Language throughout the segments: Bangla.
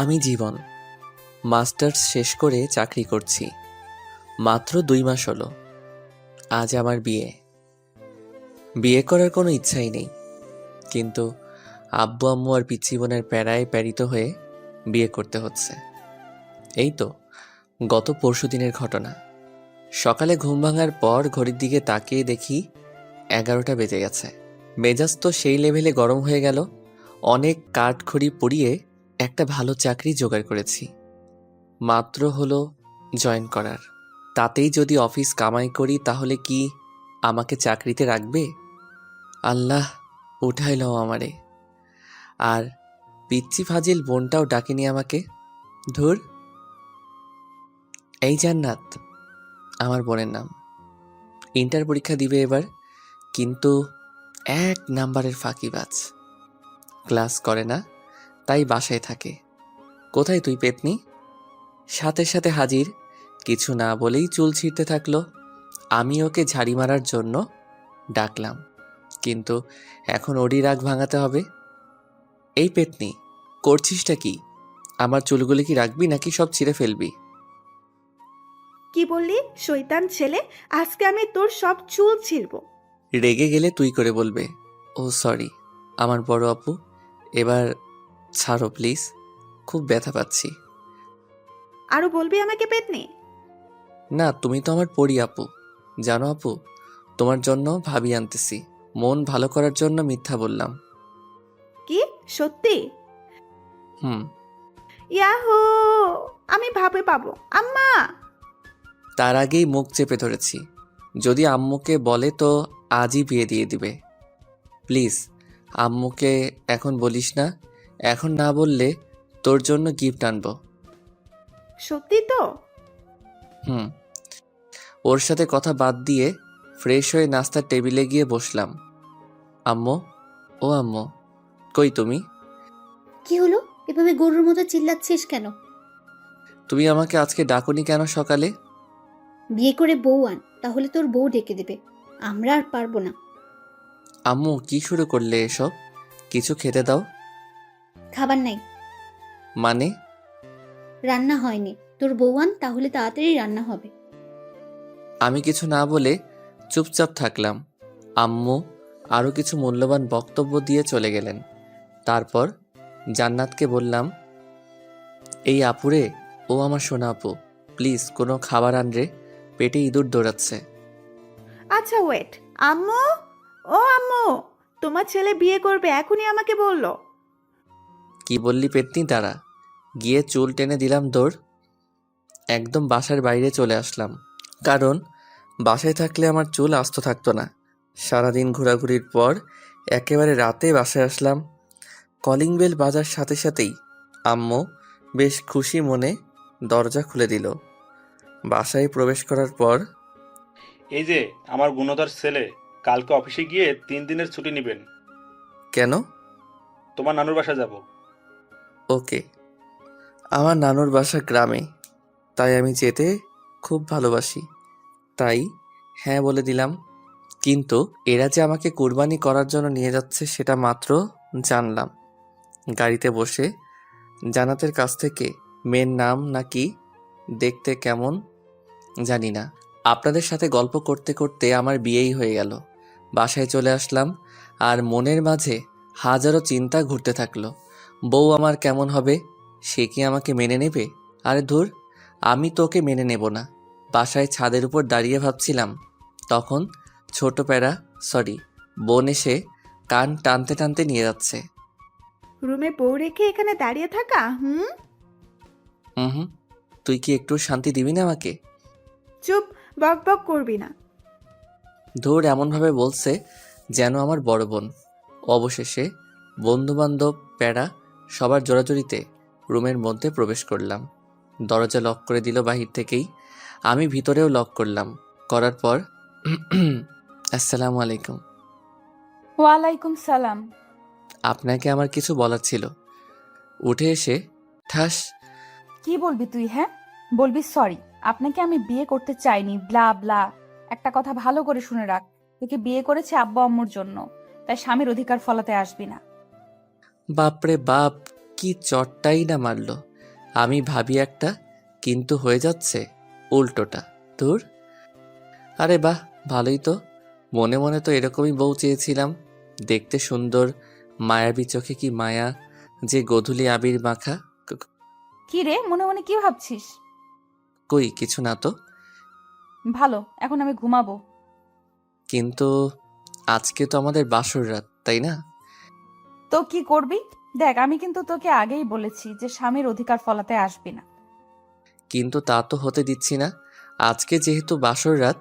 আমি জীবন মাস্টার্স শেষ করে চাকরি করছি। মাত্র 2 মাস হলো। আজ আমার বিয়ে। বিয়ে করার কোনো ইচ্ছাই নেই, কিন্তু আব্বু আম্মু আর পিচ্চি বোনের প্যারায় প্যারিত হয়ে বিয়ে করতে হচ্ছে। এই তো গত পরশুদিনের ঘটনা। সকালে ঘুম ভাঙার পর ঘড়ির দিকে তাকিয়ে দেখি 11টা বেজে গেছে। মেজাজ তো সেই লেভেলে গরম হয়ে গেল। অনেক কাঠখড়ি পুড়িয়ে একটা ভালো চাকরি জোগাড় করেছি। মাত্র হলো জয়েন করার। তাতেই যদি অফিস কামাই করি তাহলে কি আমাকে চাকরিতে রাখবে? আল্লাহ উঠাইল আমারে। আর পিচ্চি ফাজিল বোনটাও ডাকেনি আমাকে। ধুর। এই জান্নাত আমার বোনের নাম। ইন্টার পরীক্ষা দিবে এবার, কিন্তু 1 নাম্বারের ফাঁকিবাজ। ক্লাস করে না, তাই বাসায় থাকে। কোথায় তুই পেতনি? সাথে সাথে হাজির। কিছু না বলেই চুল ছিঁড়তে থাকলো। আমি ওকে ঝাড়ি মারার জন্য ডাকলাম, কিন্তু এখন ওরই রাগ ভাঙাতে হবে। এই পেতনি, করছিসটা কি? আমার চুলগুলি কি রাখবি নাকি সব ছিঁড়ে ফেলবি? কি বললি শয়তান ছেলে? আজকে আমি তোর সব চুল ছিঁড়বো। রেগে গেলে তুই করে বলবে। ও সরি আমার বড় আপু, এবার ছাড়ো প্লিজ, খুব ব্যথা পাচ্ছি। আরো বলবি আমাকে পেতনি? না, তুমি তো আমার পরি আপু। জানো আপু, তোমার জন্য ভাবি আনতেছি। মন ভালো করার জন্য মিথ্যা বললাম। কি সত্যি? হুম। ইয়াহু! আমি ভাবে পাবো আম্মা। তার আগেই মুখ চেপে ধরেছি। যদি আম্মুকে বলে তো আজই বিয়ে দিয়ে দিবে। প্লিজ আম্মুকে এখন বলিস না। এখন না বললে তোর জন্য গিফট আনবো। সত্যি তো? হুম। ওর সাথে কথা বাদ দিয়ে ফ্রেশ হয়ে নাস্তার টেবিলে গিয়ে বসলাম। আম্মু, ও আম্মু, কই তুমি? কি হলো? এভাবে গরুর মতো চিল্লাচ্ছিস কেন? তুমি আমাকে আজকে ডাকুনি কেন সকালে? বিয়ে করে বউ আন, তাহলে তোর বউ ডেকে দেবে। আমরা আর পারবো না। আম্মু কি শুরু করলে এসব? কিছু খেতে দাও। খাবার নাই। মানে? রান্না হয়নি, তোর বউ আন, তাহলে তাড়াতাড়ি রান্না হবে। আমি কিছু না বলে চুপচাপ থাকলাম। আম্মু আরও কিছু মূল্যবান বক্তব্য দিয়ে চলে গেলেন। তারপর জান্নাতকে বললাম, এই আপুরে, ও আমার সোনা আপু, প্লিজ কোনো খাবার আন রে, পেটে ইঁদুর দৌড়াচ্ছে। আচ্ছা ওয়েট। আম্মু, ও আম্মু, তোমার ছেলে বিয়ে করবে এখনই আমাকে বললো। কি বললি পেতনি? দাঁড়া। গিয়ে চুল টেনে দিলাম দৌড়। একদম বাসার বাইরে চলে আসলাম, কারণ বাসায় থাকলে আমার চুল আস্ত থাকতো না। সারাদিন ঘোরাঘুরির পর একেবারে রাতে বাসায় আসলাম। কলিং বেল বাজার সাথে সাথেই আম্মু বেশ খুশি মনে দরজা খুলে দিল। বাসায় প্রবেশ করার পর, এই যে আমার গুণধর ছেলে, কালকে অফিসে গিয়ে 3 দিনের ছুটি নেবেন। কেন? তোমার নানুর বাসা যাব। ওকে। আমার নানুর বাসা গ্রামে, তাই আমি যেতে খুব ভালোবাসি। তাই হ্যাঁ বলে দিলাম। কিন্তু এরা যে আমাকে কুরবানি করার জন্য নিয়ে যাচ্ছে সেটা মাত্র জানলাম। গাড়িতে বসে জান্নাতের কাছ থেকে মেয়ের নাম নাকি দেখতে কেমন জানি না, আপনাদের সাথে গল্প করতে করতে আমার বিয়েই হয়ে গেল। বাসায় চলে আসলাম, আর মনের মাঝে হাজারো চিন্তা ঘুরতে থাকলো। বউ আমার কেমন হবে? সে কি আমাকে মেনে নেবে? আরে ধুর, আমি তোকে মেনে নেব না। বাসায় ছাদের উপর দাঁড়িয়ে ভাবছিলাম, তখন ছোট প্যারা, সরি, বোন এসে কান টানতে টানতে নিয়ে যাচ্ছে। রুমে বউ রেখে এখানে দাঁড়িয়ে থাকা? হুম। হুম। তুই কি একটু শান্তি দিবি না আমাকে? চুপ, বক বক করবি না। ধুর, এমনভাবে বলছে যেন আমার বড় বোন। অবশেষে বন্ধুবান্ধব প্যারা সবার জোরাজুরিতে রুমের মধ্যে প্রবেশ করলাম। দরজা লক করে দিল বাহির থেকেই। আমি ভিতরেও লক করলাম। করার পর আসসালামু আলাইকুম। ওয়ালাইকুম সালাম। আপনাকে আমার কিছু বলার ছিল। উঠে এসে ঠাস। কি বলবি তুই? হ্যাঁ বলবি সরি, আপনাকে আমি বিয়ে করতে চাইনি, ব্লা ব্লা। একটা কথা ভালো করে শুনে রাখ, তোকে বিয়ে করেছে আব্বা আম্মুর জন্য, তাই স্বামীর অধিকার ফলাতে আসবি না। বাপরে বাপ, কি চটটাই না মারলো। আমি ভাবি একটা, কিন্তু হয়ে যাচ্ছে উল্টোটা। ধুর। আরে বাহ, ভালোই তো। মনে মনে তো এরকমই বউ চেয়েছিলাম। দেখতে সুন্দর, মায়াবী চোখে কি মায়া, যে গোধূলি আবির মাখা। কি রে, মনে মনে কি ভাবছিস? কই কিছু না তো। ভালো, এখন আমি ঘুমাবো। কিন্তু আজকে তো আমাদের বাসর রাত, তাই না? তো কি করবি? দেখ, আমি কিন্তু তোকে আগেই বলেছি যে স্বামীর অধিকার ফলাতে আসবি না। কিন্তু তা তো হতে দিচ্ছি না। আজকে যেহেতু বাসর রাত,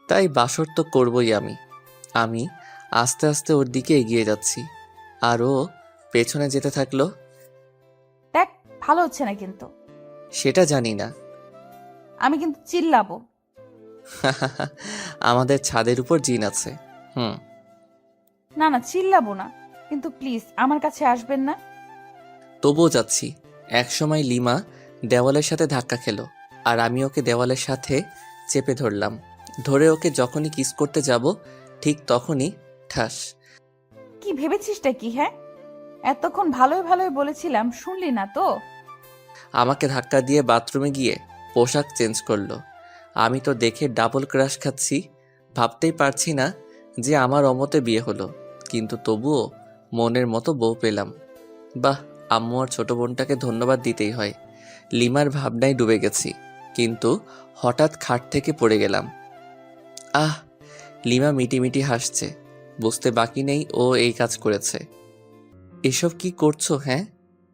তাই বাসর তো করবই আমি। আমি আস্তে আস্তে ওর দিকে এগিয়ে যাচ্ছি, আর ও পেছনে যেতে থাকলো। দেখ, ভালো হচ্ছে না কিন্তু। সেটা জানি না। আমি কিন্তু চিল্লাবো। আমাদের ছাদের উপর জিন আছে। হুম। না না, চিল্লাবো না, কিন্তু প্লিজ আমার কাছে আসবেন না। তবুও যাচ্ছি। একসময় লিমা দেওয়ালের সাথে ধাক্কা খেলো, আর আমি ওকে দেওয়ালের সাথে চেপে ধরলাম। ধরে ওকে যখনই কিস করতে যাব, ঠিক তখনই ঠাস। কি ভেবেছিসটা কি? হ্যাঁ, এতক্ষণ ভালোই ভালোই বলেছিলাম, শুনলি না তো? আমাকে ধাক্কা দিয়ে বাথরুমে গিয়ে পোশাক চেঞ্জ করলো। আমি তো দেখে ডাবল ক্রাশ খাচ্ছি। ভাবতেই পারছি না যে আমার অমতে বিয়ে হলো, কিন্তু তবুও মনের মতো বউ পেলাম। বাহ, আম্মু আর ছোট বোনটাকে ধন্যবাদ দিতেই হয়। লিমার ভাবনায় ডুবে গেছি, কিন্তু হঠাৎ খাট থেকে পড়ে গেলাম। আহ! লিমা মিটিমিটি হাসছে। বুঝতে বাকি নেই ও এই কাজ করেছে। এসব কি করছো? হ্যাঁ,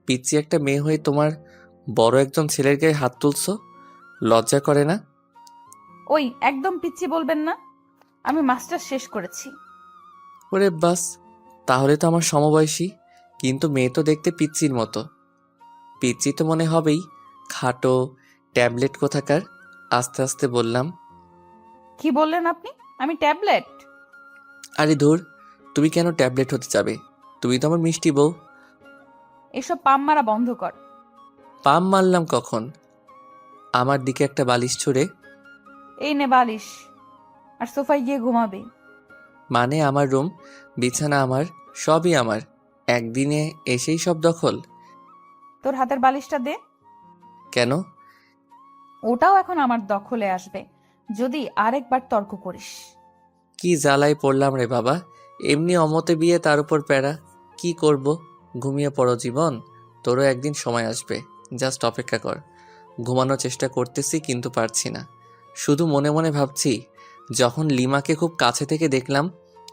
পিচ্চি একটা মেয়ে হয়ে তোমার বড় একজন ছেলের গায়ে হাত তুলছো, লজ্জা করে না? ওই, একদম পিচ্ছি বলবেন না। আমি মাস্টার শেষ করেছি। ওরে বাস, তাহলে তো আমার সমবয়সী, কিন্তু মেয়ে তো দেখতে পিচ্চির মতো। পিচ্চি তো মনে হবেই, খাটো ট্যাবলেট কোথাকার। আস্তে আস্তে বললাম। কি বললেন আপনি? আমি ট্যাবলেট? আরে ধুর, তুমি কেন ট্যাবলেট হতে যাবে? তুমি তো আমার মিষ্টি বউ। এসব পাম মারা বন্ধ কর। পাম মারলাম কখন? আমার দিকে একটা বালিশ ছুঁড়ে। এই নে বালিশ, আর সোফায় গিয়ে ঘুমাবে। মানে আমার রুম, বিছানা আমার, সবই আমার। একদিনে এসেই সব দখল? তোর হাতের বালিশটা দে। কেন? ওটাও এখন আমার দখলে আসবে যদি আরেকবার তর্ক করিস। কি জ্বালায় পড়লাম রে বাবা। এমনি অমতে বিয়ে, তার উপর প্যারা। কি করব? ঘুমিয়ে পড়ো জীবন, তোরও একদিন সময় আসবে। জাস্ট অপেক্ষা কর। ঘুমানোর চেষ্টা করতেছি, কিন্তু পারছি না। শুধু মনে মনে ভাবছি, যখন লিমাকে খুব কাছে থেকে দেখলাম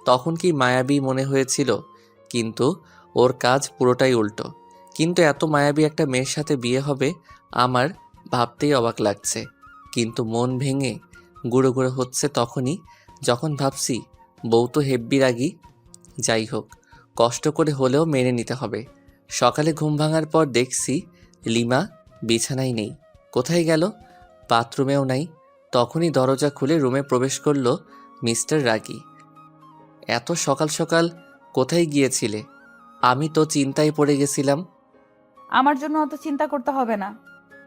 তখন কি মায়াবী মনে হয়েছিল, কিন্তু ওর কাজ পুরোটাই উল্টো। কিন্তু এত মায়াবী একটা মেয়ের সাথে বিয়ে হবে আমার, ভাবতেই অবাক লাগছে। কিন্তু মন ভেঙে গুঁড়ো গুঁড়ো হচ্ছে তখনই, যখন ভাবছি বউ তো হেব্বি রাগী। যাই হোক, কষ্ট করে হলেও মেনে নিতে হবে। সকালে ঘুম ভাঙার পর দেখছি লিমা বিছানায় নেই। কোথায় গেল? বাথরুমেও নাই। তখনই দরজা খুলে রুমে প্রবেশ করলো মিস্টার রাগী। এত সকাল সকাল কোথায় গিয়েছিলে? আমি তো চিন্তায় পড়ে গেছিলাম। আমার জন্য অত চিন্তা করতে হবে না,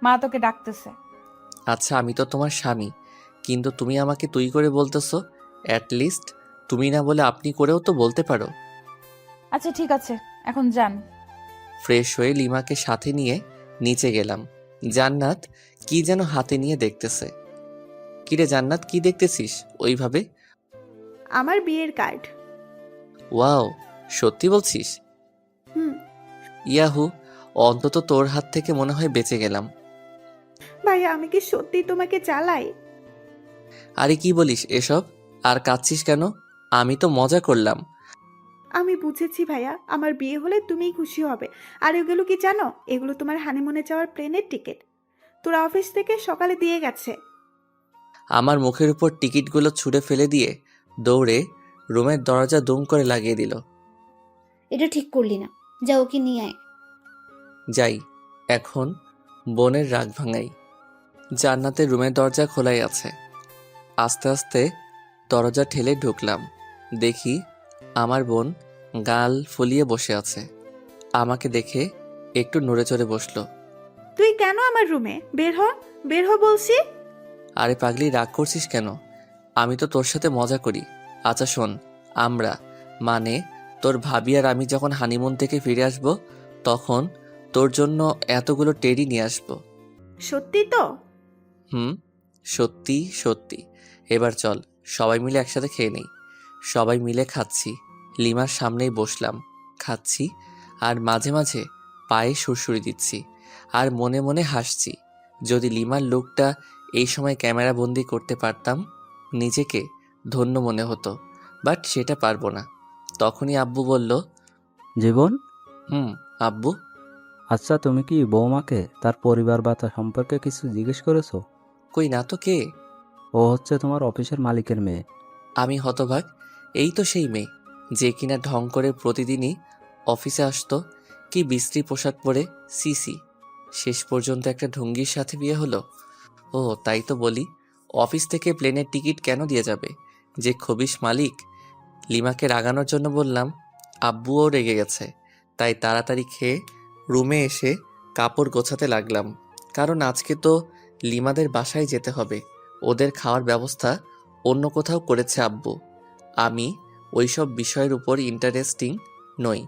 মা তোকে ডাকতেছে। আচ্ছা, আমি তো তোমার স্বামী, কিন্তু তুমি আমাকে তুই করে বলতেছো। অ্যাটলিস্ট তুমি না বলে আপনি করেও তো বলতে পারো। আচ্ছা ঠিক আছে, এখন যান। ফ্রেশ হয়ে লিমাকে সাথে নিয়ে নিচে গেলাম। জান্নাত কি যেন হাতে নিয়ে দেখতেছে। কিরে জান্নাত, কি দেখতেছিস ওইভাবে? আমার বিয়ের কার্ড। ওয়াও, সত্যি বলছিস? হুম। ইয়াহু, অন্তত তোর হাত থেকে মনে হয় বেঁচে গেলাম। ভাইয়া, আমি কি সত্যি তোমাকে জ্বালাই? আরে কি বলিস এসব? আর কাঁদছিস কেন? আমি তো মজা করলাম। আমি বুঝেছি ভাইয়া, আমার বিয়ে হলে তুমিই খুশি হবে। আর এগুলো কি জানো? এগুলো তোমার হানিমুনে যাওয়ার প্লেনের টিকিট। তোর অফিস থেকে সকালে দিয়ে গেছে। আমার মুখের উপর টিকিটগুলো ছুঁড়ে ফেলে দিয়ে দৌড়ে রুমের দরজা দুম করে লাগিয়ে দিল। এটা ঠিক করলি না, যা ওকে নিয়ে আয়। যাই, এখন বোনের রাগ ভাঙাই। জান্নাতের রুমের দরজা খোলাই আছে। আস্তে আস্তে দরজা ঠেলে ঢুকলাম। দেখি আমার বোন গাল ফুলিয়ে বসে আছে। আমাকে দেখে একটু নড়ে চড়ে বসলো। তুই কেন আমার রুমে? বের হ, বের হ বলছি। আরে পাগলি, রাগ করছিস কেন? আমি তো তোর সাথে মজা করি। আচ্ছা শোন, আমরা মানে তোর ভাবি আর আমি যখন হানিমুন থেকে ফিরে আসব, তখন তোর জন্য এতগুলো টেডি নিয়ে আসবো। সত্যি তো? হুম, সত্যি সত্যি। এবার চল সবাই মিলে একসাথে খেয়ে নেই। সবাই মিলে খাচ্ছি, লিমার সামনেই বসলাম, খাচ্ছি আর মাঝে মাঝে পায়ে সুরসুরি দিচ্ছি আর মনে মনে হাসছি। যদি লিমার লুকটা এই সময় ক্যামেরা বন্দি করতে পারতাম নিজেকে ধন্য মনে হতো, বাট সেটা পারবো না। তখনই আব্বু বলল, জীবন, হুম আব্বু। আচ্ছা তুমি কি বৌমাকে তার পরিবার বা তার সম্পর্কে কিছু জিজ্ঞেস করেছো? কই না তো, কে? ও হচ্ছে তোমার অফিসের মালিকের মেয়ে। আমি হতবাক। এই তো সেই মেয়ে যে কিনা ঢং করে প্রতিদিনই অফিসে আসতো। কি বিশ্রী পোশাক পরে, সিসি। শেষ পর্যন্ত একটা ঢঙ্গির সাথে বিয়ে হলো। ও তাই তো বলি, অফিস থেকে প্লেনের টিকিট কেন দিয়ে যাবে যে খবিশ মালিক। লিমাকে রাগানোর জন্য বললাম, আব্বুও রেগে গেছে। তাই তাড়াতাড়ি খেয়ে রুমে এসে কাপড় গোছাতে লাগলাম, কারণ আজকে তো লিমাদের বাসায় যেতে হবে। ওদের খাওয়ার ব্যবস্থা অন্য কোথাও করেছে আব্বু। আমি ওইসব বিষয়ের উপর ইন্টারেস্টিং নই।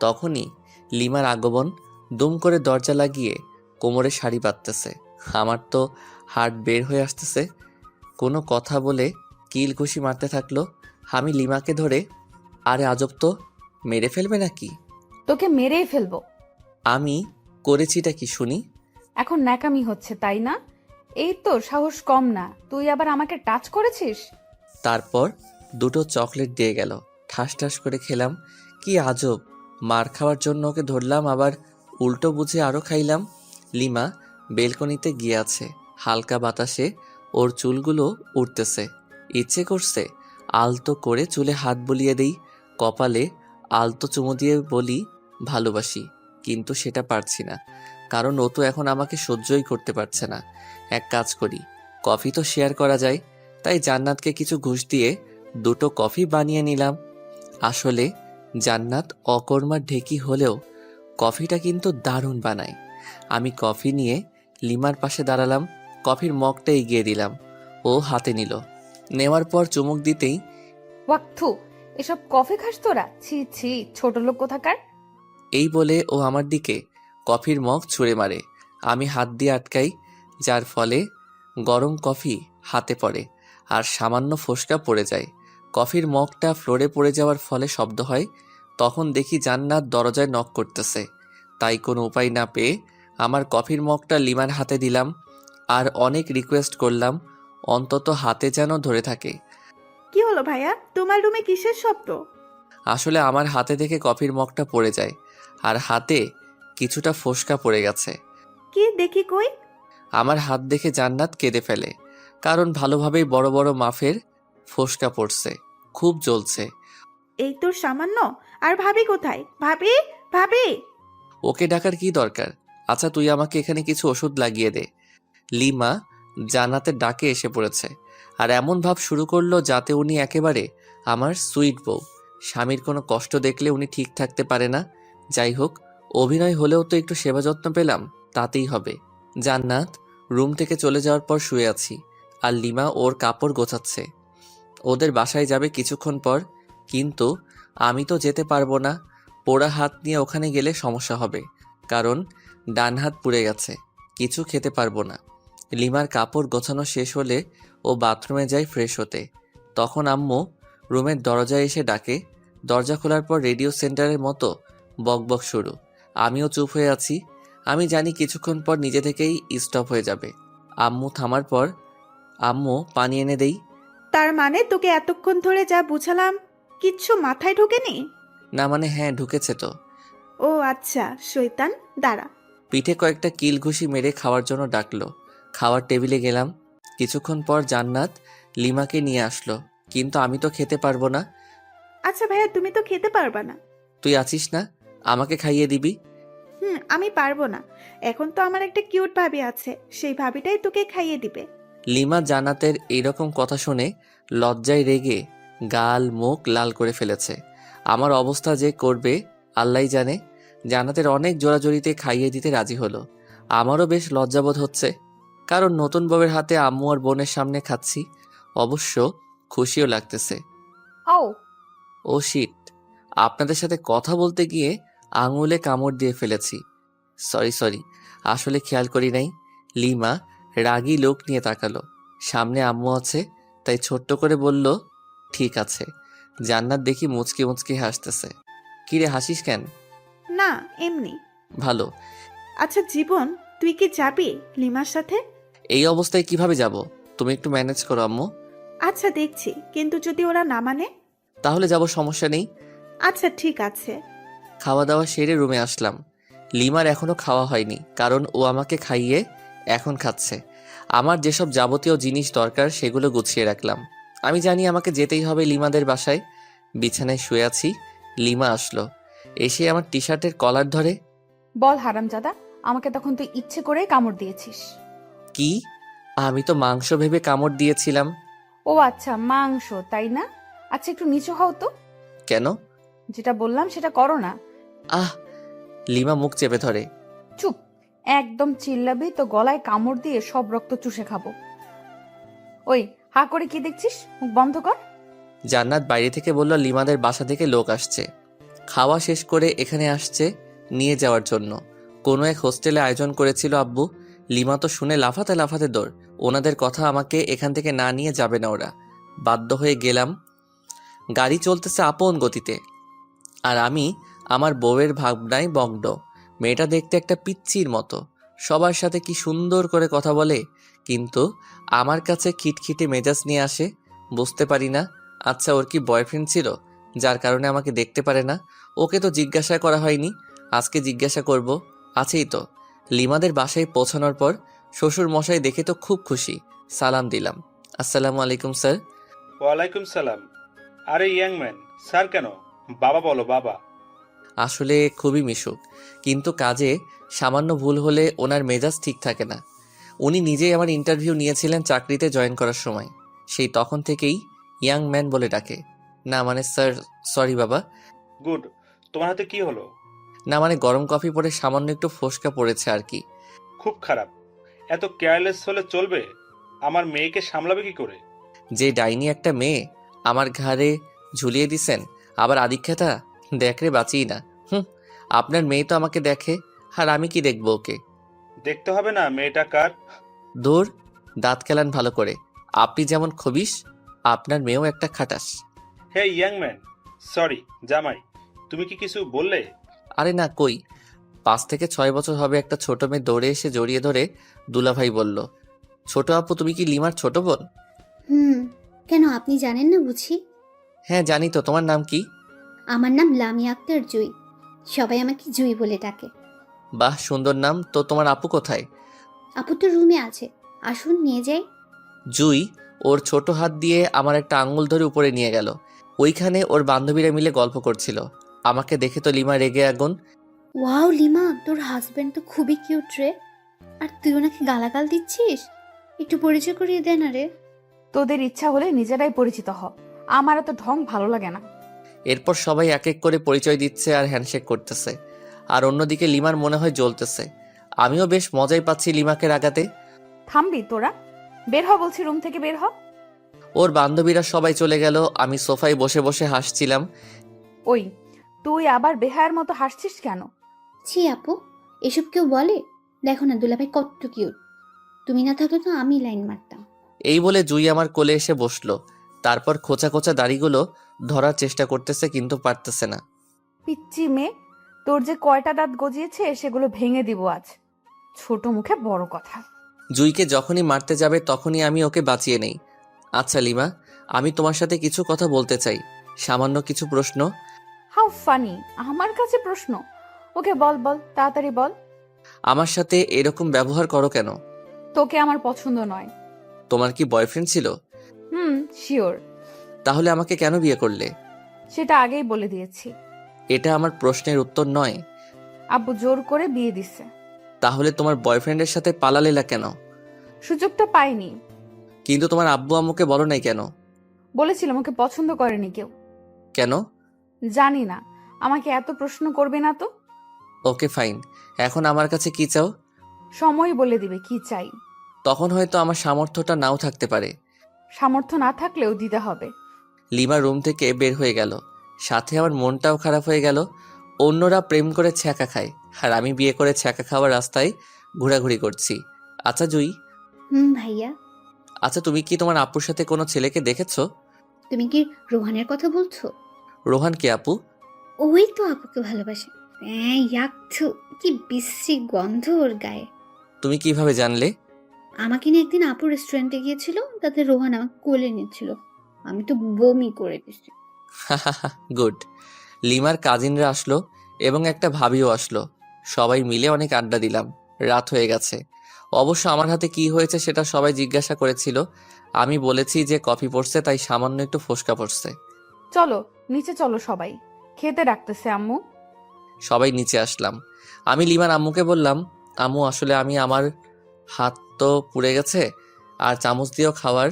তখনই লিমার আগমন। দুম করে দরজা লাগিয়ে কোমরে শাড়ি বাঁধতেছে। আমার তো হার্ট বের হয়ে আসতেছে। কোনো কথা বলে কিল ঘুষি মারতে থাকলো। আমি লিমাকে ধরে, আরে আজব তো, মেরে ফেলবে নাকি? তোকে মেরেই ফেলবো। আমি করেছিটা কি শুনি? এখন ন্যাকামি হচ্ছে তাই না? এই তো সাহস কম না, তুই আবার আমাকে টাচ করেছিস। তারপর দুটো চকলেট দিয়ে গেল, ঠাস ঠাস করে খেলাম। কি আজব, মার খাওয়ার জন্য ওকে ধরলাম, আবার উল্টো বুঝে আরও খাইলাম। লিমা বেলকনিতে গিয়ে আছে, হালকা বাতাসে ওর চুলগুলো উঠতেছে। ইচ্ছে করছে আলতো করে চুলে হাত বুলিয়ে দেই, কপালে আলতো চুমু দিয়ে বলি ভালোবাসি, কিন্তু সেটা পারছি না, কারণ ও তো এখন আমাকে সহ্যই করতে পারছে না। এক কাজ করি, কফি তো শেয়ার করা যায়। তাই জান্নাতকে কিছু ঘুষ দিয়ে দুটো কফি বানিয়ে নিলাম। আসলে জান্নাত অকর্মার ঢেকি হলেও কফিটা কিন্তু দারুণ বানায়। আমি কফি নিয়ে লিমার পাশে দাঁড়ালাম, কফির মগটা এগিয়ে দিলাম। ও হাতে নিল, নেওয়ার পর চুমুক দিতেই, ওয়াক্থু, এসব কফি খাস তোরা? ছি ছি, ছোট লোক কোথাকার। এই বলে ও আমার দিকে কফির মগ ছুঁড়ে মারে। আমি হাত দিয়ে আটকাই, যার ফলে গরম কফি হাতে পড়ে আর সামান্য ফোসকা পড়ে যায়। কফির মগটা ফ্লোরে পড়ে যাওয়ার ফলে শব্দ হয়। তখন দেখি জান্নাত দরজায় নক করতেছে। তাই কোনো উপায় না পেয়ে আমার কফির মগটা লিমার হাতে দিলাম আর অনেক রিকোয়েস্ট করলাম অন্তত হাতে যেন ধরে থাকে। কি হলো ভাইয়া, তোমার রুমে কিসের শব্দ? আসলে আমার হাতে থেকে কফির মগটা পড়ে যায় আর হাতে কিছুটা ফোসকা পড়ে গেছে। কি দেখি কই? আমার হাত দেখে জান্নাত কেঁদে ফেলে, কারণ ভালোভাবেই বড় বড় মাফের ফোসকা পড়ছে, খুব জ্বলছে। এই তোর সামান্য। আর ভাবি কোথায়? ভাবি, ভাবি। ওকে ডাকার কি দরকার? আচ্ছা তুই আমাকে এখানে কিছু ওষুধ লাগিয়ে দে। লিমা জান্নাতের ডাকে এসে পড়েছে আর এমন ভাব শুরু করলো যাতে উনি একেবারে আমার সুইট বউ। স্বামীর কোনো কষ্ট দেখলে উনি ঠিক থাকতে পারে না। যাই হোক, অভিনয় হলেও তো একটু সেবা যত্ন পেলাম, তাতেই হবে। জান্নাত রুম থেকে চলে যাওয়ার পর শুয়ে আছি আর লিমা ওর কাপড় গোছাচ্ছে। ওদের বাসায় যাবে কিছুক্ষণ পর, কিন্তু আমি তো যেতে পারবো না। পোড়া হাত নিয়ে ওখানে গেলে সমস্যা হবে, কারণ ডান হাত পুড়ে গেছে, কিছু খেতে পারবো না। লিমার কাপড় গোছানো শেষ হলে ও বাথরুমে যায় ফ্রেশ হতে। তখন আম্মু রুমের দরজায় এসে ডাকে। দরজা খোলার পর রেডিও সেন্টারের মতো বকবক শুরু। আমিও চুপ হয়ে আছি। আমি জানি কিছুক্ষণ পর নিজে থেকেই স্টপ হয়ে যাবে। আম্মু থামার পর আম্মু পানি এনে দেই। তার মানে তোকে এতক্ষণ ধরে যা বুঝালাম কিচ্ছু মাথায় ঢোকেনি? না মানে হ্যাঁ, ঢুকেছে তো। ও আচ্ছা, শয়তান, দাঁড়া। পিঠে কয়েকটা কিল ঘুষি মেরে খাওয়ার জন্য ডাকলো। খাওয়ার টেবিলে গেলাম। কিছুক্ষণ পর জান্নাত লিমাকে নিয়ে আসলো, কিন্তু আমি তো খেতে পারবো না। আচ্ছা ভাইয়া, তুমি তো খেতে পারবা না। তুই আছিস না, আমাকে খাইয়ে দিবি। আমি পারবো না। এখন তো আমার একটা কিউট ভাবি আছে, সেই ভাবিটাই তোকে খাইয়ে দিবে। লিমা জান্নাতের এইরকম কথা শুনে লজ্জায় রেগে গাল মুখ লাল করে ফেলেছে। আমার অবস্থা যে করবে আল্লাহই জানে। জান্নাতের অনেক জোরাজোরিতে খাইয়ে দিতে রাজি হলো। আমারও বেশ লজ্জাবোধ হচ্ছে, কারণ নতুন বউয়ের হাতে আম্মু আর বোনের সামনে খাচ্ছি। অবশ্য খুশিও লাগতেছে। আও, ও শিট, আপনাদের সাথে কথা বলতে গিয়ে আঙুলে কামড় দিয়ে ফেলেছি। সরি সরি, আসলে খেয়াল করি নাই। লিমা রাগী লোক নিয়ে তাকালো। সামনে আম্মু আছে, তাই ছোট্ট করে বলল, ঠিক আছে। জান্নাত দেখি মুচকি মুচকি হাসতেছে। কিরে হাসিস কেন? না, এমনি। ভালো। আচ্ছা জীবন, তুই কি যাবি লিমার সাথে? এই অবস্থায় কিভাবে যাব? তুমি একটু ম্যানেজ করো আম্মু। আচ্ছা দেখছি, কিন্তু যদি ওরা না মানে? তাহলে যাব, সমস্যা নেই। আচ্ছা ঠিক আছে। খাওয়া দাওয়া সেরে রুমে আসলাম। লিমার এখনো খাওয়া হয়নি, কারণ ও আমাকে খাইয়ে এখন খাচ্ছে। আমার যেসব যাবতীয় জিনিস দরকার সেগুলো গুছিয়ে রাখলাম। আমি জানি আমাকে যেতেই হবে লিমাদের বাসায়। বিছানায় শুয়ে আছি, লিমা আসলো। এসে আমার টি শার্টের কলার ধরে। বল হারামজাদা, আমাকে তখন তুই ইচ্ছে করেই কামড় দিয়েছিস। কি? আমি তো মাংস ভেবে কামড় দিয়েছিলাম। ও আচ্ছা, মাংস তাই না? আচ্ছা একটু নিচু হও তো। কেন? যেটা বললাম সেটা করো না। আহ! লিমা মুখ চেপে ধরে। চুপ, একদম চিল্লাবি তো গলায় কামড় দিয়ে সব রক্ত চুষে খাবো। ওই হা করে কি দেখছিস, মুখ বন্ধ কর। জান্নাত বাইরে থেকে বলল লিমাদের বাসা থেকে লোক আসছে, খাওয়া শেষ করে এখানে আসছে নিয়ে যাওয়ার জন্য। কোনো এক হোস্টেলে আয়োজন করেছিল আব্বু। লিমা তো শুনে লাফাতে লাফাতে দৌড়। ওনাদের কথা, আমাকে এখান থেকে না নিয়ে যাবে না ওরা। বাধ্য হয়ে গেলাম। গাড়ি চলতেছে আপন গতিতে, আর আমি আমার বউয়ের ভাবনায় মগ্ন। মেয়েটা দেখতে একটা পিচ্চির মতো, সবার সাথে কি সুন্দর করে কথা বলে, কিন্তু আমার কাছে খিটখিটে মেজাজ নিয়ে আসে। বুঝতে পারি না, আচ্ছা ওর কি বয়ফ্রেন্ড ছিল যার কারণে আমাকে দেখতে পারে না? ওকে তো জিজ্ঞাসা করা হয়নি, আজকে জিজ্ঞাসা করব। আছেই তো। লিমাদের বাসায় পৌঁছানোর পর শ্বশুর মশাই দেখে তো খুব খুশি। সালাম দিলাম। আসসালামু আলাইকুম স্যার। ওয়ালাইকুম সালাম। আরে ইয়াং ম্যান, স্যার কেন? বাবা বলো, বাবা। আসলে খুবই মিশুক, কিন্তু কাজে সামান্য ভুল হলে ওনার মেজাজ ঠিক থাকে না। উনি নিজেই আমার ইন্টারভিউ নিয়েছিলেন চাকরিতে জয়েন করার সময়। সেই তখন থেকেই ইয়াং ম্যান বলে ডাকে। না মানে স্যার, সরি বাবা। গুড। তোমার হাতে কি হলো? না মানে গরম কফি পরে সামান্য একটু ফোসকা পড়েছে আর কি। খুব খারাপ। এত কেয়ারলেস হলে চলবে? আমার মেয়েকে সামলাবে কি করে? যে ডাইনি একটা মেয়ে আমার ঘাড়ে ঝুলিয়ে দিছেন, আবার আদিক্ষেতা। দেখরে বাঁচিই না। আপনার মেয়ে তো আমাকে দেখে, আর আমি কি দেখবো ওকে? দেখতে হবে না মেয়েটা কার। দূর, দাঁত খেলান ভালো করে। আপনি যেমন খবিস, আপনার মেয়েও একটা খাটাস। হে ইয়াং ম্যান, সরি জামাই, তুমি কি কিছু বললে? আরে না, কই। 5 থেকে 6 বছর হবে একটা ছোট মেয়ে দৌড়ে এসে জড়িয়ে ধরে দুলাভাই বলল, ছোট আপু তুমি কি লিমার ছোট বোন? কেন আপনি জানেন না বুঝি? হ্যাঁ জানি তো, তোমার নাম কি? আমার নাম লামিয়া আক্তার জুই। সবাই আমাকে জুই বলে ডাকে। বাহ, সুন্দর নাম তো। তোমার আপু কোথায়? আপু তো রুমে আছে, আসুন নিয়ে যাই। জুই ওর ছোট হাত দিয়ে আমার একটা আঙ্গুল ধরে উপরে নিয়ে গেল। ওইখানে ওর বান্ধবীরা মিলে গল্প করছিল। আমাকে দেখে তো লিমা রেগে আগুন। ওয়াও লিমা, তোর হাজবেন্ড তো খুবই কিউট রে। আর তুই ওনাকে গালাগাল দিচ্ছিস? একটু পরিচয় করিয়ে দে না রে। তোদের ইচ্ছা হলে নিজেরাই পরিচিত হ, আমার এত ঢং ভালো লাগে না। এরপর সবাই এক এক করে পরিচয় দিচ্ছে আর হ্যান্ডশেক করতেছে। আর অন্যদিকে লিমার মনে হয় জ্বলতেছে। আমিও বেশ মজাই পাচ্ছি লিমাকে রাগাতে। থামবি তোরা? বের হ বলছি, রুম থেকে বের হ। ওর বান্ধবীরা সবাই চলে গেল, আমি সোফায় বসে বসে হাসছিলাম। ওই তুই আবার বেহায়ের মতো হাসছিস কেন? ছি আপু, এসব কেউ বলে? দেখো না দুলাভাই কত কিউট। তুমি না থাকলে তো আমি লাইন মারতাম। এই বলে জুই আমার কোলে এসে বসলো। তারপর খোঁচা খোঁচা দাড়িগুলো ধরার চেষ্টা করতেছে, কিন্তু পারতেছে না। পিচ্চি মেয়ে, তোর যে কয়টা দাঁত গজিয়েছে সেগুলো ভেঙে দিব আজ। ছোট মুখে বড় কথা। জুইকে যখনই মারতে যাবে তখনই আমি ওকে বাঁচিয়ে নেই। আচ্ছা লিমা, আমি তোমার সাথে কিছু কথা বলতে চাই। সামান্য কিছু প্রশ্ন। হাউ ফানি, আমার কাছে প্রশ্ন? ওকে বল বল, তাড়াতাড়ি বল। আমার সাথে এরকম ব্যবহার করো কেন? তোকে আমার পছন্দ নয়। তোমার কি বয়ফ্রেন্ড ছিল? শিওর। তাহলে আমাকে কেন বিয়ে করলে? সেটা আগেই বলে দিয়েছি। এটা আমার প্রশ্নের উত্তর নয়। আব্বু জোর করে বিয়ে দিছে। তাহলে তোমার বয়ফ্রেন্ডের সাথে পালালেলা কেন? সুযোগটা পাইনি। কিন্তু তোমার আব্বু আম্মুকে বলো নাই কেন? বলেছিলাম, ওকে পছন্দ করেনি কেউ। কেন? জানি না, আমাকে এত প্রশ্ন করবে না তো। ওকে ফাইন, এখন আমার কাছে কি চাও? সময় বলে দিবে কি চাই। তখন হয়তো আমার সামর্থ্যটা নাও থাকতে পারে। সামর্থ্য না থাকলেও দিতে হবে। লিমা রুম থেকে বের হয়ে গেল, সাথে আমার মনটাও খারাপ হয়ে গেল। অন্যরা প্রেম করে ছ্যাঁকা খায়, আর আমি বিয়ে করে ছ্যাঁকা খাওয়ার রাস্তায় ঘোরাঘুরি করছি। আচ্ছা জুই, ভাইয়া। আচ্ছা তুমি কি তোমার আপুর সাথে কোনো ছেলেকে দেখেছো? তুমি কি রোহানের কথা বলছো? রোহান কে আপু? ওই তো আপুকে ভালোবাসে। ইয়াকছু, কি বিশ্রী গন্ধ ওর গায়ে। তুমি কিভাবে জানলে? আমাকে নিয়ে একদিন আপু রেস্টুরেন্টে গিয়েছিল, তাতে রোহান আমাকে কোলে নিচ্ছিল। আমি তো বমি করে দিচ্ছি। গুড। লিমার কাজিনরা আসলো এবং একটা ভাবিও আসলো। সবাই মিলে অনেক আড্ডা দিলাম। রাত হয়ে গেছে। অবশ্য আমার হাতে কি হয়েছে সেটা সবাই জিজ্ঞাসা করেছিল। আমি বলেছি যে কফি পড়ছে, তাই সামান্য একটু ফোসকা পড়ছে। চলো নিচে চলো, সবাই খেতে ডাকতেছে আম্মু। সবাই নিচে আসলাম। আমি লিমার আম্মুকে বললাম, আম্মু আসলে আমার হাত তো পুড়ে গেছে, আর চামচ দিয়েও খাওয়ার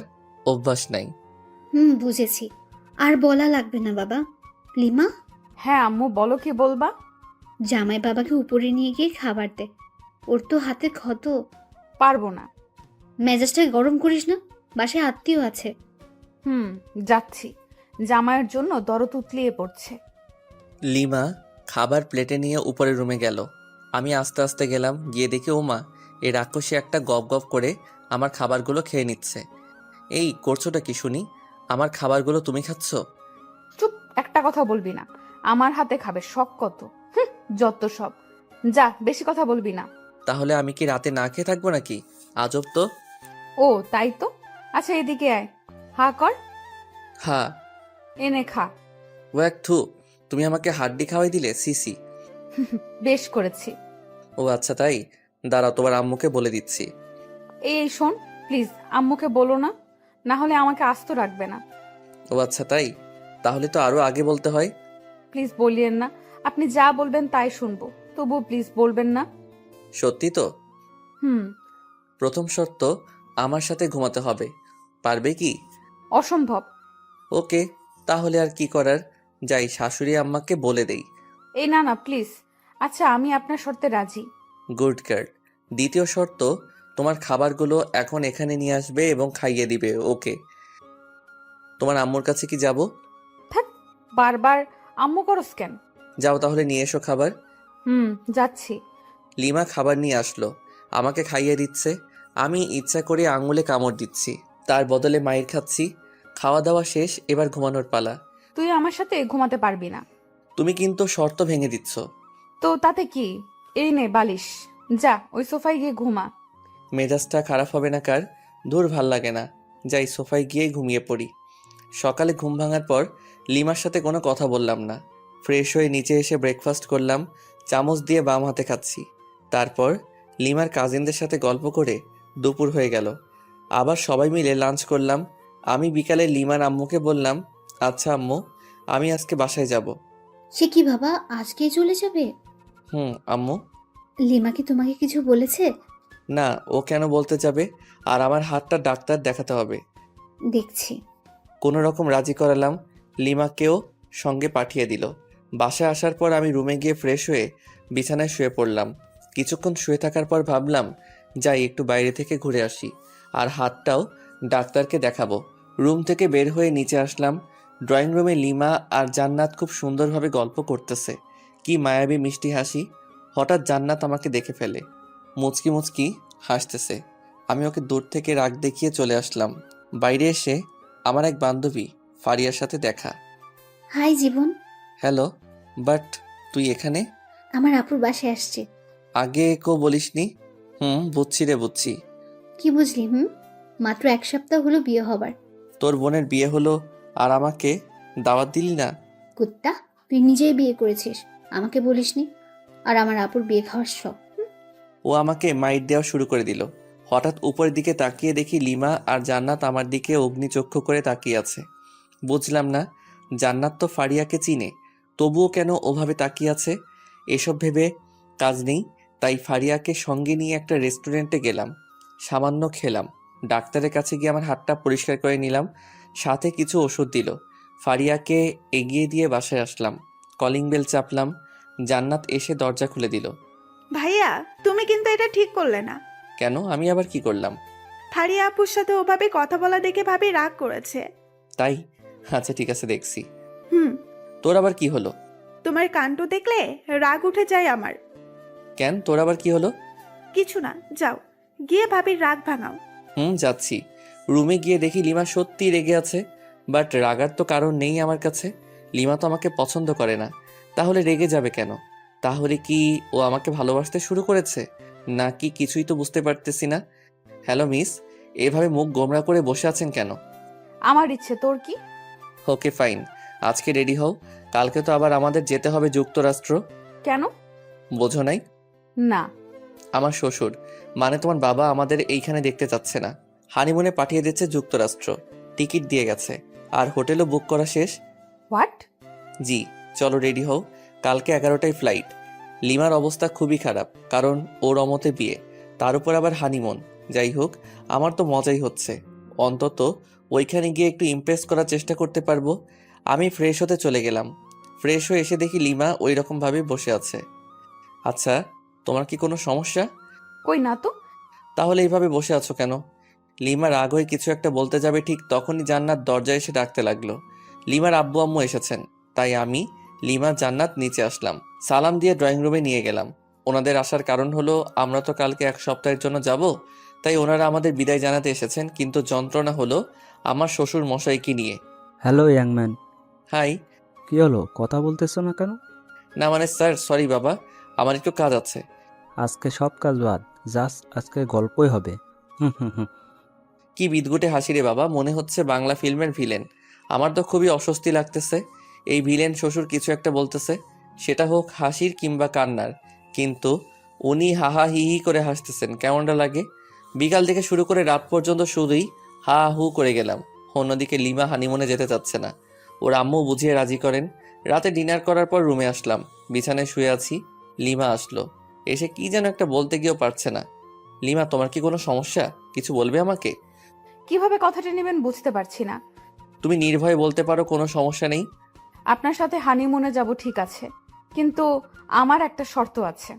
অভ্যাস নাই। বুঝেছি। আর বলা লাগবে না বাবা। লিমা, হ্যাঁ আম্মু, বলো কি বলবা? জামাই বাবাকে উপরে নিয়ে গিয়ে খাবার দে। ওর তো হাতে ক্ষত। পারবো না। মেজাজটা গরম করিস না, বাসায় আত্মীয় আছে। যাচ্ছি। জামাইয়ের জন্য দরদ উতলিয়ে পড়ছে। লিমা খাবার প্লেটে নিয়ে উপরের রুমে গেল। আমি আস্তে আস্তে গেলাম, গিয়ে দেখি ওমা, এই রাক্ষসী একটা গপ গপ করে আমার খাবারগুলো খেয়ে নিচ্ছে। এই করছোটা কি শুনি? আমার খাবারগুলো তুমি খাচ্ছ? চুপ, একটা কথা বলবি না। আমার হাতে খাবে, শখ কত। যত সব। যা, বেশি কথা বলবি না। তাহলে আমি কি রাতে না খেয়ে থাকবো নাকি? আজব তো। ও তাই তো। আচ্ছা এদিকে আয়, হা কর। হ্যাঁ। এনে খা। ওয়াক থু, তুমি আমাকে হাড্ডি খাওয়াই দিলে, সিসি। বেশ করেছি। ও আচ্ছা তাই, দাঁড়াও তোমার আম্মুকে বলে দিচ্ছি। এই শোন, প্লিজ আম্মুকে বলো না, না হলে আমাকে আস্ত রাখবে না। ও আচ্ছা তাই, তাহলে তো আরো আগে বলতে হয়। প্লিজ বলিয়েন না। আপনি যা বলবেন তাই শুনবো, তবু প্লিজ বলবেন না। সত্যি তো? হুম। প্রথম শর্ত, আমার সাথে ঘুমাতে হবে। পারবে কি? অসম্ভব। ওকে, তাহলে আর কি করার, যাই শাশুড়ি আম্মাকে বলে দেই। এই না না প্লিজ। আচ্ছা আমি আপনার শর্তে রাজি। Good girl. দ্বিতীয় শর্ত, তোমার খাবারগুলো এখন এখানে নিয়ে আসবে এবং খাইয়ে দিবে। ওকে। তোমার আম্মুর কাছে কি যাব? থাক, বারবার আম্মু করস কেন? যাও তাহলে নিয়ে এসো খাবার। যাচ্ছি। লিমা খাবার নিয়ে আসলো, আমাকে খাইয়ে দিচ্ছে। আমি ইচ্ছা করে আঙুলে কামড় দিচ্ছি, তার বদলে মাইর খাচ্ছি। খাওয়া দাওয়া শেষ, এবার ঘুমানোর পালা। তুই আমার সাথে ঘুমাতে পারবি না। তুমি কিন্তু শর্ত ভেঙে দিচ্ছ। তো তাতে কি? এই নে বালিশ, যা ওই সোফায় গিয়ে ঘুমা। মেজাজটা খারাপ হবে না কার? দূর ভাল লাগে না, যাই সোফায় গিয়ে ঘুমিয়ে পড়ি। সকালে ঘুম ভাঙার পর লিমার সাথে কোনো কথা বললাম না। ফ্রেশ হয়ে নিচে এসে ব্রেকফাস্ট করলাম, চামচ দিয়ে বাম হাতে খাচ্ছি। তারপর লিমার কাজিনদের সাথে গল্প করে দুপুর হয়ে গেল। আবার সবাই মিলে লাঞ্চ করলাম। আমি বিকালে লিমার আম্মুকে বললাম, আচ্ছা আম্মু, আমি আজকে বাসায় যাব। সে কি বাবা, আজকেই চলে যাবে? আম্মু। লিমা কি তোমাকে কিছু বলেছে? না, ও কেন বলতে যাবে? আর আমার হাতটা ডাক্তার দেখাতে হবে। দেখছি। কোনো রকম রাজি করালাম, লিমাকেও সঙ্গে পাঠিয়ে দিল। বাসায় আসার পর আমি রুমে গিয়ে ফ্রেশ হয়ে বিছানায় শুয়ে পড়লাম। কিছুক্ষণ শুয়ে থাকার পর ভাবলাম, যাই একটু বাইরে থেকে ঘুরে আসি, আর হাতটাও ডাক্তারকে দেখাবো। রুম থেকে বের হয়ে নিচে আসলাম। ড্রয়িং রুমে লিমা আর জান্নাত খুব সুন্দরভাবে গল্প করতেছে। কি মায়াবী মিষ্টি হাসি। হঠাৎ জান্নাত আমাকে দেখে ফেলে, মুচকি মুচকি হাসতেছে। আমি ওকে দূর থেকে রাগ দেখিয়ে চলে আসলাম। বাইরে এসে আমার এক বান্ধবী ফারিয়ার সাথে দেখা। High Jibon. হ্যালো, বাট তুই এখানে? আমার আপুর বাসায় আসছে। আগে বলিসনি। বুঝছি রে, বুঝছি। কি বুঝলি? মাত্র 1 সপ্তাহ হলো বিয়ে হবার। তোর বোনের বিয়ে হলো আর আমাকে দাওয়াত দিলি না? কুত্তা, তুই নিজেই বিয়ে করেছিস, আমাকে বলিসনি। আর আমার আপুর বিয়ে খাওয়ার শখ। ও আমাকে মাইট দেওয়া শুরু করে দিল। হঠাৎ উপরের দিকে তাকিয়ে দেখি লিমা আর জান্নাত আমার দিকে অগ্নিচক্ষু করে তাকিয়ে আছে। বুঝলাম না, জান্নাত তো ফারিয়াকে চিনে, তবুও কেন ওভাবে তাকিয়ে আছে। এসব ভেবে কাজ নেই, তাই ফারিয়াকে সঙ্গে নিয়ে একটা রেস্টুরেন্টে গেলাম। সামান্য খেলাম। ডাক্তারের কাছে গিয়ে আমার হাতটা পরিষ্কার করে নিলাম, সাথে কিছু ওষুধ দিল। ফারিয়াকে এগিয়ে দিয়ে বাসায় আসলাম। Calling bell চাপলাম। জান্নাত এসে দরজা খুলে দিল। ভাইয়া, তুমি কিন্তু এটা ঠিক করলে না। কেন? আমি আবার কি করলাম? ফারিয়া আপুর সাথে ওভাবে কথা বলা দেখে ভাবি রাগ করেছে। তাই? আচ্ছা ঠিক আছে, দেখছি। হুম। তোর আবার কি হলো? তোমার কাণ্ড দেখলে রাগ উঠে যায় আমার। কেন, তোর আবার কি হলো? কিছু না, যাও গিয়ে ভাবির রাগ ভাঙাও। যাচ্ছি। রুমে গিয়ে দেখি লিমা সত্যি রেগে আছে, বাট রাগার তো কারণ নেই আমার কাছে। লিমা তো আমাকে পছন্দ করে না, তাহলে রেগে যাবে কেন? তাহলে কি ও আমাকে ভালোবাসতে শুরু করেছে নাকি কিছুই তো বুঝতে পারতেছি না। হ্যালো মিস, এভাবে মুখ গোমড়া করে বসে আছেন কেন? আমার ইচ্ছে, তোর কি? ওকে ফাইন, আজকে রেডি হও, কালকে তো আবার আমাদের যেতে হবে যুক্তরাষ্ট্র। কেন? বোঝো নাই? না। আমার শ্বশুর, মানে তোমার বাবা আমাদের এইখানে দেখতে চাচ্ছে না, হানিমুনে পাঠিয়ে দিচ্ছে যুক্তরাষ্ট্র। টিকিট দিয়ে গেছে, আর হোটেলও বুক করা শেষ। হোয়াট? জি, চলো রেডি হও, কালকে 11টায় ফ্লাইট। লিমার অবস্থা খুবই খারাপ, কারণ ওর অমতে বিয়ে, তার উপর আবার হানিমুন। যাই হোক, আমার তো মজাই হচ্ছে, অন্তত ওইখানে গিয়ে একটু ইমপ্রেস করার চেষ্টা করতে পারবো। আমি ফ্রেশ হতে চলে গেলাম। ফ্রেশ হয়ে এসে দেখি লিমা ওই রকমভাবে বসে আছে। আচ্ছা, তোমার কি কোনো সমস্যা? কই না তো। তাহলে এইভাবে বসে আছো কেন? লিমা রাগ হয়ে কিছু একটা বলতে যাবে, ঠিক তখনই জান্নাত দরজায় এসে ডাকতে লাগলো। লিমার আব্বু আম্মু এসেছেন, তাই আমি, লিমা, জান্নাত নিচে আসলাম। সালাম দিয়ে ড্রয়িং রুমে নিয়ে গেলাম। ওনাদের আসার কারণ হলো আমরা তো কালকে 1 সপ্তাহের জন্য যাব, তাই ওনারা আমাদের বিদায় জানাতে এসেছেন। কিন্তু যন্ত্রণা হলো আমার শ্বশুর মশাইকে নিয়ে। হ্যালো ইয়াংম্যান। হাই। কি হলো, কথা বলতেছো না কেন? না মানে স্যার, সরি বাবা, আমার একটু কাজ আছে। আজকে সব কাজ বাদ, জাস্ট আজকে গল্পই হবে। হুম হুম হুম। কি বিদঘুটে হাসি রে বাবা, মনে হচ্ছে বাংলা ফিল্মের ভিলেন। আমার তো খুবই অস্বস্তি লাগতেছে। এই ভিলেন শ্বশুর কিছু একটা বলতেছে, সেটা হোক হাসির কিংবা কান্নার, কিন্তু উনি হাহা হি হি করে হাসতেছেন, কেমনটা লাগে? বিকাল থেকে শুরু করে রাত পর্যন্ত শুধুই হা হু করে গেলাম। অন্যদিকে লিমা হানিমুনে যেতে চাচ্ছে না, ওর আম্মু বুঝিয়ে রাজি করেন। রাতে ডিনার করার পর রুমে আসলাম, বিছানায় শুয়ে আছি। লিমা আসলো, এসে কি যেন একটা বলতে গিয়েও পারছে না। লিমা, তোমার কি কোনো সমস্যা? কিছু বলবে আমাকে? কিভাবে কথাটা নেবেন বুঝতে পারছি না। তুমি নির্ভয়ে বলতে পারো, কোনো সমস্যা নেই। আপনার সাথে হানিমুনে যাব ঠিক আছে, কিন্তু আমার একটা শর্ত আছে।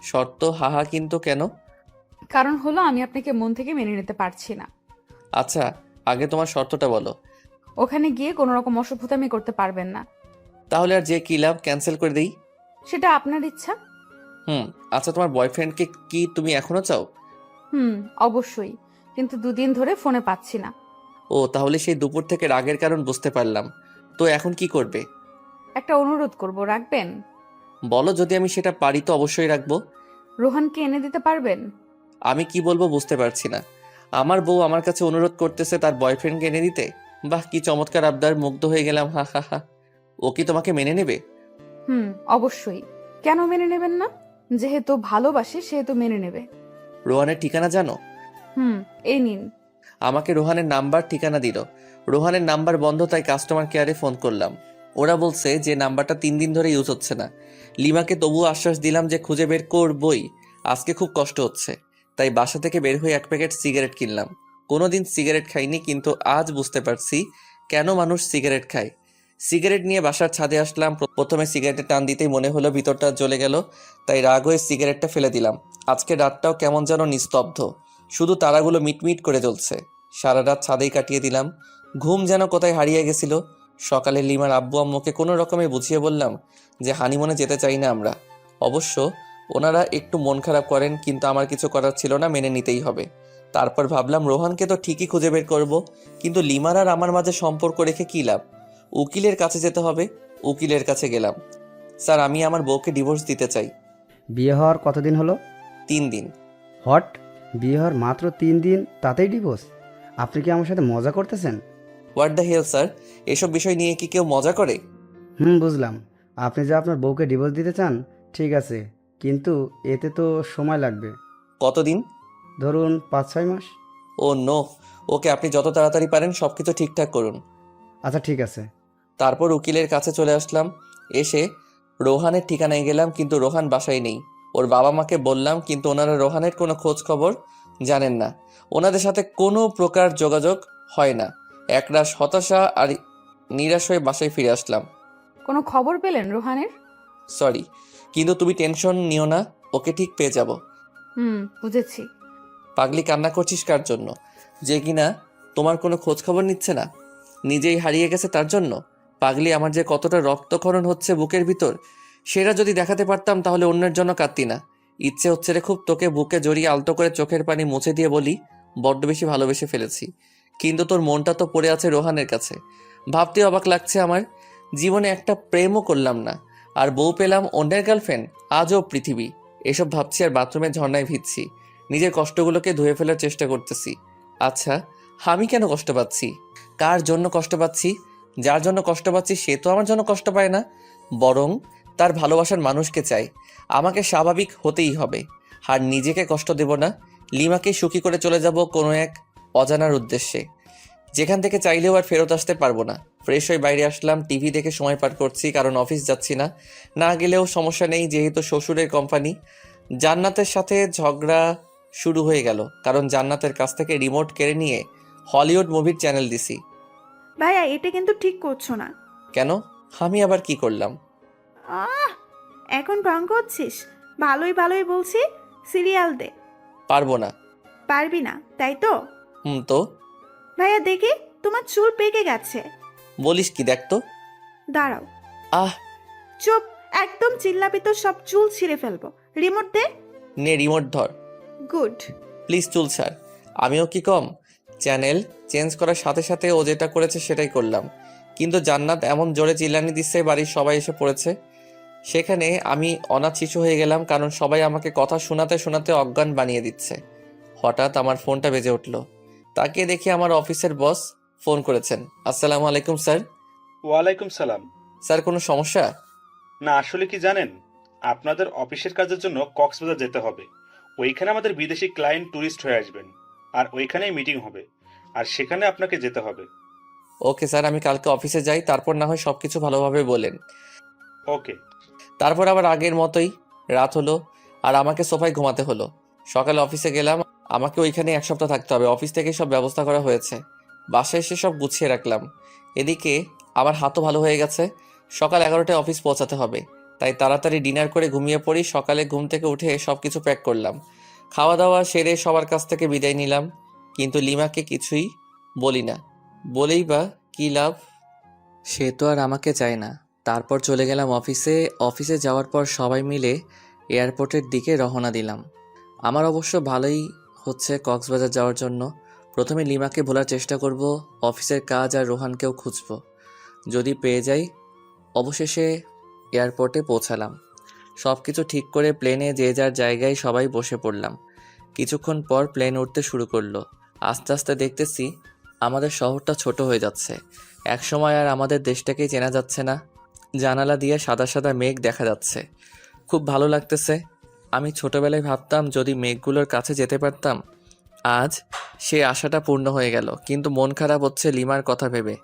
শর্ত? হাহা, কিন্তু কেন? কারণ হলো আমি আপনাকে মন থেকে মেনে নিতে পারছি না। আচ্ছা, আগে তোমার শর্তটা বলো। ওখানে গিয়ে কোনো রকম অসভ্যতামি করতে পারবেন না। তাহলে আর যে কি লাভ, ক্যান্সেল করে দেই। সেটা আপনার ইচ্ছা। আচ্ছা, তোমার বয়ফ্রেন্ডকে কি তুমি এখনো চাও? অবশ্যই, কিন্তু 2 দিন ধরে ফোনে পাচ্ছি না। ও, তাহলে সেই দুপুর থেকে রাগের কারণ বুঝতে পারলাম। তো এখন কি করবে? একটা অনুরোধ করব, রাখবেন? বলো, যদি আমি সেটা পারি তো অবশ্যই রাখবো। রোহানকে এনে দিতে পারবেন? আমি কি বলবো বুঝতে পারছি না। আমার বউ আমার কাছে অনুরোধ করতেছে তার বয়ফ্রেন্ডকে এনে দিতে। বাহ, কি চমৎকার আবদার, মুগ্ধ হয়ে গেলাম। হা হা হা। ও কি তোমাকে মেনে নেবে? অবশ্যই। কেন মেনে নেবেন না? যেহেতু ভালোবাসে সেহেতু মেনে নেবে। রোহানের ঠিকানা জানো? এই নিন। আমাকে রোহানের নাম্বার ঠিকানা দিল। রোহানের নাম্বার বন্ধ, তাই কাস্টমার কেয়ারে ফোন করলাম। ওরা বলছে যে নাম্বারটা 3 দিন ধরে ইউজ হচ্ছে না। লিমাকে তবুও আশ্বাস দিলাম যে খুঁজে বের করবই। আজকে খুব কষ্ট হচ্ছে, তাই বাসা থেকে বের হয়ে 1 প্যাকেট সিগারেট কিনলাম। কোনোদিন সিগারেট খাইনি, কিন্তু আজ বুঝতে পারছি কেন মানুষ সিগারেট খায়। সিগারেট নিয়ে বাসার ছাদে আসলাম। প্রথমে সিগারেটের টান দিতেই মনে হলো ভিতরটা জ্বলে গেল, তাই রাগ হয়ে সিগারেটটা ফেলে দিলাম। আজকে রাতটাও কেমন যেন নিস্তব্ধ, শুধু তারাগুলো মিটমিট করে জ্বলছে। সারা রাত ছাদেই কাটিয়ে দিলাম, ঘুম যেন কোথায় হারিয়ে গেছিল। সকালে লিমার আব্বু আম্মুকে কোনো রকমে বুঝিয়ে বললাম যে হানিমুনে যেতে চাই না আমরা। অবশ্য ওনারা একটু মন খারাপ করেন, কিন্তু আমার কিছু করার ছিল না, মেনে নিতেই হবে। তারপর ভাবলাম রোহানকে তো ঠিকই খুঁজে বের করব, কিন্তু লিমার আর আমার মাঝে সম্পর্ক রেখে কী লাভ? উকিলের কাছে যেতে হবে। উকিলের কাছে গেলাম। স্যার, আমি আমার বউকে ডিভোর্স দিতে চাই। বিয়ে হওয়ার কতদিন হলো? 3 দিন। হট, বিয়ে হওয়ার মাত্র 3 দিন তাতেই ডিভোর্স? আপনি কি আমার সাথে মজা করতেছেন? হোয়াট দ্য হেল স্যার, এসব বিষয় নিয়ে কি কেউ মজা করে? বুঝলাম। আপনি যে আপনার বউকে ডিভোর্স দিতে চান, ঠিক আছে, কিন্তু এতে তো সময় লাগবে। কতদিন? ধরুন 5-6 মাস। ও নো। ওকে, আপনি যত তাড়াতাড়ি পারেন সব কিছু ঠিকঠাক করুন। আচ্ছা ঠিক আছে। তারপর উকিলের কাছে চলে আসলাম। এসে রোহানের ঠিকানায় গেলাম, কিন্তু রোহান বাসায় নেই। ওর বাবা মাকে বললাম, কিন্তু ওনারা রোহানের কোনো খোঁজ খবর জানেন না। ওনাদের সাথে কোনো প্রকার যোগাযোগ হয় না। একরাশ হতাশা আর নিরাশ হয়ে বাসায় ফিরে আসলাম। কোনো খবর পেলেন রোহানের? সরি, কিন্তু তুমি টেনশন নিও না, ওকে ঠিক পেয়ে যাব। বুঝেছি। পাগলি, কান্না করছিস কার জন্য? যে কিনা তোমার কোনো খোঁজ খবর নিচ্ছে না, নিজেই হারিয়ে গেছে তার জন্য? পাগলি, আমার যে কতটা রক্তক্ষরণ হচ্ছে বুকের ভিতর, সেটা যদি দেখাতে পারতাম তাহলে অন্যের জন্য কাঁদতি না। ইচ্ছে হচ্ছে রে খুব তোকে বুকে জড়িয়ে আলতো করে চোখের পানি মুছে দিয়ে বলি, বড্ড বেশি ভালোবেসে ফেলেছি। কিন্তু তোর মনটা তো পড়ে আছে রোহানের কাছে। ভাবতে অবাক লাগছে আমার, জীবনে একটা প্রেমও করলাম না, আর বউ পেলাম অন্যের গার্লফ্রেন্ড। আজও পৃথিবী। এসব ভাবছি আর বাথরুমের ঝর্ণায় ভিজছি। নিজের কষ্টগুলোকে ধুয়ে ফেলার চেষ্টা করতেছি। আচ্ছা, আমি কেন কষ্ট পাচ্ছি? কার জন্য কষ্ট পাচ্ছি? যার জন্য কষ্ট পাচ্ছি সে তো আমার জন্য কষ্ট পায় না, বরং তার ভালোবাসার মানুষকে চাই। আমাকে স্বাভাবিক হতেই হবে, আর নিজেকে কষ্ট দেব না। লিমাকে সুখী করে চলে যাব কোনো এক অজানার উদ্দেশ্যে, যেখান থেকে চাইলেও আর ফেরত আসতে পারবো না। ফ্রেশ হয়ে বাইরে আসলাম, টিভি দেখে সময় পার করছি, কারণ অফিস যাচ্ছি না। না গেলেও সমস্যা নেই, যেহেতু শ্বশুরের কোম্পানি। জান্নাতের সাথে ঝগড়া শুরু হয়ে গেল, কারণ জান্নাতের কাছ থেকে রিমোট কেড়ে নিয়ে হলিউড মুভির চ্যানেল দিছি। ভাইয়া এটা কিন্তু ঠিক করছো না। কেন? আমি আবার কি করলাম? আহ এখন ঢং করছিস? ভালোই ভালোই বলছি, সিরিয়াল দে। পারবো না। পারবি না তাই তো? তো ভাইয়া দেখি, তোমার চুল পেকে গেছে। বলিস কি? দেখ তো। দাঁড়াও। আহ, চুপ, একদম চিল্লাবি তো সব চুল ছিঁড়ে ফেলবো। রিমোট দে। নে রিমোট ধর। গুড। প্লিজ চুল ছাড়। আমিও কি কম? চ্যানেল চেঞ্জ করার সাথে সাথে ও যেটা করেছে সেটাই করলাম, কিন্তু জান্নাত এমন জোরে চিল্লানি দিচ্ছে বাড়ির সবাই এসে পড়েছে। সেখানে আমি অনাথ শিশু হয়ে গেলাম, কারণ সবাই আমাকে কথা শোনাতে শোনাতে অজ্ঞান বানিয়ে দিচ্ছে। হঠাৎ আমার ফোনটা বেজে উঠলো। তাকিয়ে দেখি আমার অফিসের বস ফোন করেছেন। আসসালামু আলাইকুম স্যার। ওয়ালাইকুম সালাম। স্যার, কোনো সমস্যা? না, আসলে কি জানেন, আপনাদের অফিসের কাজের জন্য কক্সবাজার যেতে হবে। ওইখানে আমাদের বিদেশি ক্লায়েন্ট ট্যুরিস্ট হয়ে আসবেন, আর ওইখানেই মিটিং হবে, আর সেখানে আপনাকে যেতে হবে। ওকে স্যার, আমি কালকে অফিসে যাই, তারপর না হয় সব কিছু ভালোভাবে বলেন। ওকে। তারপর আবার আগের মতোই রাত হলো, আর আমাকে সোফায় ঘুমাতে হলো। সকালে অফিসে গেলাম, আমাকে ওইখানে 1 সপ্তাহ থাকতে হবে। অফিস থেকে সব ব্যবস্থা করা হয়েছে, বাসায় এসে সব গুছিয়ে রাখলাম। এদিকে আমার হাতও ভালো হয়ে গেছে। সকাল 11টায় অফিস পৌঁছাতে হবে, তাই তাড়াতাড়ি ডিনার করে ঘুমিয়ে পড়ি। সকালে ঘুম থেকে উঠে সব কিছু প্যাক করলাম, খাওয়া দাওয়া সেরে সবার কাছ থেকে বিদায় নিলাম। কিন্তু লিমাকে কিছুই বলি না, বলেই বা কী লাভ? সে তো আর আমাকে চায় না। তারপর চলে গেলাম অফিসে। অফিসে যাওয়ার পর সবাই মিলে এয়ারপোর্টের দিকে রওনা দিলাম। আমার অবশ্য ভালোই হচ্ছে কক্সবাজার যাওয়ার জন্য। প্রথমে লিমাকে ভোলার চেষ্টা করব, অফিসের কাজ আর রোহানকেও খুঁজব। যদি পেয়ে যাই। অবশেষে এয়ারপোর্টে পৌঁছালাম। সব কিছু ঠিক করে প্লেনে যে যার জায়গায় সবাই বসে পড়লাম। কিছুক্ষণ পর প্লেন উঠতে শুরু করলো। আস্তে আস্তে দেখতেছি আমাদের শহরটা ছোট হয়ে যাচ্ছে। একসময় আর আমাদের দেশটাকেই চেনা যাচ্ছে না। জানালা দিয়ে সাদা সাদা মেঘ দেখা যাচ্ছে, খুব ভালো লাগতেছে। আমি ছোটবেলায় ভাবতাম যদি মেঘগুলোর কাছে যেতে পারতাম। আজ সেই আশাটা পূর্ণ হয়ে গেল, কিন্তু মন খারাপ হচ্ছে লিমার কথা ভেবে।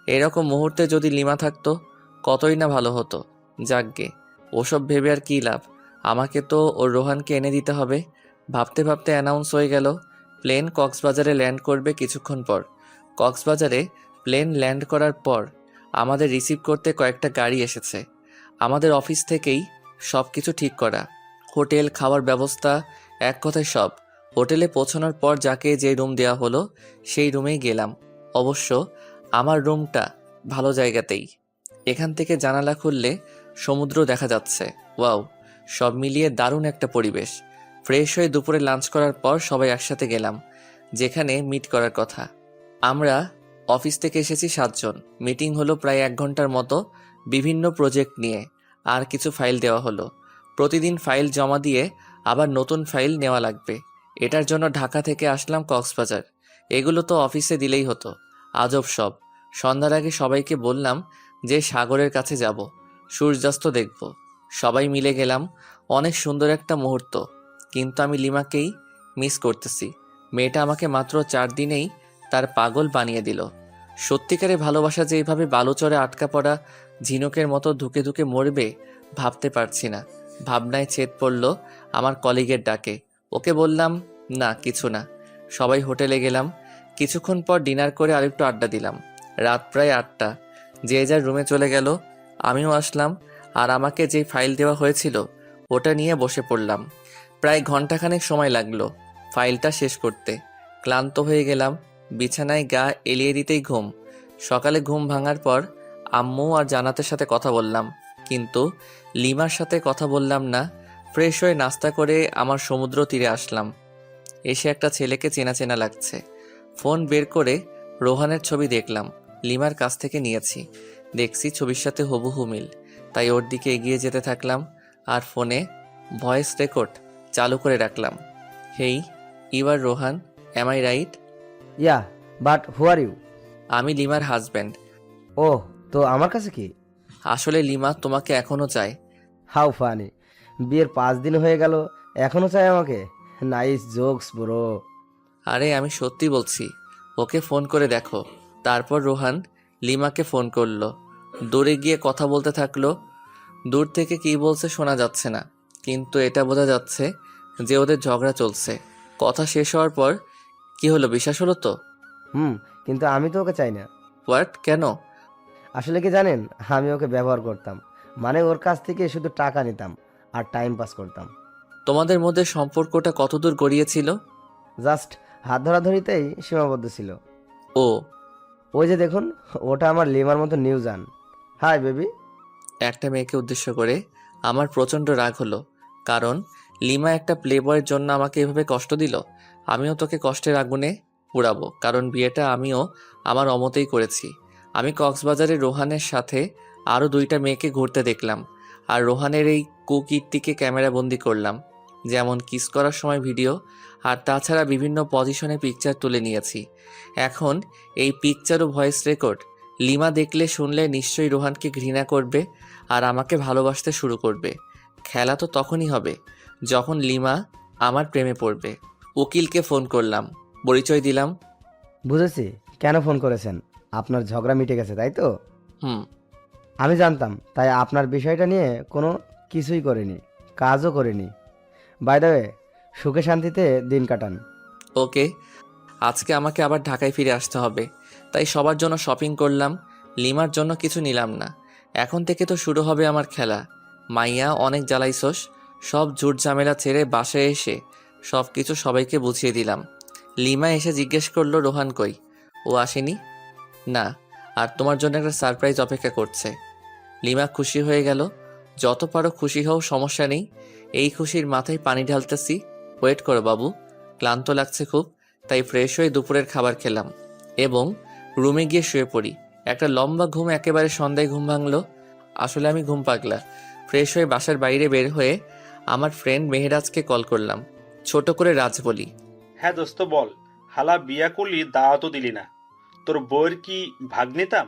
এরকম মুহূর্তে যদি লিমা থাকতো কতই না ভালো হতো। যাকগে, ওসব ভেবে আর কী লাভ, আমাকে তো ওর রোহানকে এনে দিতে হবে। ভাবতে ভাবতে অ্যানাউন্স হয়ে গেল প্লেন কক্সবাজারে ল্যান্ড করবে কিছুক্ষণ পর। কক্সবাজারে প্লেন ল্যান্ড করার পর আমাদের রিসিভ করতে কয়েকটা গাড়ি এসেছে। আমাদের অফিস থেকেই সব কিছু ঠিক করা, হোটেল, খাওয়ার ব্যবস্থা, এক কথায় সব। হোটেলে পৌঁছানোর পর যাকে যে রুম দেওয়া হলো সেই রুমেই গেলাম। অবশ্য আমার রুমটা ভালো জায়গাতেই। এখান থেকে জানালা খুললে সমুদ্র দেখা যাচ্ছে। ওয়াও, সব মিলিয়ে দারুণ একটা পরিবেশ। ফ্রেশ হয়ে দুপুরে লাঞ্চ করার পর সবাই একসাথে গেলাম যেখানে মিট করার কথা। আমরা অফিস থেকে এসেছি 7 জন। মিটিং হলো প্রায় 1 ঘন্টার মতো, বিভিন্ন প্রজেক্ট নিয়ে। আর কিছু ফাইল দেওয়া হলো। প্রতিদিন ফাইল জমা দিয়ে আবার নতুন ফাইল নেওয়া লাগবে। এটার জন্য ঢাকা থেকে আসলাম কক্সবাজার। এগুলো তো অফিসে দিলেই হতো। আজব সব। সন্ধ্যার আগে সবাইকে বললাম যে সাগরের কাছে যাব, সূর্যাস্ত দেখব। সবাই মিলে গেলাম। অনেক সুন্দর একটা মুহূর্ত, কিন্তু আমি লিমাকেই মিস করতেছি। মেয়েটা আমাকে মাত্র 4 দিনেই তার পাগল বানিয়ে দিল। সত্যিকারে ভালোবাসা যে এইভাবে বালুচরে আটকা পড়া ঝিনুকের মতো ধুকে ধুকে মরবে ভাবতে পারছি না। ভাবনায় ছেদ পড়ল আমার কলিগের ডাকে। ওকে বললাম, না কিছু না। সবাই হোটেলে গেলাম। কিছুক্ষণ পর ডিনার করে আরেকটু আড্ডা দিলাম। রাত প্রায় 8টা। যে যার রুমে চলে গেল। আমিও আসলাম, আর আমাকে যে ফাইল দেওয়া হয়েছিল ওটা নিয়ে বসে পড়লাম। প্রায় ঘন্টাখানেক সময় লাগলো ফাইলটা শেষ করতে। ক্লান্ত হয়ে গেলাম। বিছানায় গা এলিয়ে দিতেই ঘুম। সকালে ঘুম ভাঙার পর আম্মু আর জান্নাতের সাথে কথা বললাম, কিন্তু লিমার সাথে কথা বললাম না। ফ্রেশ হয়ে নাস্তা করে আমার সমুদ্র তীরে আসলাম। এসে একটা ছেলেকে চেনা চেনা লাগছে। ফোন বের করে রোহানের ছবি দেখলাম, লিমার কাছ থেকে নিয়েছি। দেখছি ছবির সাথে হুবহু মিল, তাই ওর দিকে এগিয়ে যেতে থাকলাম আর ফোনে ভয়েস রেকর্ড চালু করে রাখলাম। Hey, you are Rohan, am I right? Yeah, but who are you? আমি লিমার হাজব্যান্ড। ওহ, তো আমার কাছে কি? আসলে লিমা তোমাকে এখনো চায়। How funny! বিয়ের 5 দিন হয়ে গেল, এখনো চাই আমাকে? Nice jokes bro. আরে আমি সত্যি বলছি, ওকে ফোন করে দেখো। তারপর রোহান লিমাকে ফোন করলো। দূরে গিয়ে কথা বলতে থাকলো। দূর থেকে কী বলছে শোনা যাচ্ছে না, কিন্তু এটা বোঝা যাচ্ছে যে ওদের ঝগড়া চলছে। কথা শেষ হওয়ার পর, কি হলো, বিশ্বাস হলো তো? কিন্তু আমি তো ওকে চাই না। হোয়াট, কেন? আসলে কি জানেন, আমি ওকে ব্যবহার করতাম। মানে ওর কাছ থেকে শুধু টাকা নিতাম আর টাইম পাস করতাম। তোমাদের মধ্যে সম্পর্কটা কতদূর গড়িয়েছিল? জাস্ট হাত ধরাধরিতেই সীমাবদ্ধ ছিল। ও, ওই যে দেখুন, ওটা আমার লিমার মতো নিউজান। Hi baby. একটা মেয়েকে উদ্দেশ্য করে আমার প্রচণ্ড রাগ হলো, কারণ লিমা একটা প্লে বয়ের জন্য আমাকে এভাবে কষ্ট দিল। আমিও তোকে কষ্টের আগুনে পুড়াবো, কারণ বিয়েটা আমিও আমার অমতেই করেছি। আমি কক্সবাজারে রোহানের সাথে আরও 2টা মেয়েকে ঘুরতে দেখলাম, আর রোহানের এই কুকীর্তিকে ক্যামেরা বন্দি করলাম, যেমন কিস করার সময় ভিডিও, আর তাছাড়া বিভিন্ন পজিশনে পিকচার তুলে নিয়েছি। এখন এই পিকচার ও ভয়েস রেকর্ড লিমা দেখলে শুনলে নিশ্চয়ই রোহানকে ঘৃণা করবে আর আমাকে ভালোবাসতে শুরু করবে। খেলা তো তখনই হবে যখন লিমা আমার প্রেমে পড়বে। উকিলকে ফোন করলাম, পরিচয় দিলাম। বুঝেছি কেন ফোন করেছেন। আপনার ঝগড়া মিটে গেছে, তাই তো? হুম। আমি জানতাম, তাই আপনার বিষয়টা নিয়ে কোনো কিছুই করিনি, কাজও করিনি। বাই দ্য ওয়ে, সুখে শান্তিতে দিন কাটান। ওকে, আজকে আমাকে আবার ঢাকায় ফিরে আসতে হবে, তাই সবার জন্য শপিং করলাম, লিমার জন্য কিছু নিলাম না। এখন থেকে তো শুরু হবে আমার খেলা। মাইয়া, অনেক জ্বালাইছস, সব ঝুট ঝামেলা ছেড়ে বাসায় এসে সব কিছু সবাইকে বুঝিয়ে দিলাম। লিমা এসে জিজ্ঞেস করলো, রোহান কই? ও আসেনি? না, আর তোমার জন্য একটা সারপ্রাইজ অপেক্ষা করছে। লিমা খুশি হয়ে গেল। যত পারো খুশি হও, সমস্যা নেই। এই খুশির মাথায় পানি ঢালতেছি। ওয়েট করো বাবু, ক্লান্ত লাগছে খুব, তাই ফ্রেশ হয়ে দুপুরের খাবার খেলাম এবং রুমে গিয়ে শুয়ে পড়ি। একটা লম্বা ঘুম, একেবারে সন্ধ্যায় ঘুম ভাঙলো। আসলে আমি ঘুম পাগলা। ফ্রেশ হয়ে বাসার বাইরে বের হয়ে আমার ফ্রেন্ড মেহেরাজকে কল করলাম। ছোট করে রাজ বলি, হ্যাঁ দোস্ত বল, হালা বিয়া করলি দাওয়াতও দিলি না, তোর বউয়ের কি ভাগ নিতাম?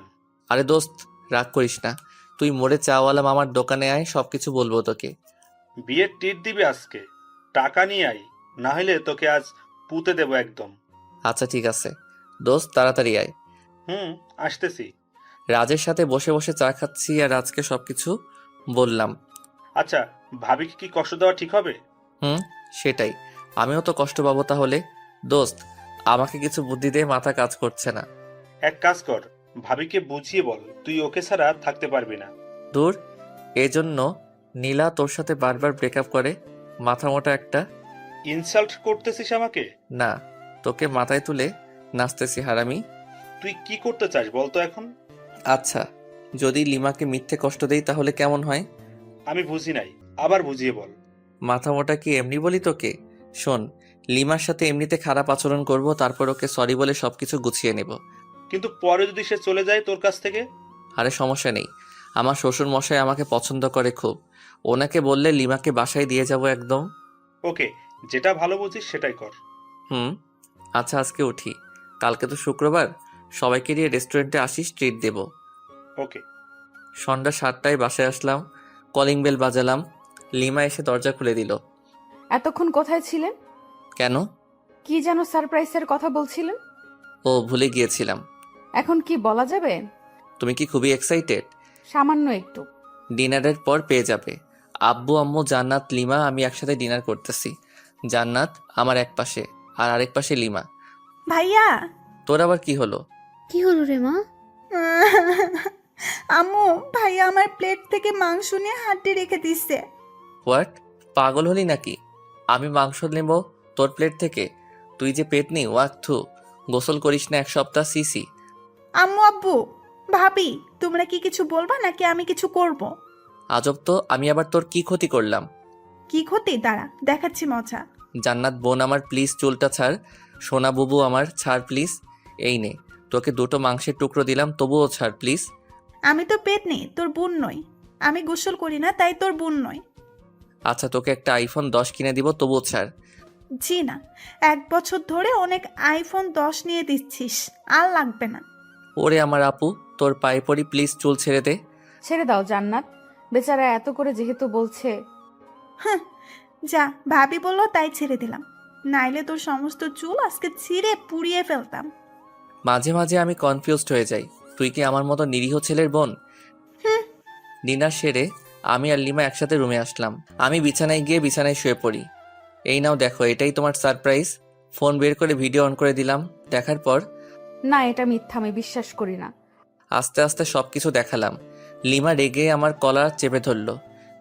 আরে দোস্ত, রাগ করিস না, তুই মোড়ে চাওয়ালা মামার দোকানে আয়, সব কিছু বলবো তোকে। বিয়ের টিট দিবি আজকে, টাকা নিয়ে আই, না হলে তোকে আজ পুঁতে দেবো একদম। আচ্ছা ঠিক আছে দোস্ত, তাড়াতাড়ি আয়। আসতেছি। রাজের সাথে বসে বসে চা খাচ্ছি আর রাজকে সবকিছু বললাম। আচ্ছা, ভাবিকে কি কষ্ট দেওয়া ঠিক হবে? সেটাই, আমিও তো কষ্ট পাবো তাহলে। দোস্ত, আমাকে কিছু বুদ্ধি দে, মাথা কাজ করছে না। এক কাজ কর, ভাবিকে বুঝিয়ে বল তুই ওকে ছাড়া থাকতে পারবি না। দূর, এজন্য নীলা তোর সাথে বারবার ব্রেকআপ করে, মাথা মোটা একটা। ইনসাল্ট করতেছিস আমাকে? না, তোকে মাথায় তুলে নাচতেছি হারামি। তুই কি করতে চাস বলতো এখন? আচ্ছা, যদি লিমাকে মিথ্যে কষ্ট দেই তাহলে কেমন হয়? আমি বুঝি নাই, আবার বুঝিয়ে বল। মাথা মোটা কি এমনি বলি তোকে? শোন, লিমার সাথে এমনিতে খারাপ আচরণ করব, তারপর ওকে সরি বলে সবকিছু গুছিয়ে নেব। কিন্তু পরে যদি সে চলে যায় তোর কাছ থেকে? আরে সমস্যা নেই, আমার শ্বশুর মশাই আমাকে পছন্দ করে খুব, ওনাকে বললে লিমাকে বাসায় দিয়ে যাব একদম। ওকে, যেটা ভালো বুঝিস সেটাই কর। আচ্ছা আজকে উঠি, কালকে তো শুক্রবার, সবাইকে নিয়ে রেস্টুরেন্টে আসিস, ট্রিট দেব। ওকে। সন্ধ্যা 7টায় বাসায় আসলাম, কলিং বেল বাজালাম। লিমা এসে দরজা খুলে দিল। এতক্ষণ কোথায় ছিলেন? কেন? কি যেন সারপ্রাইজের কথা বলছিলেন? ও, ভুলে গিয়েছিলাম। এখন কি বলা যাবে? তুমি কি খুবই এক্সাইটেড? সামান্য একটু। ডিনারের পর পেয়ে যাবে। আব্বু, আম্মু, জান্নাত, লিমা, আমি একসাথে ডিনার করতেছি। জান্নাত আমার এক পাশে আর আরেক পাশে লিমা। ভাইয়া। তোর আবার কি হলো? কি হলো রে মা? আম্মু, ভাইয়া আমার প্লেট থেকে মাংস নিয়ে হাড্ডি রেখে দিচ্ছে। হোয়াট, পাগল হলি নাকি? আমি মাংস নেব তোর প্লেট থেকে? তুই যে পেট নি, ওয়াক থু, গোসল করিস না 1 সপ্তাহ, সিসি। আম্মু, আব্বু, ভাবি, তোমরা কি কিছু বলবা নাকি আমি কিছু করব? আজব তো, আমি আবার তোর কি ক্ষতি করলাম? কি ক্ষতি? দাঁড়া, দেখাচ্ছি মজা। জান্নাত বোন আমার, প্লিজ চুলটা ছাড়। সোনা বুবু আমার, ছাড় প্লিজ। এই নে, তোকে দুটো মাংসের টুকরো দিলাম, তবুও ছাড় প্লিজ। আমি তো পেট নেই, তোর বোন নই। আমি গোসল করি না, তাই তোর বোন নই। আচ্ছা, তোকে একটা আইফোন 10 কিনে দিব, তবুও ছাড়। জি না, 1 বছর ধরে অনেক আইফোন 10 নিয়ে দিচ্ছিস, আর লাগবে না। ওরে আমার আপু, তোর পায়ে পড়ি, প্লিজ চুল ছেড়ে দে। ছেড়ে দাও জান্নাত, বেচারা এত করে যেহেতু বলছে। হ্যাঁ, যা, ভাবি বললো তাই ছেড়ে দিলাম, নাইলে তোর সমস্ত চুল আজকে ছিঁড়ে পুড়িয়ে ফেলতাম। মাঝে মাঝে আমি কনফিউজড হয়ে যাই, তুই কি আমার মতো নিরীহ ছেলের বোন? হুম। ডিনার সেরে আমি আর লিমা একসাথে রুমে আসলাম। আমি বিছানায় গিয়ে বিছানায় শুয়ে পড়ি। এই নাও দেখো, এটাই তোমার সারপ্রাইজ। ফোন বের করে ভিডিও অন করে দিলাম। দেখার পর না, এটা মিথ্যা, আমি বিশ্বাস করি না। আস্তে আস্তে সবকিছু দেখালাম। লিমা রেগে আমার কলার চেপে ধরলো।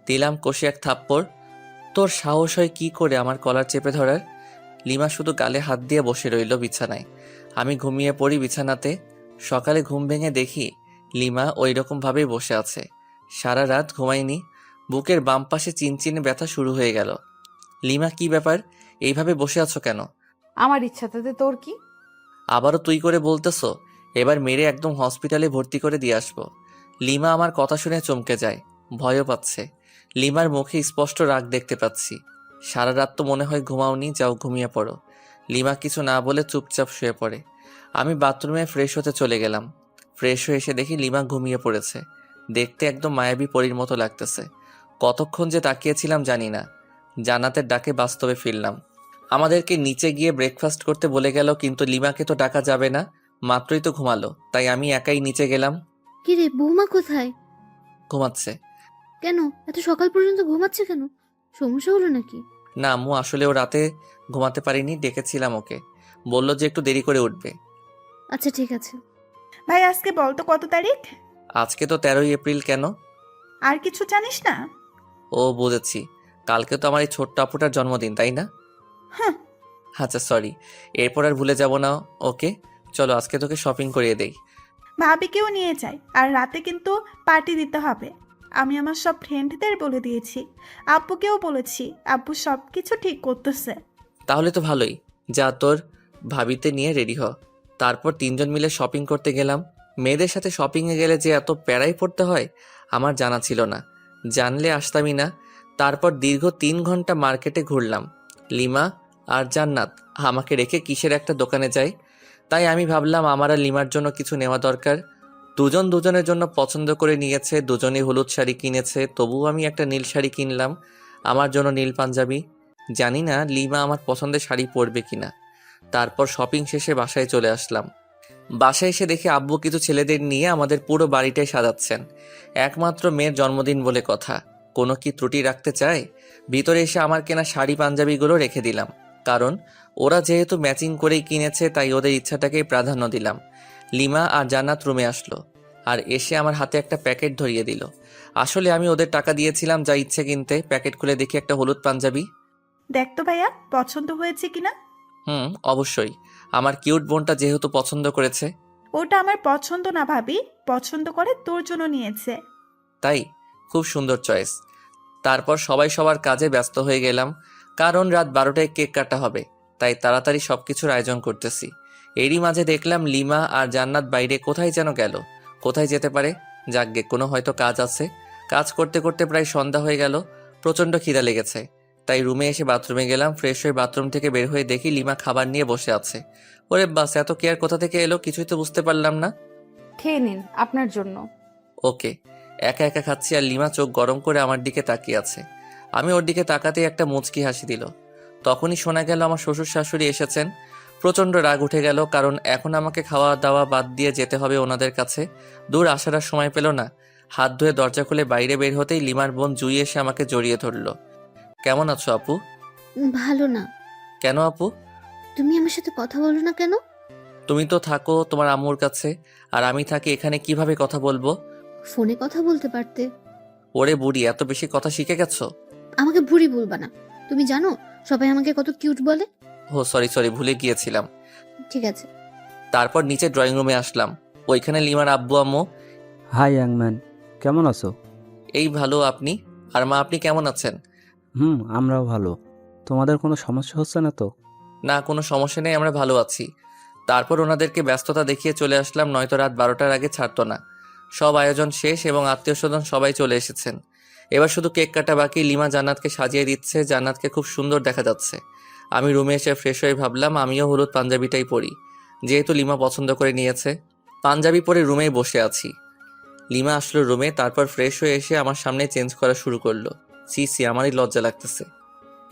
দিলাম কষে এক থাপ্পড়। তোর সাহস হয় কি করে আমার কলার চেপে ধরার? লিমা শুধু গালে হাত দিয়ে বসে রইল বিছানায়। আমি ঘুমিয়ে পড়ি বিছানাতে। সকালে ঘুম ভেঙে দেখি লিমা ওই রকম ভাবেই বসে আছে। সারা রাত ঘুমাইনি। বুকের বাম পাশে চিনচিনে ব্যথা শুরু হয়ে গেল। লিমা, কি ব্যাপার? এইভাবে বসে আছো কেন? আমার ইচ্ছা, তাতে তোর কি? আবারও তুই করে বলতেছো? এবার মেরে একদম হসপিটালে ভর্তি করে দিয়ে আসবো। লিমা আমার কথা শুনে চমকে যায়, ভয়ও পাচ্ছে। লিমার মুখে স্পষ্ট রাগ দেখতে পাচ্ছি। সারা রাত তো মনে হয় ঘুমাওনি, যাও ঘুমিয়ে পড়ো। লিমা কিছু না বলে চুপচাপ শুয়ে পড়ে। আমি বাথরুমে ফ্রেশ হতে চলে গেলাম। ফ্রেশ হয়ে এসে দেখি লিমা ঘুমিয়ে পড়েছে। দেখতে একদম মায়াবী পরীর মতো লাগতেছে। কতক্ষণ যে তাকিয়েছিলাম জানি না। জান্নাতের ডাকে বাস্তবে ফিরলাম। আমাদেরকে নিচে গিয়ে ব্রেকফাস্ট করতে বলে গেল, কিন্তু লিমাকে তো ডাকা যাবে না, মাত্রই তো ঘুমালো। তাই আমি একাই নিচে গেলাম। কি রে, বৌমা কোথায়? ঘুমাচ্ছে। কেন এত সকাল পর্যন্ত ঘুমাচ্ছে কেন? সমস্যা হলো নাকি? না আম্মু, আসলে ও রাতে ঘুমাতে পারিনি, ডেকেছিলাম ওকে। বলল যে একটু দেরি করে উঠবে। আচ্ছা ঠিক আছে। ভাই, আজকে বল তো কত তারিখ? আজকে তো 13ই এপ্রিল। কেন? আর কিছু জানিস না? ও বুঝেছি, কালকে তো আমার এই ছোট্ট আপুটার জন্মদিন, তাই না? হ্যাঁ। আচ্ছা সরি, এরপর আর ভুলে যাব না। ওকে চলো, আজকে তোকে শপিং করিয়ে দেই। ভাবিকেও নিয়ে যাই, আর রাতে কিন্তু পার্টি দিতে হবে। আমি আমার সব ফ্রেন্ডদের বলে দিয়েছি, আব্বুকেও বলেছি, আব্বু সব কিছু ঠিক করতেছে। তাহলে তো ভালোই। যা, তোর ভাবিতে নিয়ে রেডি হ। তারপর তিনজন মিলে শপিং করতে গেলাম। মেয়েদের সাথে শপিংয়ে গেলে যে এত প্যারাই পড়তে হয় আমার জানা ছিল না। জানলে আসতামই না। তারপর দীর্ঘ 3 ঘন্টা মার্কেটে ঘুরলাম। লিমা আর জান্নাত আমাকে রেখে কিসের একটা দোকানে যায়। তাই আমি ভাবলাম আমার আর লিমার জন্য কিছু নেওয়া দরকার। দুজন দুজনের জন্য পছন্দ করে নিয়েছে, দুজনেই হলুদ শাড়ি কিনেছে, তবুও আমি একটা নীল শাড়ি কিনলাম, আমার জন্য নীল পাঞ্জাবি। জানি না লিমা আমার পছন্দের শাড়ি পরবে কিনা। তারপর শপিং শেষে বাসায় চলে আসলাম। বাসায় এসে দেখি আব্বু কিছু ছেলেদের নিয়ে আমাদের পুরো বাড়িটাই সাজাচ্ছেন। একমাত্র মেয়ের জন্মদিন বলে কথা, কোনো কি ত্রুটি রাখতে চায়? ভিতরে এসে আমার কেনা শাড়ি পাঞ্জাবিগুলো রেখে দিলাম, কারণ ওরা যেহেতু ম্যাচিং করেই কিনেছে তাই ওদের ইচ্ছাটাকেই প্রাধান্য দিলাম। লিমা আর জান্নাত রুমে আসলো আর এসে আমার হাতে একটা প্যাকেট ধরিয়ে দিল। আসলে আমি ওদের টাকা দিয়েছিলাম যা ইচ্ছে কিনতে। প্যাকেট খুলে দেখি একটা হলুদ পাঞ্জাবি। দেখ তো ভাইয়া, পছন্দ হয়েছে কিনা? অবশ্যই, আমার কিউট বোনটা যেহেতু পছন্দ করেছে। ওটা আমার পছন্দ না ভাবি, পছন্দ করে তোর জন্য নিয়েছে। তাই? খুব সুন্দর চয়েস। তারপর সবাই সবার কাজে ব্যস্ত হয়ে গেলাম, কারণ রাত 12টায় কেক কাটা হবে, তাই তাড়াতাড়ি সবকিছুর আয়োজন করতেছি। এরই মাঝে দেখলাম লিমা আর জান্নাত বাইরে কোথায় যেন গেল। কোথায় যেতে পারে? যাকগে, কোনো হয়তো কাজ আছে। কাজ করতে করতে প্রায় সন্ধ্যা হয়ে গেল। প্রচণ্ড খিদা লেগেছে, তাই রুমে এসে বাথরুমে গেলাম। ফ্রেশ হয়ে বাথরুম থেকে বের হয়ে দেখি লিমা খাবার নিয়ে বসে আছে। ওরে বাস, এত কেয়ার কোথা থেকে এলো কিছুই তো বুঝতে পারলাম না। খেয়ে নিন, আপনার জন্য। ওকে। একা একা খাচ্ছি আর লিমা চোখ গরম করে আমার দিকে তাকিয়ে আছে। আমি ওর দিকে তাকাতেই একটা মুচকি হাসি দিল। তখনই শোনা গেল আমার শ্বশুর শাশুড়ি এসেছেন। প্রচণ্ড রাগ উঠে গেল, কারণ এখন আমাকে খাওয়া দাওয়া বাদ দিয়ে যেতে হবে ওনাদের কাছে। দূর আসার আর সময় পেল না। হাত ধুয়ে দরজা খুলে বাইরে বের হতেই লিমার বোন জুই এসে আমাকে জড়িয়ে ধরল। কেমন আছো আপু? ভালো না। কেন আপু? তুমি আমার সাথে কথা বলো না কেন? তুমি তো থাকো তোমার আম্মুর কাছে, আর আমি থাকি এখানে, কিভাবে কথা বলবো? ফোনে কথা বলতে পারতে। ওরে বুড়ি, এত বেশি কথা শিখে গেছো? আমাকে বুড়ি বলবা না। তুমি জানো সবাই আমাকে কত কিউট বলে? ও সরি, ভুলে গিয়েছিলাম। ঠিক আছে। তারপর নিচে ড্রয়িং রুমে আসলাম। ওইখানে লিমার আব্বু আম্মু। হাই ইয়াংম্যান, কেমন আছো? এই ভালো, আপনি? আর মা, আপনি কেমন আছেন? আমরাও ভালো। তোমাদের কোনো সমস্যা হচ্ছে না তো? না, কোনো সমস্যা নেই, আমরা ভালো আছি। তারপর ওনাদেরকে ব্যস্ততা দেখিয়ে চলে আসলাম, নয়তো রাত 12টার আগে ছাড়তো না। সব আয়োজন শেষ এবং আত্মীয় স্বজন সবাই চলে এসেছেন। এবার শুধু কেক কাটা বাকি। লিমা জান্নাতকে সাজিয়ে দিচ্ছে, জান্নাতকে খুব সুন্দর দেখা যাচ্ছে। আমি রুমে এসে ফ্রেশ হয়ে ভাবলাম আমিও হলুদ পাঞ্জাবিটাই পরি, যেহেতু লিমা পছন্দ করে নিয়েছে। পাঞ্জাবি পরে রুমেই বসে আছি। লিমা আসলো রুমে, তারপর ফ্রেশ হয়ে এসে আমার সামনে চেঞ্জ করা শুরু করলো। সি, আমারই লজ্জা লাগতেছে।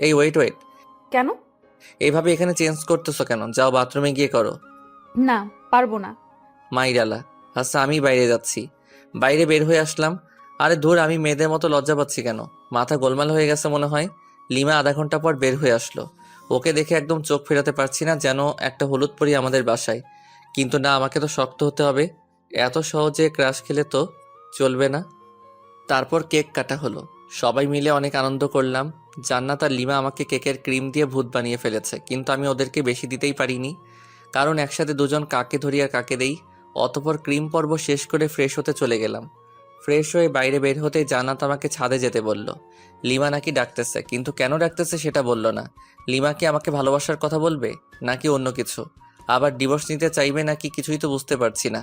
এই ওয়েট ওয়েট, কেন? এইভাবে এখানে চেঞ্জ করতেছো কেন? যাও বাথরুমে গিয়ে করো। না, পারবো না। মাইরালা, আচ্ছা আমি বাইরে যাচ্ছি। বাইরে বের হয়ে আসলাম। আরে ধুর, আমি মেয়েদের মতো লজ্জা পাচ্ছি কেন? মাথা গোলমাল হয়ে গেছে মনে হয়। লিমা আধা ঘন্টা পর বের হয়ে আসলো। ওকে দেখে একদম চোখ ফেরাতে পারছি না, যেন একটা হলুদ পরি আমাদের বাসায়। কিন্তু না, আমাকে তো শক্ত হতে হবে। এত সহজে ক্রাশ খেলে তো চলবে না। তারপর কেক কাটা হলো, সবাই মিলে অনেক আনন্দ করলাম। জান্নাত আর লিমা আমাকে কেকের ক্রিম দিয়ে ভূত বানিয়ে ফেলেছে, কিন্তু আমি ওদেরকে বেশি দিতেই পারিনি, কারণ একসাথে দুজন কাকে ধরি আর কাকে দেই। অতপর ক্রিম পর্ব শেষ করে ফ্রেশ হতে চলে গেলাম। ফ্রেশ হয়ে বাইরে বের হতেই জান্নাত আমাকে ছাদে যেতে বলল। লিমা নাকি ডাকতেছে, কিন্তু কেন ডাকতেছে সেটা বলল না। লিমা কি আমাকে ভালোবাসার কথা বলবে, নাকি অন্য কিছু? আবার ডিভোর্স নিতে চাইবে নাকি, কিছুই তো বুঝতে পারছি না।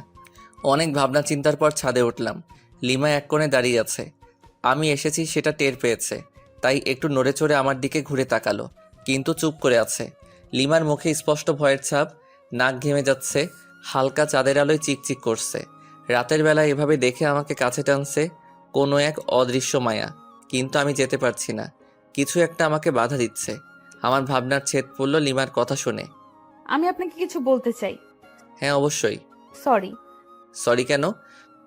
অনেক ভাবনা চিন্তার পর ছাদে উঠলাম। লিমা এক কোণে দাঁড়িয়ে আছে। আমি এসেছি সেটা টের পেয়েছে, তাই একটু নড়ে চড়ে আমার দিকে ঘুরে তাকালো, কিন্তু চুপ করে আছে। লিমার মুখে স্পষ্ট ভয়ের ছাপ, নাক ঘেমে যাচ্ছে, হালকা চাঁদের আলোয় চিকচিক করছে। রাতের বেলা এভাবে দেখে আমাকে কাছে টানছে কোনো এক অদৃশ্য মায়া, কিন্তু আমি যেতে পারছি না। কিছু একটা আমাকে বাধা দিচ্ছে। আমার ভাবনার ছেদ পড়ল লিমার কথা শুনে। আমি আপনাকে কিছু বলতে চাই। হ্যাঁ অবশ্যই। সরি। সরি কেন?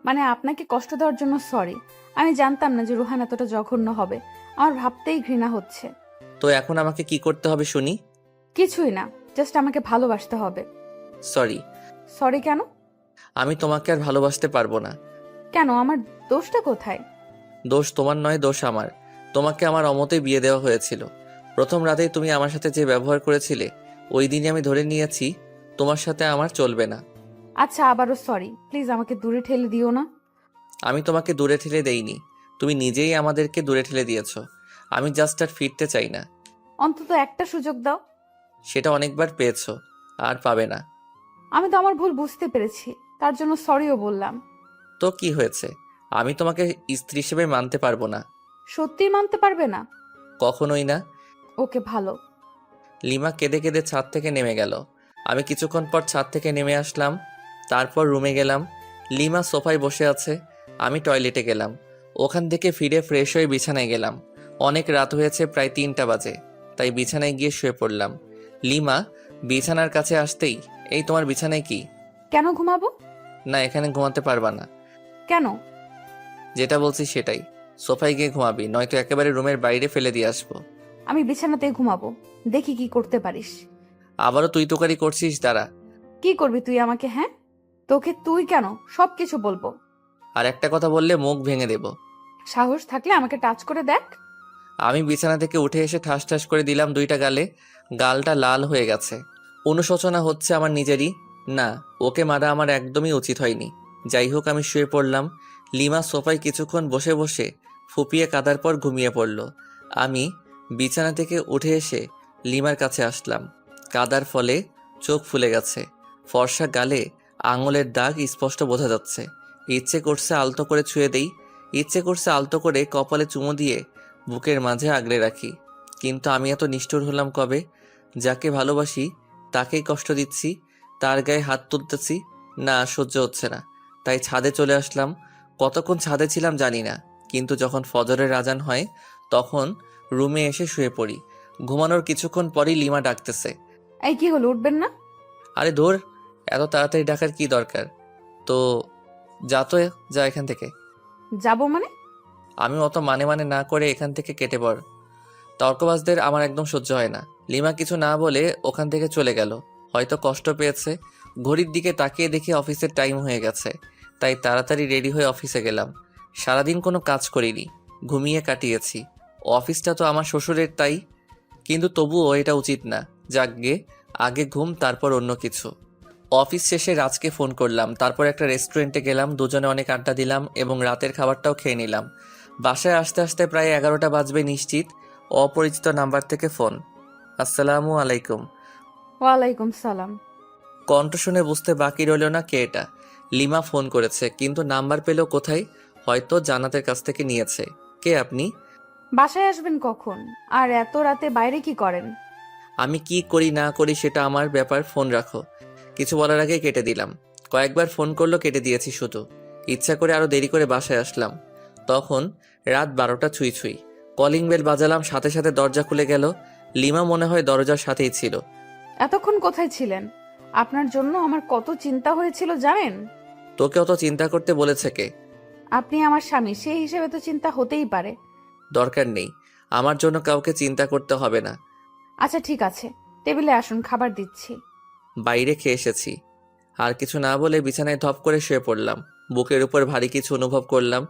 মানে আপনাকে কষ্ট দেওয়ার জন্য সরি। আমি জানতাম না যে রুহান এতটা জঘন্য হবে। আমার ভাবতেই ঘৃণা হচ্ছে। তো এখন আমাকে কি করতে হবে শুনি? কিছুই না, জাস্ট আমাকে ভালোবাসতে হবে। সরি। সরি কেন? আমি তোমাকে আর ভালোবাসতে পারবো না। কেন? আমার দোষটা কোথায়? দোষ তোমার নয়, দোষ আমার। তোমাকে আমার অমতেই বিয়ে দেওয়া হয়েছিল। প্রথম রাতেই তুমি আমার সাথে যে ব্যবহার করেছিলে, ওই দিনই আমি ধরে নিয়েছি তোমার সাথে আমার চলবে না। আচ্ছা, আবারও সরি। প্লিজ আমাকে দূরে ঠেলে দিও না। আমি তোমাকে দূরে ঠেলে দেইনি, তুমি নিজেই আমাদেরকে দূরে ঠেলে দিয়েছো। আমি জাস্ট আর ফিরতে চাই না। অন্তত একটা সুযোগ দাও। সেটা অনেকবার পেয়েছো, আর পাবে না। আমি তো আমার ভুল বুঝতে পেরেছি, তার জন্য সরিও বললাম। তো কি হয়েছে? আমি তোমাকে স্ত্রী হিসেবে মানতে পারবো না। সত্যিই মানতে পারবে না? কখনোই না। ওকে, ভালো। লিমা কেঁদে কেঁদে ছাদ থেকে নেমে গেল। আমি কিছুক্ষণ পর ছাদ থেকে নেমে আসলাম, তারপর রুমে গেলাম। লিমা সোফায় বসে আছে, আমি টয়লেটে গেলাম। ওখান থেকে ফিরে ফ্রেশ হয়ে বিছানায় গেলাম। অনেক রাত হয়েছে, প্রায় 3টা বাজে, তাই বিছানায় গিয়ে শুয়ে পড়লাম। লিমা বিছানার কাছে আসতেই, এই তোমার বিছানায় কি? কেন ঘুমাবো? না, এখানে ঘুমাতে পারবা না। কেন? যেটা বলছি সেটাই, সোফায় গিয়ে ঘুমাবি, নয়তো একেবারে রুমের বাইরে ফেলে দিয়ে আসবো। আমি বিছানাতে ঘুমাবো, দেখি কি করতে পারিস। আবারও তুই তোকারি করছিস, দাঁড়া। কি করবি তুই আমাকে? হ্যাঁ, তোকে তুই কেন, সবকিছু বলবো। আর একটা কথা বললে মুখ ভেঙে দেব। সাহস থাকলে আমাকে টাচ করে দেখ। আমি বিছানা থেকে উঠে এসে ঠাস ঠাস করে দিলাম 2টা গালে। গালটা লাল হয়ে গেছে। অনুশোচনা হচ্ছে আমার নিজেরই। না, ওকে মারা আমার একদমই উচিত হয়নি। যাই হোক, আমি শুয়ে পড়লাম। লিমা সোফায় কিছুক্ষণ বসে বসে ফুপিয়ে কাঁদার পর ঘুমিয়ে পড়ল। আমি বিছানা থেকে উঠে এসে লিমার কাছে আসলাম। কাদার ফলে চোখ ফুলে গেছে, ফর্সা গালে আঙুলের দাগ স্পষ্ট বোঝা যাচ্ছে। ইচ্ছে করছে আলতো করে ছুঁয়ে দেই, ইচ্ছে করছে আলতো করে কপালে চুমু দিয়ে বুকের মাঝে আগলে রাখি। কিন্তু আমি এত নিষ্ঠুর হলাম কবে? যাকে ভালোবাসি তাকেই কষ্ট দিচ্ছি, তার গায়ে হাত তুলতেছি। না, সহ্য হচ্ছে না, তাই ছাদে চলে আসলাম। কতক্ষণ ছাদে ছিলাম জানি না, কিন্তু যখন ফজরের আজান হয় তখন রুমে এসে শুয়ে পড়ি। ঘুমানোর কিছুক্ষণ পরই লিমা ডাকতেছে। এই কি হলো, উঠবেন না? আরে ধুর, এত তাড়াতাড়ি ডাকার কি দরকার? তো যা এখান থেকে। যাবো মানে? আমি অত মানে মানে না করে এখান থেকে কেটে পড়। তর্কবাজদের আমার একদম সহ্য হয় না। লিমা কিছু না বলে ওখান থেকে চলে গেল, হয়তো কষ্ট পেয়েছে। ঘড়ির দিকে তাকিয়ে দেখি অফিসের টাইম হয়ে গেছে, তাই তাড়াতাড়ি রেডি হয়ে অফিসে গেলাম। সারাদিন কোনো কাজ করিনি, ঘুমিয়ে কাটিয়েছি। অফিসটা তো আমার শ্বশুরের, তাই। কিন্তু তবুও এটা উচিত না। যাকগে, আগে ঘুম, তারপর অন্য কিছু। অফিস শেষে রাজকে ফোন করলাম, তারপর একটা রেস্টুরেন্টে গেলাম, দুজনে অনেক আড্ডা দিলাম এবং রাতের খাবারটাও খেয়ে নিলাম। বাসায় আসতে আসতে প্রায় 11টা বাজবে নিশ্চিত। অপরিচিত নাম্বার থেকে ফোন। আসসালামু আলাইকুম। ওয়ালাইকুম সালাম। কণ্ঠ শুনে বুঝতে বাকি রইল না কে এটা। লিমা ফোন করেছে, কিন্তু নাম্বার পেল কোথায়? হয়তো জান্নাতের কাছ থেকে নিয়েছে। কে আপনি? বাসায় আসবেন কখন? আর এত রাতে বাইরে কি করেন? আমি কি করি না করি সেটা আমার ব্যাপার, ফোন রাখো। কিছু বলার আগে কেটে দিলাম। কয়েকবার ফোন করলো, কেটে দিয়েছি শুধু। ইচ্ছা করে আরো দেরি করে বাসায় আসলাম। তখন রাত 12টা ছুঁই ছুঁই। কলিং বেল বাজালাম, সাথে সাথে দরজা খুলে গেল। লিমা মনে হয় দরজার সাথেই ছিল। এতক্ষণ কোথায় ছিলেন? আপনার জন্য আমার কত চিন্তা হয়েছিল জানেন? তোকে অত চিন্তা করতে বলেছে কে? আপনি আমার স্বামী, সেই হিসেবে তো চিন্তা হতেই পারে। দরকার নেই, আমার জন্য কাউকে চিন্তা করতে হবে না। আচ্ছা ঠিক আছে, টেবিলে আসুন, খাবার দিচ্ছি। বাইরে খেয়ে এসেছি। আর কিছু না বলে বিছানায় ধপ করে শুয়ে পড়লাম। বুকের উপর ভারী কিছু অনুভব করলাম।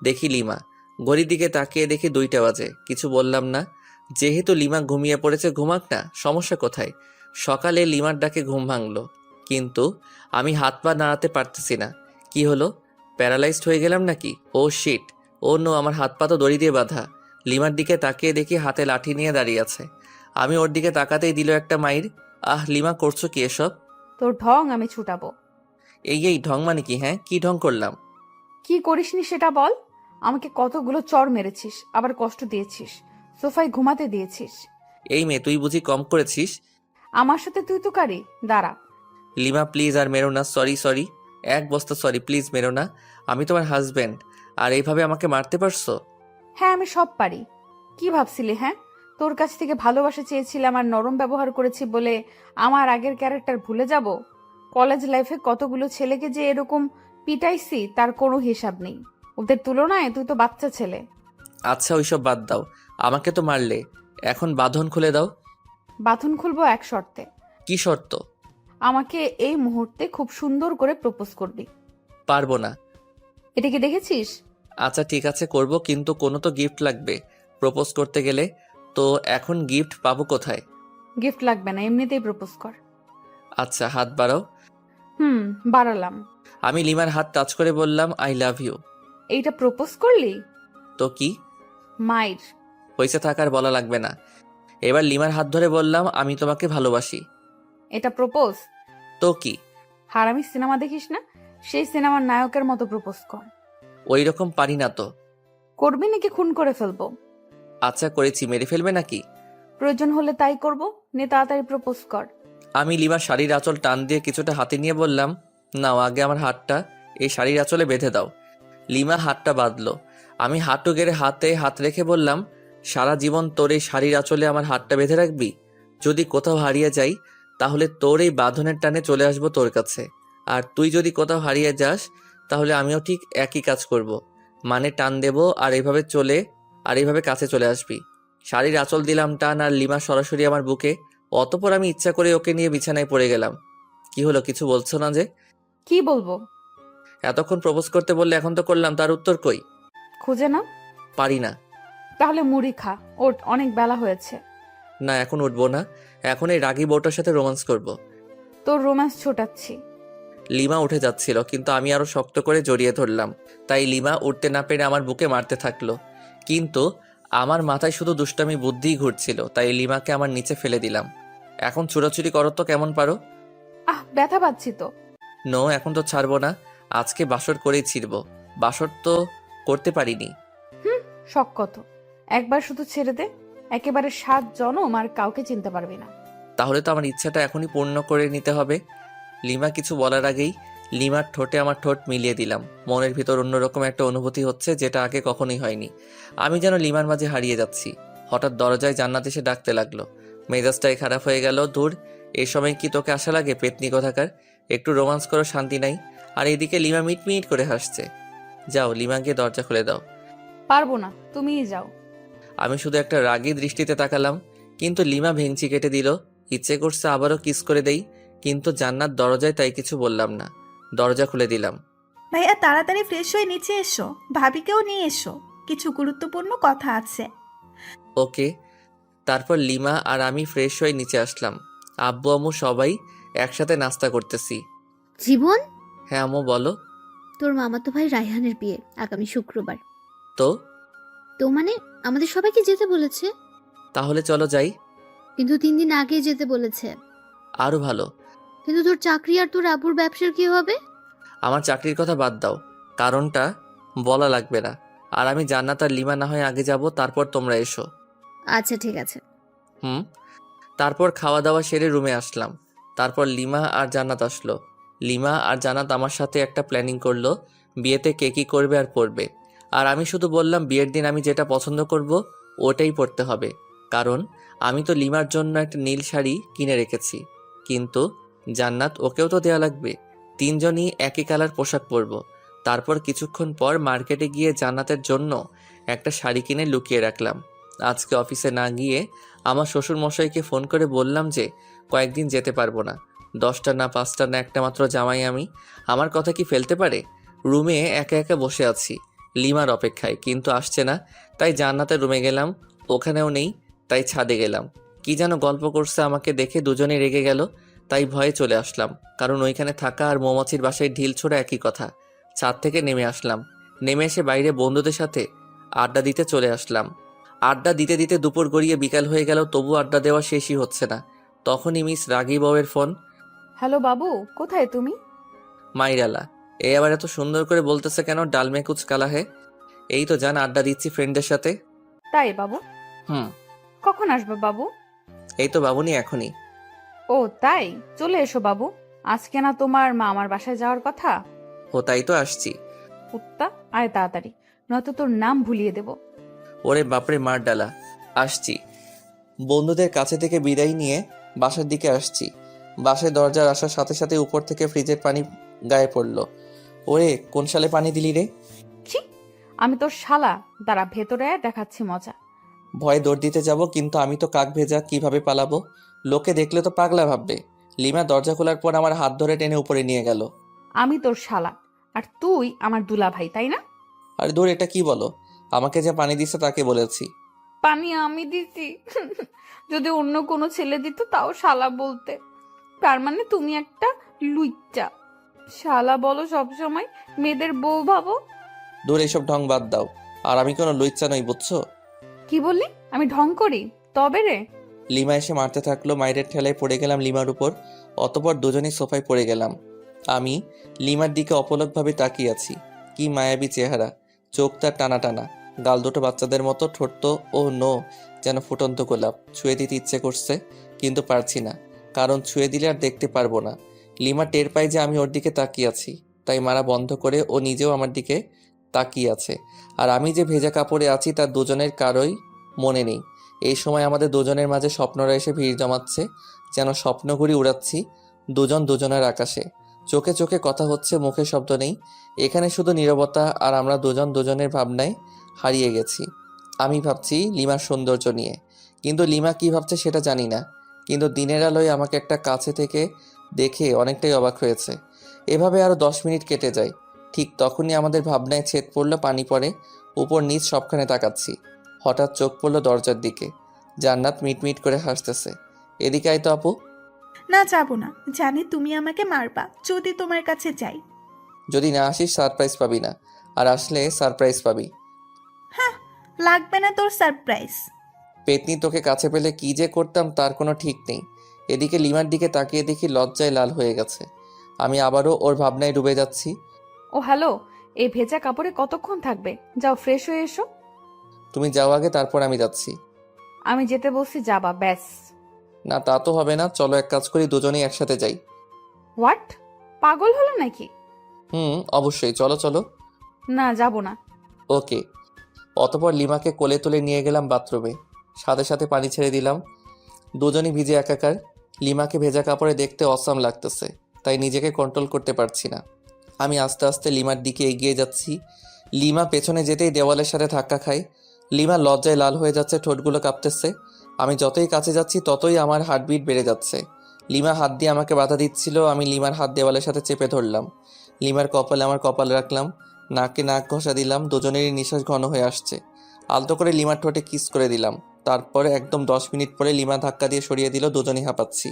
দেখি লিমা। ঘড়ির দিকে তাকিয়ে দেখি 2টা বাজে। কিছু বললাম না। যেহেতু লিমা ঘুমিয়ে পড়েছে, ঘুমাক না, সমস্যা কোথায়? সকালে লিমার ডাকে ঘুম ভাঙলো, কিন্তু আমি হাত পা নাড়াতে পারতেছি না। কি হলো? প্যারালাইজড হয়ে গেলাম নাকি? ও শিট! ও নো, আমার হাত পা তো দড়ি দিয়ে বাঁধা। লিমার দিকে তাকিয়ে দেখি হাতে লাঠি নিয়ে দাঁড়িয়ে আছে। আমি ওর দিকে তাকাতেই দিল একটা মাইর। আহ লিমা, করছো কি এসব? তোর ঢং আমি ছুটাবো। এই ঢং মানে কি? হ্যাঁ, কি ঢং করলাম? কি করিসনি সেটা বল। আমাকে কতগুলো চড় মেরেছিস, আবার কষ্ট দিয়েছিস, সোফায় ঘুমাতে দিয়েছিস। এই মেয়ে, তুই বুঝি কম করেছিস? আমার সাথে তুই তো কারি। দাঁড়া। লিমা প্লিজ আর মেরো না, সরি সরি, এক বস্তা সরি, প্লিজ মেরো না। আমি তোমার হাজব্যান্ড, আর এইভাবে আমাকে মারতে পারছো? হ্যাঁ আমি সব পারি। কি ভাবছিলি? হ্যাঁ, তোর কাছ থেকে ভালোবাসা চেয়েছিলাম আর নরম ব্যবহার করেছি বলে আমার আগের ক্যারেক্টার ভুলে যাব? কলেজ লাইফে কতগুলো ছেলেকে যে এরকম পিটাইছি তার কোনো হিসাব নেই। ওদের তুলনায় তুই তো বাচ্চা ছেলে। আচ্ছা ওইসব বাদ দাও, আমাকে তো মারলে, এখন বাঁধন খুলে দাও। বাঁধন খুলবো এক শর্তে। কি শর্ত? আমাকে এই মুহূর্তে খুব সুন্দর করে প্রপোজ করবি। পারবো না। এটা কি দেখেছিস? আচ্ছা ঠিক আছে করব, কিন্তু কোনো তো গিফট লাগবে প্রপোজ করতে গেলে। তো এখন গিফট পাবো কোথায়? গিফট লাগবে না, এমনিতেই প্রপোজ কর। আচ্ছা হাত বাড়াও। বাড়ালাম। আমি লিমার হাত টাচ করে বললাম আই লাভ ইউ। এইটা প্রপোজ করলি? তো কি মাইর। হয়েছে, থাকার বলা লাগবে না। এবার লিমার হাত ধরে বললাম আমি তোমাকে ভালোবাসি। এটা প্রপোজ? তো কি? হারামি সিনেমা দেখিস না? সেই সিনেমার নায়কের মতো প্রপোজ কর। ওই রকম পারি না তো। করবি নাকি খুন করে ফেলবো? আচ্ছা করেছি, মেরে ফেলবে নাকি? প্রয়োজন হলে তাই করব। নে তাড়াতাড়ি প্রপোজ কর। আমি লিমার শাড়ির আঁচল টান দিয়ে কিছুটা হাতে নিয়ে বললাম নাও, আগে আমার হাতটা এই শাড়ির আঁচলে বেঁধে দাও। লিমা হাতটা বাঁধলো। আমি হাঁটু গেড়ে হাতে হাত রেখে বললাম সারা জীবন তোর এই শাড়ির আঁচলে আমার হাতটা বেঁধে রাখবি? যদি কোথাও হারিয়ে যাই তাহলে তোর এই বাঁধনের টানে চলে আসবো তোর কাছে, আর তুই যদি কোথাও হারিয়ে যাস তাহলে আমিও ঠিক একই কাজ করব। মানে টান দেব আর এইভাবে কাছে চলে আসবি। শাড়ির আঁচল দিলাম টান, আর লিমা সরাসরি আমার বুকে। অতপর আমি ইচ্ছা করে ওকে নিয়ে বিছানায় পড়ে গেলাম। কি হলো, কিছু বলছো না যে? কি বলবো? এতক্ষণ প্রপোজ করতে বললে, এখন তো করলাম, তার উত্তর কই? খুঁজে না? পারি না। তাহলে মুড়ি খা, ওঠ, অনেক বেলা হয়েছে। না এখন উঠবো না, এখন এই রাগী বউটার সাথে রোম্যান্স করব। তোর রোম্যান্স ছোটাচ্ছি। লিমা উঠে যাচ্ছিল, কিন্তু আমি আরো শক্ত করে জড়িয়ে ধরলাম। তাই লিমা উঠতে না পেরে আমার বুকে মারতে থাকলো, কিন্তু আমার মাথায় শুধু দুষ্টামি বুদ্ধিই ঘুরছিল। তাই লিমাকে আমার নিচে ফেলে দিলাম। এখন চুরাচুরি করো তো কেমন পারো। ব্যথা পাচ্ছি তো। নো, এখন তো ছাড়বো না, আজকে বাসর করেই ছিড়বো। বাসর তো করতে পারিনি। শখ কত, একবার শুধু ছেড়ে দে, একেবারে 7 জনম আর কাউকে চিনতে পারবি না। তাহলে তো আমার ইচ্ছাটা এখনই পূর্ণ করে নিতে হবে। লিমা কিছু বলার আগেই লিমার ঠোঁটে আমার ঠোঁট মিলিয়ে দিলাম। মনের ভিতর অন্যরকম একটা অনুভূতি হচ্ছে, যেটা আগে কখনোই হয়নি। আমি যেন লিমার মাঝে হারিয়ে যাচ্ছি। হঠাৎ দরজায় জান্নাত এসে ডাকতে লাগলো। মেজাজটাই খারাপ হয়ে গেল। দূর, এই সময় কি তোকে আশা লাগে পেতনি কোথাকার? একটু রোমান্স করো, শান্তি নাই। আর এইদিকে লিমা মিটমিট করে হাসছে। যাও, লিমাকে দরজা খুলে দাও। পারবো না, তুমিই যাও। আমি শুধু একটা রাগী দৃষ্টিতে তাকালাম, কিন্তু লিমা ভেঙচি কেটে দিল। ইচ্ছে করছে আবারও কিস করে দেই, কিন্তু জান্নাত দরজায়, তাই কিছু বললাম না। দরজা খুলে দিলাম। ভাইয়া তাড়াতাড়ি ফ্রেশ হয়ে নিচে এসো, ভাবিকেও নিয়ে এসো, কিছু গুরুত্বপূর্ণ কথা আছে। ওকে। তারপর লিমা আর আমি ফ্রেশ হয়ে নিচে আসলাম। আব্বু আম্মু সবাই একসাথে নাস্তা করতেছি। জীবন, হ্যাঁ আম্মু বলো। তোর মামাতো ভাই রায়হানের বিয়ে আগামী শুক্রবার। তো তো মানে আমাদের সবাইকে যেতে বলেছে, তাহলে চলো যাই। কিন্তু 3 দিন আগে যেতে বলেছে। আরো ভালো। কিন্তু তোর চাকরি আর তোর আব্বুর ব্যবসার কি হবে? আমার চাকরির কথা বাদ দাও, কারণটা বলা লাগবে না। আর আমি জান্নাত আর লিমা না হয় আগে যাব, তারপর তোমরা এসো। আচ্ছা ঠিক আছে। হুম। তারপর খাওয়া দাওয়া সেরে রুমে আসলাম। তারপর লিমা আর জান্নাত আসলো। লিমা আর জান্নাত আমার সাথে একটা প্ল্যানিং করলো, বিয়েতে কে কী করবে আর পরবে। আর আমি শুধু বললাম বিয়ের দিন আমি যেটা পছন্দ করব ওটাই পরতে হবে, কারণ আমি তো লিমার জন্য একটা নীল শাড়ি কিনে রেখেছি। কিন্তু জান্নাত, ওকেও তো দেয়া লাগবে। তিনজনই একই কালার পোশাক পরবো। তারপর কিছুক্ষণ পর মার্কেটে গিয়ে জান্নাতের জন্য একটা শাড়ি কিনে লুকিয়ে রাখলাম। আজকে অফিসে না গিয়ে আমার শ্বশুর মশাইকে ফোন করে বললাম যে কয়েকদিন যেতে পারবো না। 10টা না 5টা না একটা মাত্র জামাই আমি, আমার কথা কি ফেলতে পারে? রুমে একা একা বসে আছি লিমার অপেক্ষায়, কিন্তু আসছে না। তাই জান্নাতের রুমে গেলাম, ওখানেও নেই। তাই ছাদে গেলাম, কি যেন গল্প করছে, আমাকে দেখে দুজনেই রেগে গেল। তাই ভয়ে চলে আসলাম, কারণ ওইখানে থাকা আর মৌমাছির বাসায় ঢিল ছোড়া একই কথা। ছাদ থেকে নেমে আসলাম, নেমে এসে বাইরে বন্ধুদের সাথে আড্ডা দিতে চলে আসলাম। আড্ডা দিতে দিতে দুপুর গড়িয়ে বিকাল হয়ে গেল, তবু আড্ডা দেওয়া শেষই হচ্ছে না। তখনই মিস রাগী বউয়ের ফোন। হ্যালো বাবু, কোথায় তুমি? মাইরালা, এই আবার এত সুন্দর করে বলতেছে কেন? ডালমে কুচ কালা হে। এই তো জান, আড্ডা দিচ্ছি ফ্রেন্ডদের সাথে। তাই বাবু? হুম। কখন আসবে বাবু? এই তো বাবুনি, এখনই। ও তাই, চলে এসো বাবু। আজকে না তোমার মা আমার বাসায় যাওয়ার কথা? ও তাই তো আসছি। কুত্তা, আয় তাড়াতাড়ি, নয়তো তোর নাম ভুলিয়ে দেব। ওরে বাপরে, মার ডালা। আসছি। বন্ধুদের কাছে থেকে বিদায় নিয়ে বাসার দিকে আসছি। বাসায় দরজার আসার সাথে সাথে উপর থেকে ফ্রিজের পানি গায়ে পড়লো। ওরে, কোন সালে পানি দিলি রে? ছি, আমি তোর শালা, দাঁড়া ভেতরে আয়, দেখাচ্ছি মজা। ভয়ে দৌড় দিতে যাব, কিন্তু আমি তো কাক ভেজা, কিভাবে পালাবো? লোকে দেখলে তো পাগলা ভাববে। লিমা দরজা খোলার পর আমার হাত ধরে টেনে উপরে নিয়ে গেল। আমি তোর শালা, আর তুই আমার দুলা ভাই, তাই না? আরে দূর, এটা কি বলো? আমাকে যে পানি দিচ্ছে তাকে বলেছি। পানি আমি দিছি? যদি অন্য কোনো ছেলে দিত তাও শালা বলতে। তার মানে তুমি একটা লুইচ্চা। শালা বলো সবসময়, মেয়েদের বউ ভাবো। দূর, এসব ঢং বাদ দাও। আর আমি কোনো লুইচ্চা নই, বুঝছো? কি বললি? আমি ঢং করি? তবে রে। লিমা এসে মারতে থাকলো, মায়ের ঠেলায় পড়ে গেলাম লিমার উপর। অতপর দুজনেই সোফায় পড়ে গেলাম। আমি লিমার দিকে অপলকভাবে তাকিয়ে আছি। কি মায়াবী চেহারা, চোখ তার টানা টানা, গাল দুটো বাচ্চাদের মতো, ঠোঁট ও নো যেন ফুটন্ত গোলাপ। ছুঁয়ে দিতে ইচ্ছে করছে, কিন্তু পারছি না, কারণ ছুঁয়ে দিলে আর দেখতে পারবো না। লিমা টের পায় যে আমি ওর দিকে তাকিয়ে আছি, তাই মারা বন্ধ করে ও নিজেও আমার দিকে তাকিয়ে আছে। আর আমি যে ভেজা কাপড়ে আছি তার দুজনের কারোই মনে নেই। এই সময় আমাদের দুজনের মাঝে স্বপ্নরা এসে ভিড় জমাচ্ছে, যেন স্বপ্নঘুড়ি উড়াচ্ছি দুজন দুজনের আকাশে। চোখে চোখে কথা হচ্ছে, মুখে শব্দ নেই। এখানে শুধু নীরবতা, আর আমরা দুজন দুজনের ভাবনায় হারিয়ে গেছি। আমি ভাবছি লিমার সৌন্দর্য নিয়ে, কিন্তু লিমা কি ভাবছে সেটা জানি না। কিন্তু দিনের আলোয় আমাকে একটা কাছে থেকে দেখে অনেকটাই অবাক হয়েছে। এভাবে আরও 10 মিনিট কেটে যায়। ঠিক তখনই আমাদের ভাবনায় ছেদ পড়লো, পানি পড়ে। উপর নিচ সবখানে তাকাচ্ছি। হঠাৎ চোখ পড়লো দরজার দিকে। জান্নাত মিটমিট করে হাসতেছে। এদিকে আয় তো আপু। না, যাবো না। জানি তুমি আমাকে মারবা যদি তোমার কাছে যাই। যদি না আসিস সারপ্রাইজ পাবি না, আর আসলে সারপ্রাইজ পাবি। হ্যাঁ, লাগবে না তোর সারপ্রাইজ। পেতনি, তোকে কাছে পেলে কি যে করতাম তার কোনো ঠিক নেই। এদিকে লিমার দিকে তাকিয়ে দেখি লজ্জায় লাল হয়ে গেছে। আমি আবারও ওর ভাবনায় ডুবে যাচ্ছি। ও হ্যালো, এই ভেজা কাপড়ে কতক্ষণ থাকবে? যাও ফ্রেশ হয়ে এসো। তুমি যাও আগে, তারপর আমি যাচ্ছি। আমি যেতে বলছি যাবা, ব্যাস। না, তা তো হবে না। চলো এক কাজ করি, দুজনেই একসাথে যাই। হোয়াট? পাগল হলো নাকি? অবশ্যই, চলো চলো। না, যাব না। ওকে। অতপর লিমাকে কোলে তুলে নিয়ে গেলাম বাথরুমে। সাথে সাথে পানি ছেড়ে দিলাম। দুজনই ভিজে একাকার। লিমাকে ভেজা কাপড়ে দেখতে অসাম লাগতেছে, তাই নিজেকে কন্ট্রোল করতে পারছি না। আমি আস্তে আস্তে লিমার দিকে এগিয়ে যাচ্ছি। লিমা পেছনে যেতেই দেওয়ালের সাথে ধাক্কা খায়। লিমা লজ্জায় লাল হয়ে যাচ্ছে, ঠোঁটগুলো কাঁপতেছে। আমি যতই কাছে যাচ্ছি ততই আমার হার্টবিট বেড়ে যাচ্ছে। লিমা হাত দিয়ে আমাকে বাধা দিচ্ছিল, আমি লিমার হাত দেওয়ালের সাথে চেপে ধরলাম। লিমার কপালে আমার কপাল রাখলাম, নাকে নাক ঘষা দিলাম। দুজনেরই নিঃশ্বাস ঘন হয়ে আসছে। আলতো করে লিমার ঠোঁটে কিস করে দিলাম। তারপরে একদম 10 মিনিট পরে লিমা ধাক্কা দিয়ে সরিয়ে দিল, দুজনেই হাঁপাচ্ছি।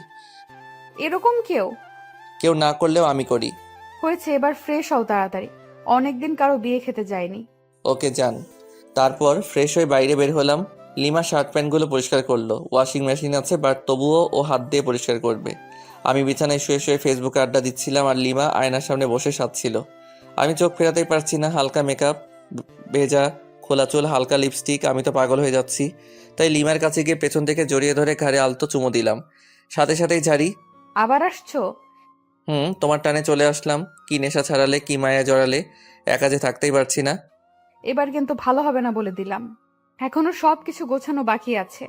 এরকম কেউ? কেউ না করলেও আমি করি। হয়েছে, এবার ফ্রেশ হও তাড়াতাড়ি। অনেকদিন কারো বিয়ে খেতে যায়নি। ওকে যান। তারপর ফ্রেশ হয়ে বাইরে বের হলাম। লিমা শার্ট প্যান্টগুলো পরিষ্কার করলো। ওয়াশিং মেশিন আছে, বাট তবুও ও হাত দিয়ে পরিষ্কার করবে। আমি বিছানায় শুয়ে শুয়ে ফেসবুকে আড্ডা দিচ্ছিলাম, আর লিমা আয়নার সামনে বসে সাজছিল। আমি চোখ ফেরাতেই পারছি না। হালকা মেকআপ, ভেজা খোলা চুল, হালকা লিপস্টিক। আমি তো পাগল হয়ে যাচ্ছি। তাই লিমার কাছে গিয়ে পেছন থেকে জড়িয়ে ধরে ঘাড়ে আলতো চুমু দিলাম। সাথে সাথেই ঝাড়ি। আবার আসছো? তোমার টানে চলে আসলাম। কি নেশা ছাড়ালে, কি মায়া জড়ালে, একা যে থাকতেই পারছি না। এবার কিন্তু ভালো হবে না বলে দিলাম। এখনো সবকিছু গোছানো বাকি আছে।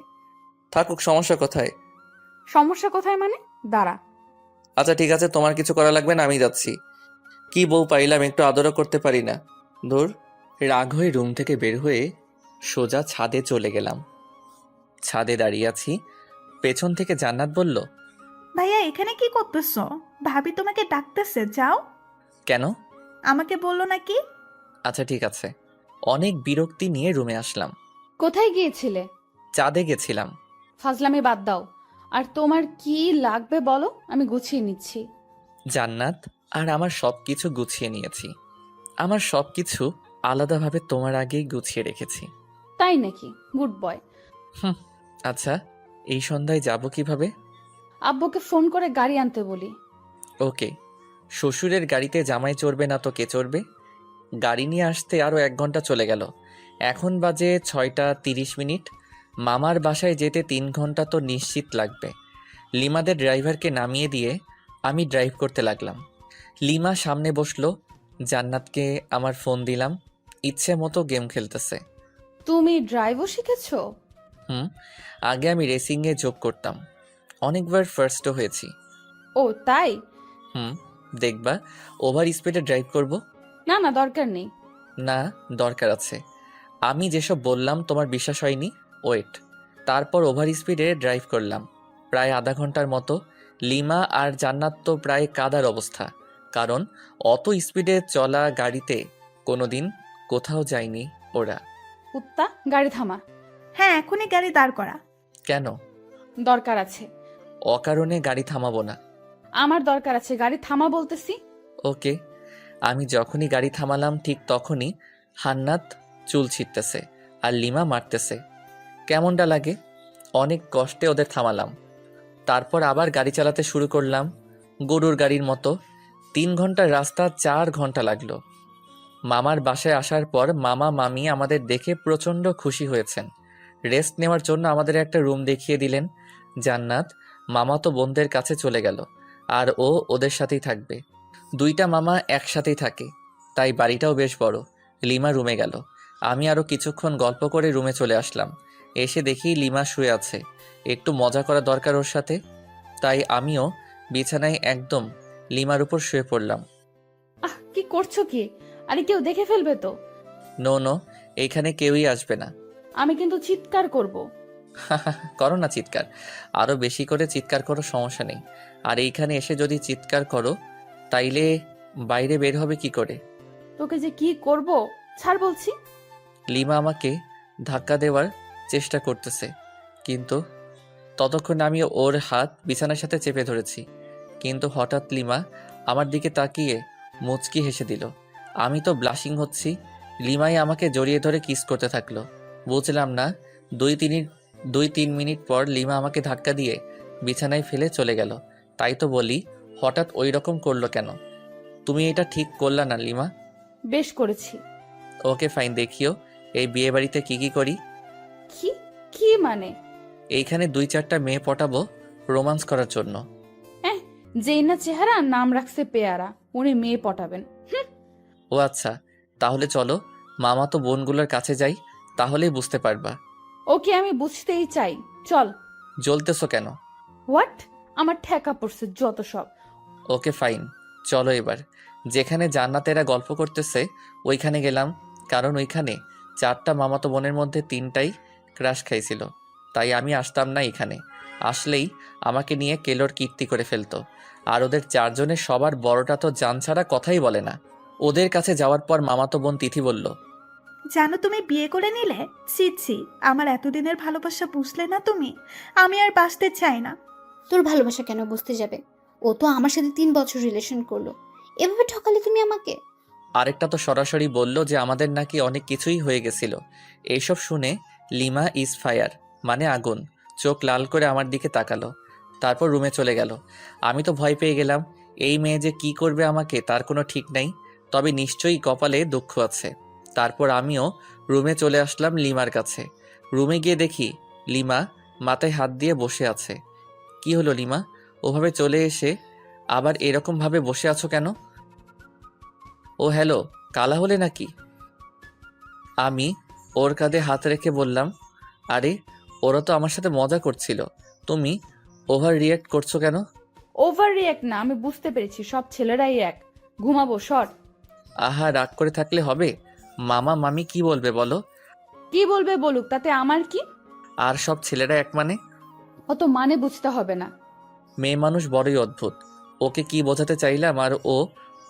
থাকুক, সমস্যা কোথায়? সমস্যা কোথায় মানে? দাঁড়া। আচ্ছা ঠিক আছে, তোমার কিছু করা লাগবে না, আমি যাচ্ছি। কি বউ পাইলাম, একটু আদরও করতে পারি না। ধুর। রাগ হয়ে রুম থেকে বের হয়ে সোজা ছাদে চলে গেলাম। ছাদে দাঁড়িয়ে আছি, পেছন থেকে জান্নাত বলল, ভাইয়া এখানে কি করতেছো? ভাবি তোমাকে ডাকতেছে, যাও। কেন? আমাকে বললো নাকি? আচ্ছা ঠিক আছে। অনেক বিরক্তি নিয়ে রুমে আসলাম। কোথায় গিয়েছিলে? চাঁদে গেছিলাম। ফাজলামি বাদ দাও। আর তোমার কি লাগবে বলো, আমি গুছিয়ে নিচ্ছি। জান্নাত, আর আমার সব কিছু গুছিয়ে নিয়েছি। আমার সব কিছু আলাদাভাবে তোমার আগেই গুছিয়ে রেখেছি। তাই নাকি? Good boy. আচ্ছা, এই সন্ধ্যায় যাব কিভাবে? আব্বুকে ফোন করে গাড়ি আনতে বলি। ওকে। শ্বশুরের গাড়িতে জামাই চড়বে না তো কে চড়বে? গাড়ি নিয়ে আসতে আরও 1 ঘন্টা চলে গেল। এখন বাজে 6টা 30 মিনিট। মামার বাসায় যেতে 3 ঘন্টা তো নিশ্চিত লাগবে। লিমাদের ড্রাইভারকে নামিয়ে দিয়ে আমি ড্রাইভ করতে লাগলাম। লিমা সামনে বসলো। জান্নাতকে আমার ফোন দিলাম। ইচ্ছে মতো গেম খেলতেছে। তুমি ড্রাইভও শিখেছো? আগে আমি রেসিংয়ে যোগ করতাম, অনেকবার ফার্স্টও হয়েছি। ও তাই? দেখবা, ওভার স্পিডে ড্রাইভ করব। না না, দরকার নেই। না, দরকার আছে। আমি যেসব বললাম তোমার বিশ্বাস হয়নি। ওয়েট। তারপর ওভার স্পিডে ড্রাইভ করলাম প্রায় আধা ঘন্টার মতো। লিমা আর জান্নাত তো প্রায় কাদার অবস্থা, কারণ অত স্পিডে চলা গাড়িতে কোনোদিন কোথাও যায়নি ওরা। কুত্তা, গাড়ি থামা। হ্যাঁ, এখনই গাড়ি দাঁড় করা। কেন? দরকার আছে। অকারণে গাড়ি থামাবো না। আমার দরকার আছে, গাড়ি থামা বলতেছি। ওকে। আমি যখনই গাড়ি থামালাম ঠিক তখনই হান্নাত চুল ছিটতেছে আর লিমা মারতেছে। কেমনটা লাগে? অনেক কষ্টে ওদের থামালাম। তারপর আবার গাড়ি চালাতে শুরু করলাম গরুর গাড়ির মতো। 3 ঘন্টার রাস্তা 4 ঘন্টা লাগলো। মামার বাসায় আসার পর মামা মামি আমাদের দেখে প্রচণ্ড খুশি হয়েছেন। রেস্ট নেওয়ার জন্য আমাদের একটা রুম দেখিয়ে দিলেন। জান্নাত মামাতো বোনদের কাছে চলে গেল, আর ও ওদের সাথেই থাকবে। 2টা মামা একসাথেই থাকে, তাই বাড়িটাও বেশ বড়। লিমা রুমে গেল। আমি আরও কিছুক্ষণ গল্প করে রুমে চলে আসলাম। এসে দেখি লিমা শুয়ে আছে। একটু মজা করা দরকার ওর সাথে, তাই আমিও বিছানায় একদম লিমার উপর শুয়ে পড়লাম। আহ, কি করছো কি? আরে কেউ দেখে ফেলবে তো। নো নো, এইখানে কেউই আসবে না। আমি কিন্তু চিৎকার করব। করো না চিৎকার, আরো বেশি করে চিৎকার করো, সমস্যা নেই। আর এইখানে এসে যদি চিৎকার করো তাইলে বাইরে বের হবে কি করে? তোকে যে কি করব, ছাড় বলছি। লিমা আমাকে ধাক্কা দেওয়ার চেষ্টা করতেছে, কিন্তু ততক্ষণে আমি ওর হাত বিছানার সাথে চেপে ধরেছি। কিন্তু হঠাৎ লিমা আমার দিকে তাকিয়ে মুচকি হেসে দিল। আমি তো ব্লাশিং হচ্ছি। লিমাই আমাকে জড়িয়ে ধরে কিস করতে থাকলো। বুঝলাম না, 2-3 মিনিট পর লিমা আমাকে ধাক্কা দিয়ে বিছানায় ফেলে চলে গেল। তাই তো বলি, হঠাৎ ওই রকম করলো কেন? তুমি এটা ঠিক করলা না লিমা। বেশ করেছি। ওকে ফাইন, দেখিও এই বিয়ে বাড়িতে কি কি করি। কি? কি মানে? এইখানে 2-4টা মেয়ে পটাবো রোমান্স করার জন্য। যেই না চেহারা, নাম রাখছে পেয়ারা, উনি মেয়ে পটাবেন। ও আচ্ছা, তাহলে চলো মামাতো বোনগুলোর কাছে যাই, তাহলেই বুঝতে পারবা। ওকে, আমি বুঝতেই চাই, চল। জ্বলতেছো কেন? হোয়াট? আমার ঠেকা পড়ছে যত সব। ওকে ফাইন, চলো এবার। যেখানে জান্নাতেরা গল্প করতেছে ওইখানে গেলাম, কারণ ওইখানে 4টা মামাতো বোনের মধ্যে 3টাই ক্রাশ খাইছিল। তাই আমি আসতাম না এখানে। আসলেই আমাকে নিয়ে কেলোর কীর্তি করে ফেলতো। আর ওদের 4 জনের সবার বড়টা তো জান ছাড়া কথাই বলে না। ওদের কাছে যাওয়ার পর মামাতো বোন তিথি বলল, জানো তুমি বিয়ে করে নিলে? ছি ছি, আমার এতদিনের ভালোবাসা বুঝলে না তুমি? আমি আর বাঁচতে চাই না। তোর ভালোবাসা কেন বুঝতে যাবে? ও তো আমার সাথে 3 বছর রিলেশন করলো, এভাবে ঠকালে তুমি আমাকে? আরেকটা তো সরাসরি বলল যে আমাদের নাকি অনেক কিছুই হয়ে গেছিল। এইসব শুনে লিমা ইজ ফায়ার মানে আগুন, চোখ লাল করে আমার দিকে তাকালো, তারপর রুমে চলে গেল। আমি তো ভয় পেয়ে গেলাম, এই মেয়ে যে কি করবে আমাকে তার কোনো ঠিক নেই, তবে নিশ্চয়ই কপালে দুঃখ আছে। তারপর আমিও রুমে চলে আসলাম লিমার কাছে। রুমে গিয়ে দেখি লিমা মাথায় হাত দিয়ে বসে আছে। কি হলো লিমা, ওভাবে চলে এসে আবার এরকম ভাবে বসে আছো কেন? ও হ্যালো, কালা হলে নাকি? আমি ওর কাঁধে হাত রেখে বললাম, আরে ওরা তো আমার সাথে মজা করছিল, তুমি ওভার রিয়্যাক্ট করছো কেন? ওভার রিয়াক্ট না, আমি বুঝতে পেরেছি সব ছেলেরাই এক। ঘুমাবো, সর। আহা, রাগ করে থাকলে হবে? মামা মামি কি বলবে বলো? কি বলবে বলুক, তাতে আমার কি? আর সব ছেলেরা এক মানে? অত মানে বুঝতে হবে না। মেয়ে মানুষ বড়ই অদ্ভুত, ওকে কি বোঝাতে চাইলাম আর ও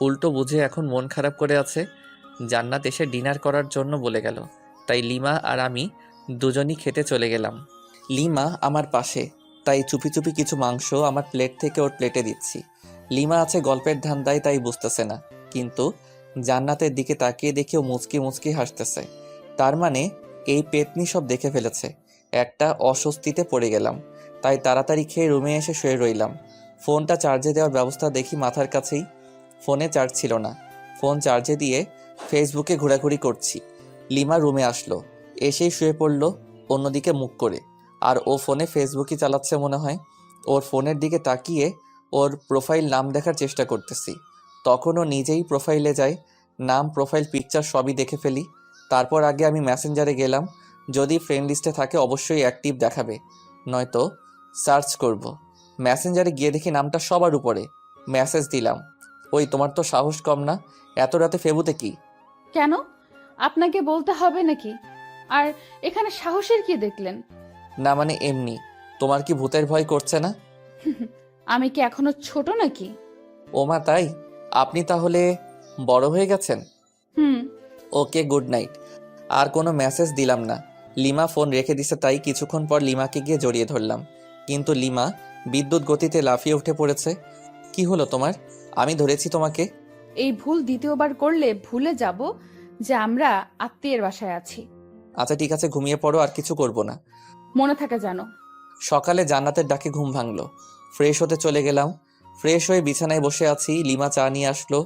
উল্টো বুঝে এখন মন খারাপ করে আছে। জান্নাত এসে ডিনার করার জন্য বলে গেল, তাই লিমা আর আমি দুজনই খেতে চলে গেলাম। লিমা আমার পাশে, তাই চুপি চুপি কিছু মাংস আমার প্লেট থেকে ওর প্লেটে দিচ্ছি। লিমা আছে গল্পের ধান্দায়, তাই বুঝতেছে না, কিন্তু জান্নাতের দিকে তাকিয়ে দেখে ও মুচকি মুচকি হাসতেছে। তার মানে এই পেতনি সব দেখে ফেলেছে। একটা অস্বস্তিতে পড়ে গেলাম, তাই তাড়াতাড়ি খেয়ে রুমে এসে শুয়ে রইলাম। ফোনটা চার্জে দেওয়ার ব্যবস্থা দেখি মাথার কাছেই, ফোনে চার্জ ছিল না। ফোন চার্জে দিয়ে ফেসবুকে ঘোরাঘুরি করছি। লিমা রুমে আসলো, এসেই শুয়ে পড়লো অন্যদিকে মুখ করে, আর ও ফোনে ফেসবুকই চালাচ্ছে মনে হয়। ওর ফোনের দিকে তাকিয়ে ওর প্রোফাইল নাম দেখার চেষ্টা করতেছি, তখন ও নিজেই প্রোফাইলে যায়, নাম প্রোফাইল পিকচার সবই দেখে ফেলি। তারপর আগে আমি মেসেঞ্জারে গেলাম, যদি ফ্রেন্ড লিস্টে থাকে অবশ্যই অ্যাক্টিভ দেখাবে, নয়তো সার্চ করব। মেসেঞ্জারে গিয়ে দেখি নামটা সবার উপরে। মেসেজ দিলাম, ওই তোমার তো সাহস কম না, এত রাতে ফেবুতে কি? কেন? আপনাকে বলতে হবে নাকি? আর এখানে সাহসের কি দেখলেন? না মানে এমনি, তোমার কি ভূতের ভয় করছে না? আমি কি এখনো ছোট নাকি? ওমা তাই? আপনি তাহলে বড় হয়ে গেছেন? হুম। ওকে, গুড নাইট। আর কোনো মেসেজ দিলাম না। লিমা ফোন রেখে দিছে, তাই কিছুক্ষণ পর লিমাকে গিয়ে জড়িয়ে ধরলাম, কিন্তু লিমা বিদ্যুৎ গতিতে লাফিয়ে উঠে পড়েছে। কি হলো তোমার? আমি ধরেছি তোমাকে। এই ভুল দ্বিতীয়বার করলে ভুলে যাব যে আমরা আত্মীয়ের বাসায় আছি। আচ্ছা ঠিক আছে, ঘুমিয়ে পড়ো, আর কিছু করব না। মনে থাকে জানো। সকালে জান্নাতের ডাকে ঘুম ভাঙলো, ফ্রেশ হতে চলে গেলাম। ফ্রেশ হয়ে বিছানায় বসে আছি, লিমা চা নিয়ে আসলো।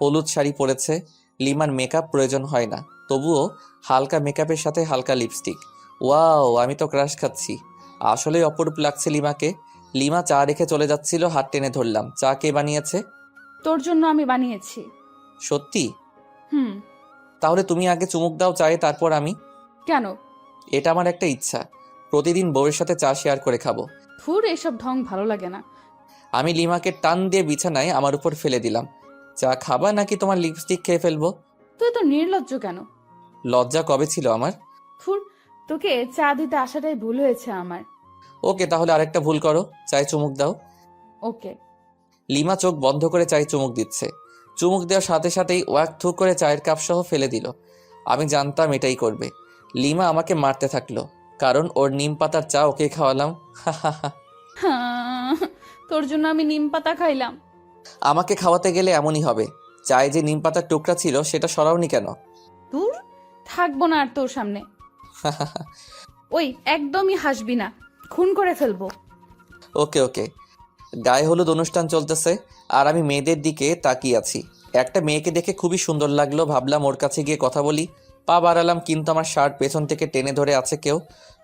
হলুদ শাড়ি পরেছে, লিমার মেকআপ প্রয়োজন হয় না, তবুও হালকা মেকআপের সাথে হালকা লিপস্টিক। ওয়াও, আমি তো ক্রাশ খাচ্ছি। আসলেই অপরূপ লাগছে লিমাকে। লিমা চা রেখে চলে যাচ্ছিল, হাত টেনে ধরলাম। চা কে বানিয়েছে? তোর জন্য আমি বানিয়েছি। সত্যি? হুম। তাহলে তুমি আগে চুমুক দাও চায়ে, তারপর আমি। কেন? এটা আমার একটা ইচ্ছা, প্রতিদিন বউয়ের সাথে চা শেয়ার করে খাবো। ফুর, এসব ঢং ভালো লাগে না। আমি লিমাকে টান দিয়ে বিছানায় আমার উপর ফেলে দিলাম। চা খাবা নাকি তোমার লিপস্টিক খেয়ে ফেলবো? তুই তো নির্লজ্জ কেন? লজ্জা কবে ছিল আমার? ফুর, তোকে চা দিতে আসাটাই ভুল হয়েছে আমার। ওকে, তাহলে আরেকটা ভুল করো, চায়ে চুমুক দাও। ওকে। লিমা চোখ বন্ধ করে চায়ে চুমুক দিচ্ছে। চুমুক দেওয়ার সাথে সাথেই ওয়াক থু করে চায়ের কাপ সহ ফেলে দিল। আমি জানতাম এটাই করবে। লিমা আমাকে মারতে থাকলো, কারণ ওর নিম পাতার চা ওকে খাওয়ালাম। হ্যাঁ, তোর জন্য আমি নিম পাতা খাইলাম। আমাকে খাওয়াতে গেলে এমনই হবে। চায়ে যে নিম পাতার টুকরা ছিল সেটা সরাওনি কেন? দূর, থাকবো না আর তোর সামনে। ওই, একদমই হাসবি না, খুন করে ফেলবো। ওকে ওকে। গায়ে হলুদ অনুষ্ঠান চলতেছে, আর আমি মেয়েদের দিকে তাকিয়ে আছি। একটা মেয়েকে দেখে খুবই সুন্দর লাগলো, ভাবলাম ওর কাছে গিয়ে কথা বলি। পা বাড়ালাম, কিন্তু আমার শার্ট পেছন থেকে টেনে ধরে আছে কেউ।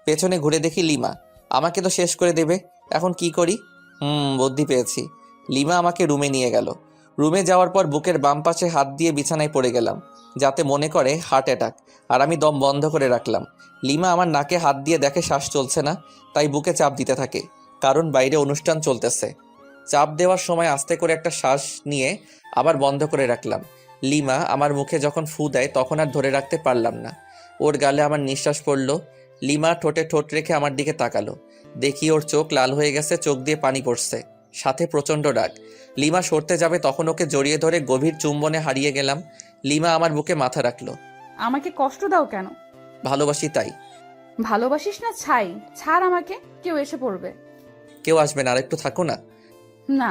পেছনে ঘুরে দেখি লিমা। আমাকে তো শেষ করে দেবে, এখন কি করি? বুদ্ধি পেয়েছি। লিমা আমাকে রুমে নিয়ে গেল। রুমে যাওয়ার পর বুকের বাম পাশে হাত দিয়ে বিছানায় পড়ে গেলাম, যাতে মনে করে হার্ট অ্যাটাক, আর আমি দম বন্ধ করে রাখলাম। লিমা আমার নাকে হাত দিয়ে দেখে শ্বাস চলছে না, তাই বুকে চাপ দিতে থাকে, কারণ বাইরে অনুষ্ঠান চলতেছে। চাপ দেওয়ার সময় আস্তে করে একটা শ্বাস নিয়ে আবার বন্ধ করে রাখলাম। লিমা আমার মুখে যখন ফু দেয় তখন আর ধরে রাখতে পারলাম না, ওর গালে আমার নিঃশ্বাস পড়ল। লিমা ঠোঁটে ঠোঁট রেখে আমার দিকে তাকালো, দেখি ওর চোখ লাল হয়ে গেছে, চোখ দিয়ে পানি পড়ছে, সাথে প্রচণ্ড রাগ। লিমা সরতে যাবে, তখন ওকে জড়িয়ে ধরে গভীর চুম্বনে হারিয়ে গেলাম। লিমা আমার বুকে মাথা রাখলো। আমাকে কষ্ট দাও কেন? ভালোবাসি তাই। ভালোবাসিস না ছাই, ছাড় আমাকে, কেউ এসে পড়বে। কেউ আসবে না, আর একটু থাকো না। না।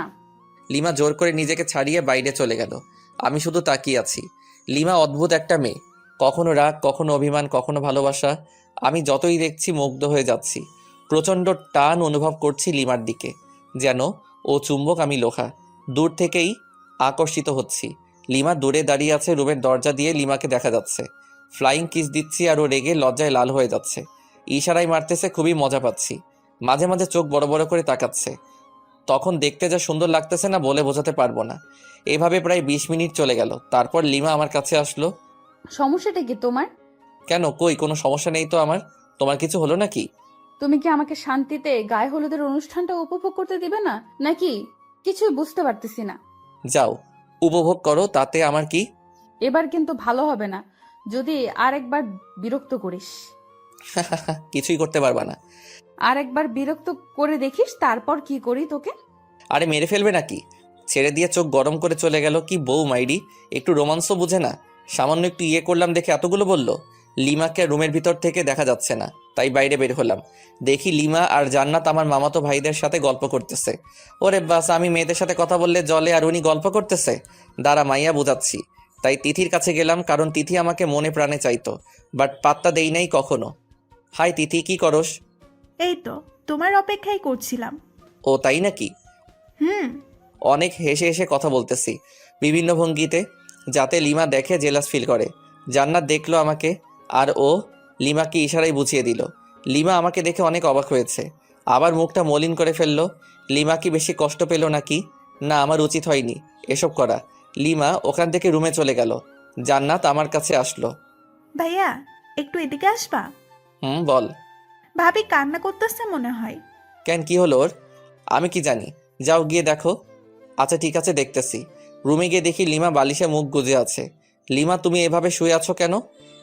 লিমা জোর করে নিজেকে ছাড়িয়ে বাইরে চলে গেল। আমি শুধু তাকিয়ে আছি। লিমা অদ্ভুত একটা মেয়ে, কখনো রাগ, কখনো অভিমান, কখনো ভালোবাসা। আমি যতই দেখছি মুগ্ধ হয়ে যাচ্ছি। প্রচণ্ড টান অনুভব করছি লিমার দিকে, যেন ও চুম্বক, আমি লোহা। দূর থেকেই আকর্ষিত হচ্ছি। লিমা দূরে দাঁড়িয়ে আছে, রুমের দরজা দিয়ে লিমাকে দেখা যাচ্ছে। ফ্লাইং কিস দিচ্ছি আর ও রেগে লজ্জায় লাল হয়ে যাচ্ছে। ইশারায় মারতেছে, খুবই মজা পাচ্ছি। মাঝে মাঝে চোখ বড় বড় করে তাকাচ্ছে। তখন দেখতে যা সুন্দর লাগতেছে না, বলে বোঝাতে পারবো না। এভাবে প্রায় 20 মিনিট চলে গেল। তারপর লিমা আমার কাছে আসলো। সমস্যাটা কি তোমার? কেন, কই কোনো সমস্যা নেই তো আমার। তোমার কিছু হলো নাকি? তুমি কি আমাকে শান্তিতে গায়ে হলুদের অনুষ্ঠানটা উপভোগ করতে দিবে না, নাকি? কিছুই বুঝতে পারতেছি না। যাও, উপভোগ করো, তাতে আমার কি। এবার কিন্তু ভালো হবে না যদি আরেকবার বিরক্ত করিস। কিছুই করতে পারবা না। আরেকবার বিরক্ত করে দেখিস, তারপর কি করি তোকে। আরে মেরে ফেলবে নাকি? ছেড়ে দিয়ে চোখ গরম করে চলে গেল। কি বউ মাইরি, একটু রোমান্সও বুঝে না। সামান্য একটু ইয়ে করলাম দেখে এতগুলো বলল। লিমাকে রুমের ভিতর থেকে দেখা যাচ্ছে না, তাই বাইরে বের হলাম। দেখি লিমা আর জান্নাত আমার মামাতো ভাইদের সাথে গল্প করতেছে। ওরে বাস, আমি মেয়েদের সাথে কথা বললে জলে, আর উনি গল্প করতেছে। দাঁড়া, মাইয়া বোঝাচ্ছি। তাই তিথির কাছে গেলাম, কারণ তিথি আমাকে মনে প্রাণে চাইতো, বাট পাত্তা দেই নাই কখনো। হাই তিথি, কি করস? এই তো তোমার অপেক্ষাই করছিলাম। ও তাই নাকি? হুম। অনেক হেসে হেসে কথা বলতেছি বিভিন্ন ভঙ্গিতে, যাতে লিমা দেখে জেলাস ফিল করে। জান্নাত দেখলো আমাকে, আর ও লিমাকে ইশারায় বুঝিয়ে দিল। লিমা আমাকে দেখে অনেক অবাক হয়েছে, আবার মুখটা মলিন করে ফেললো। লিমা কি বেশি কষ্ট পেল নাকি? না, আমার উচিত হয়নি এসব করা। লিমা ওখান থেকে রুমে চলে গেল। জান্নাত আমার কাছে আসলো। ভাইয়া, একটু এদিকে আসবা? বল। ভাবি কান্না করতেছে মনে হয়। কেন, কি হলো ওর? আমি কি জানি, যাও গিয়ে দেখো। আচ্ছা ঠিক আছে, দেখতেছি। রুমে গিয়ে দেখি লিমা বালিশে মুখ গুজে আছে। লিমা, তুমি এভাবে শুয়ে আছো কেন?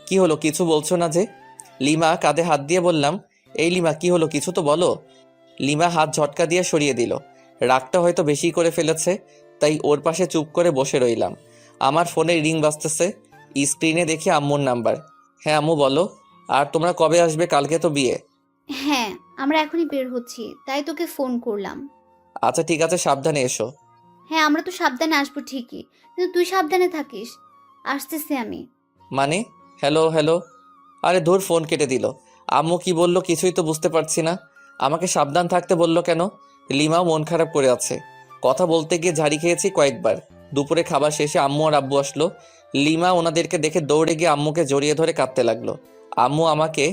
কি হলো, কিছু বলছো না যে? লিমা কাঁধে হাত দিয়ে বললাম, এই লিমা কি হলো, কিছু তো বলো। লিমা হাত ঝটকা দিয়ে সরিয়ে দিল। রাগটা হয়তো বেশি করে ফেলেছে, তাই ওর পাশে চুপ করে বসে রইলাম। আমার ফোনে রিং বাজতেছে। স্ক্রিনে দেখি আম্মুর নাম্বার। হ্যাঁ আম্মু বলো। আর তোমরা কবে আসবে? কালকে তো বিয়ে। হ্যাঁ, আমরা এখনই বের হচ্ছি, তাই তোকে ফোন করলাম। আচ্ছা ঠিক আছে, সাবধানে এসো। হ্যাঁ, আমরা তো সাবধানে আসবো ঠিকই, কিন্তু তুই সাবধানে থাকিস। আসতেছি আমি। মানে? Hello hello. আরে ধুর, ফোন কেটে দিল। আম্মু কি বললো কিছুই তো বুঝতে পারছি না। আমাকে সাবধান থাকতে বললো কেন? লিমাও মন খারাপ করে আছে। কথা বলতে গিয়ে ঝাড়ি খেয়েছি কয়েকবার। দুপুরে খাবার শেষে আম্মু আর আব্বু আসলো। লিমা ওনাদেরকে দেখে দৌড়ে গিয়ে আম্মুকে জড়িয়ে ধরে কাঁদতে লাগলো। আম্মু আমাকে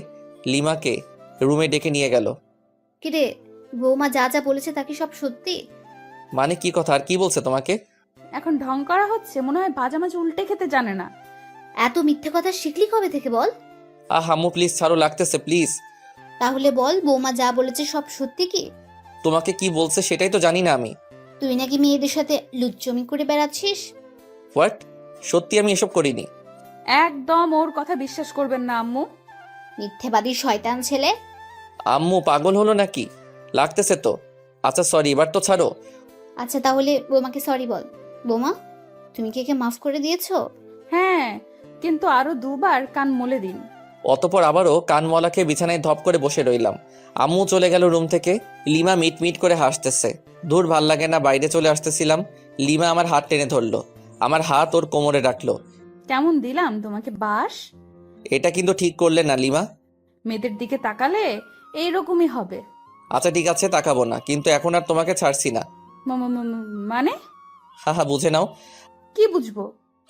লিমাকে রুমে ডেকে নিয়ে গেল। কিরে, বৌমা যা যা বলেছে তা কি সব সত্যি? মানে কি কথা, আর কি বলছে তোমাকে? এখন ঢং করা হচ্ছে, মনে হয় ভাজা মাছ উল্টে খেতে জানে না। এত মিথ্যে কথা শিখলি কবে থেকে বল? আম্মু প্লিজ ছাড়ো, লাগতেছে প্লিজ। তাহলে বল, বৌমা যা বলেছে সব সত্যি কি? তোমাকে কি বলছে সেটাই তো জানি না আমি। তুই নাকি মেয়েদের সাথে লুচ্চমি করে বেড়াচ্ছিস? হোয়াট? সত্যি আমি এসব করিনি। একদম ওর কথা বিশ্বাস করবেন না আম্মু। মিথ্যেবাদী শয়তান ছেলে। আম্মু পাগল হলো নাকি? লাগতেছে তো। আচ্ছা সরি, এবার তো ছাড়ো। আচ্ছা তাহলে বৌমাকে সরি বল। বৌমা, তুমি কি একে মাফ করে দিয়েছো? হ্যাঁ, কিন্তু আরো 2বার কান মলে দিন। অতপর আবারও কানমলা খেয়ে বিছানায় ধপ করে বসে রইলাম। আম্মু চলে গেল রুম থেকে। লিমা মিট মিট করে হাসতেছে। দূর, ভাল লাগে না, বাইরে চলে আসতেছিলাম। লিমা আমার হাত টেনে ধরলো, আমার হাত ওর কোমরে রাখলো। কেমন দিলাম তোমাকে বাস? এটা কিন্তু ঠিক করলে না লিমা। মেয়েদের দিকে তাকালে এইরকমই হবে। আচ্ছা ঠিক আছে, তাকাবো না, কিন্তু এখন আর তোমাকে ছাড়ছি না। মানে? হা বুঝে নাও। কি বুঝবো?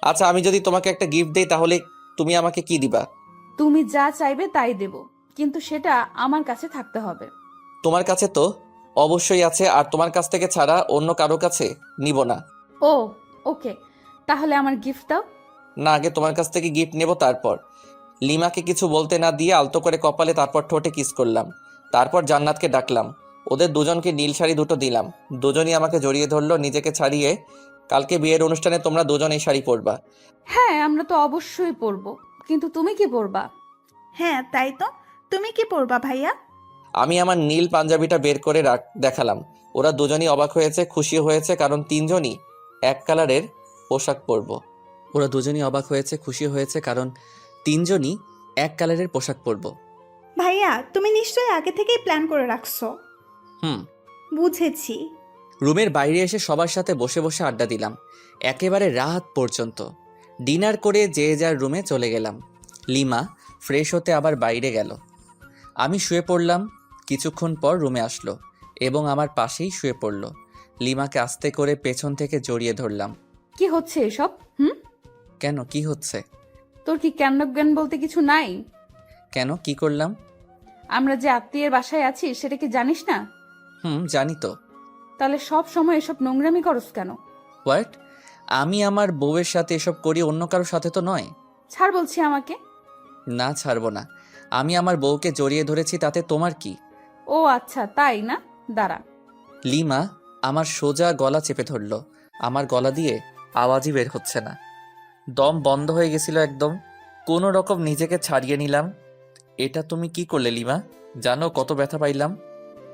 আচ্ছা, আমি যদি তোমাকে একটা গিফট দেই তাহলে তুমি আমাকে কি দিবা? তুমি যা চাইবে তাই দেব, কিন্তু সেটা আমার কাছে থাকতে হবে। তোমার কাছে তো অবশ্যই আছে, আর তোমার কাছ থেকে ছাড়া অন্য কারো কাছে নিব না। ও ওকে, তাহলে আমার গিফট দাও। না, আগে তোমার কাছ থেকে গিফট নেব তারপর। লিমাকে কিছু বলতে না দিয়ে আলতো করে কপালে, তারপর ঠোঁটে কিস করলাম। তারপর জান্নাতকে ডাকলাম। ওদের দুজনকে নীল শাড়ি দুটো দিলাম। দুজনই আমাকে জড়িয়ে ধরলো নিজেকে ছাড়িয়ে। কালকে বিয়ের অনুষ্ঠানে তোমরা দুজন এই শাড়ি পরবা। হ্যাঁ, আমরা তো অবশ্যই পরবো, কিন্তু তুমি কি পরবা? হ্যাঁ তাই তো, তুমি কি পরবা ভাইয়া? আমি আমার নীল পাঞ্জাবিটা বের করে দেখালাম। ওরা দুজনই অবাক হয়েছে, খুশি হয়েছে, কারণ তিনজনই এক কালারের পোশাক পরবো। ওরা দুজনই অবাক হয়েছে, খুশি হয়েছে, কারণ তিনজনই এক কালারের পোশাক পরবো। ভাইয়া, তুমি নিশ্চয়ই আগে থেকেই প্ল্যান করে রাখছো। হুম। বুঝেছি। রুমের বাইরে এসে সবার সাথে বসে বসে আড্ডা দিলাম একেবারে রাত পর্যন্ত। ডিনার করে যে যার রুমে চলে গেলাম। লিমা ফ্রেশ হতে আবার বাইরে গেল। আমি শুয়ে পড়লাম। কিছুক্ষণ পর রুমে আসলো এবং আমার পাশেই শুয়ে পড়ল। লিমাকে আস্তে করে পেছন থেকে জড়িয়ে ধরলাম। কি হচ্ছে এসব? হুম, কেন, কি হচ্ছে? তোর কি জ্ঞান জ্ঞান বলতে কিছু নাই? কেন, কি করলাম? আমরা যে আত্মীয়ের বাসায় আছি সেটা কি জানিস না? জানি তো। তাহলে সব সময় এসব নোংরামি করস কেন? হোয়াট? আমি আমার বউয়ের সাথে এসব করি, অন্য কারোর সাথে তো নয়। ছাড় বলছি আমাকে। না, ছাড়বো না। আমি আমার বউকে জড়িয়ে ধরেছি, তাতে তোমার কি? ও আচ্ছা, তাই না? দাঁড়া। লিমা আমার সোজা গলা চেপে ধরল। আমার গলা দিয়ে আওয়াজই বের হচ্ছে না, দম বন্ধ হয়ে গেছিল একদম। কোনো রকম নিজেকে ছাড়িয়ে নিলাম। এটা তুমি কি করলে লিমা? জানো কত ব্যথা পাইলাম?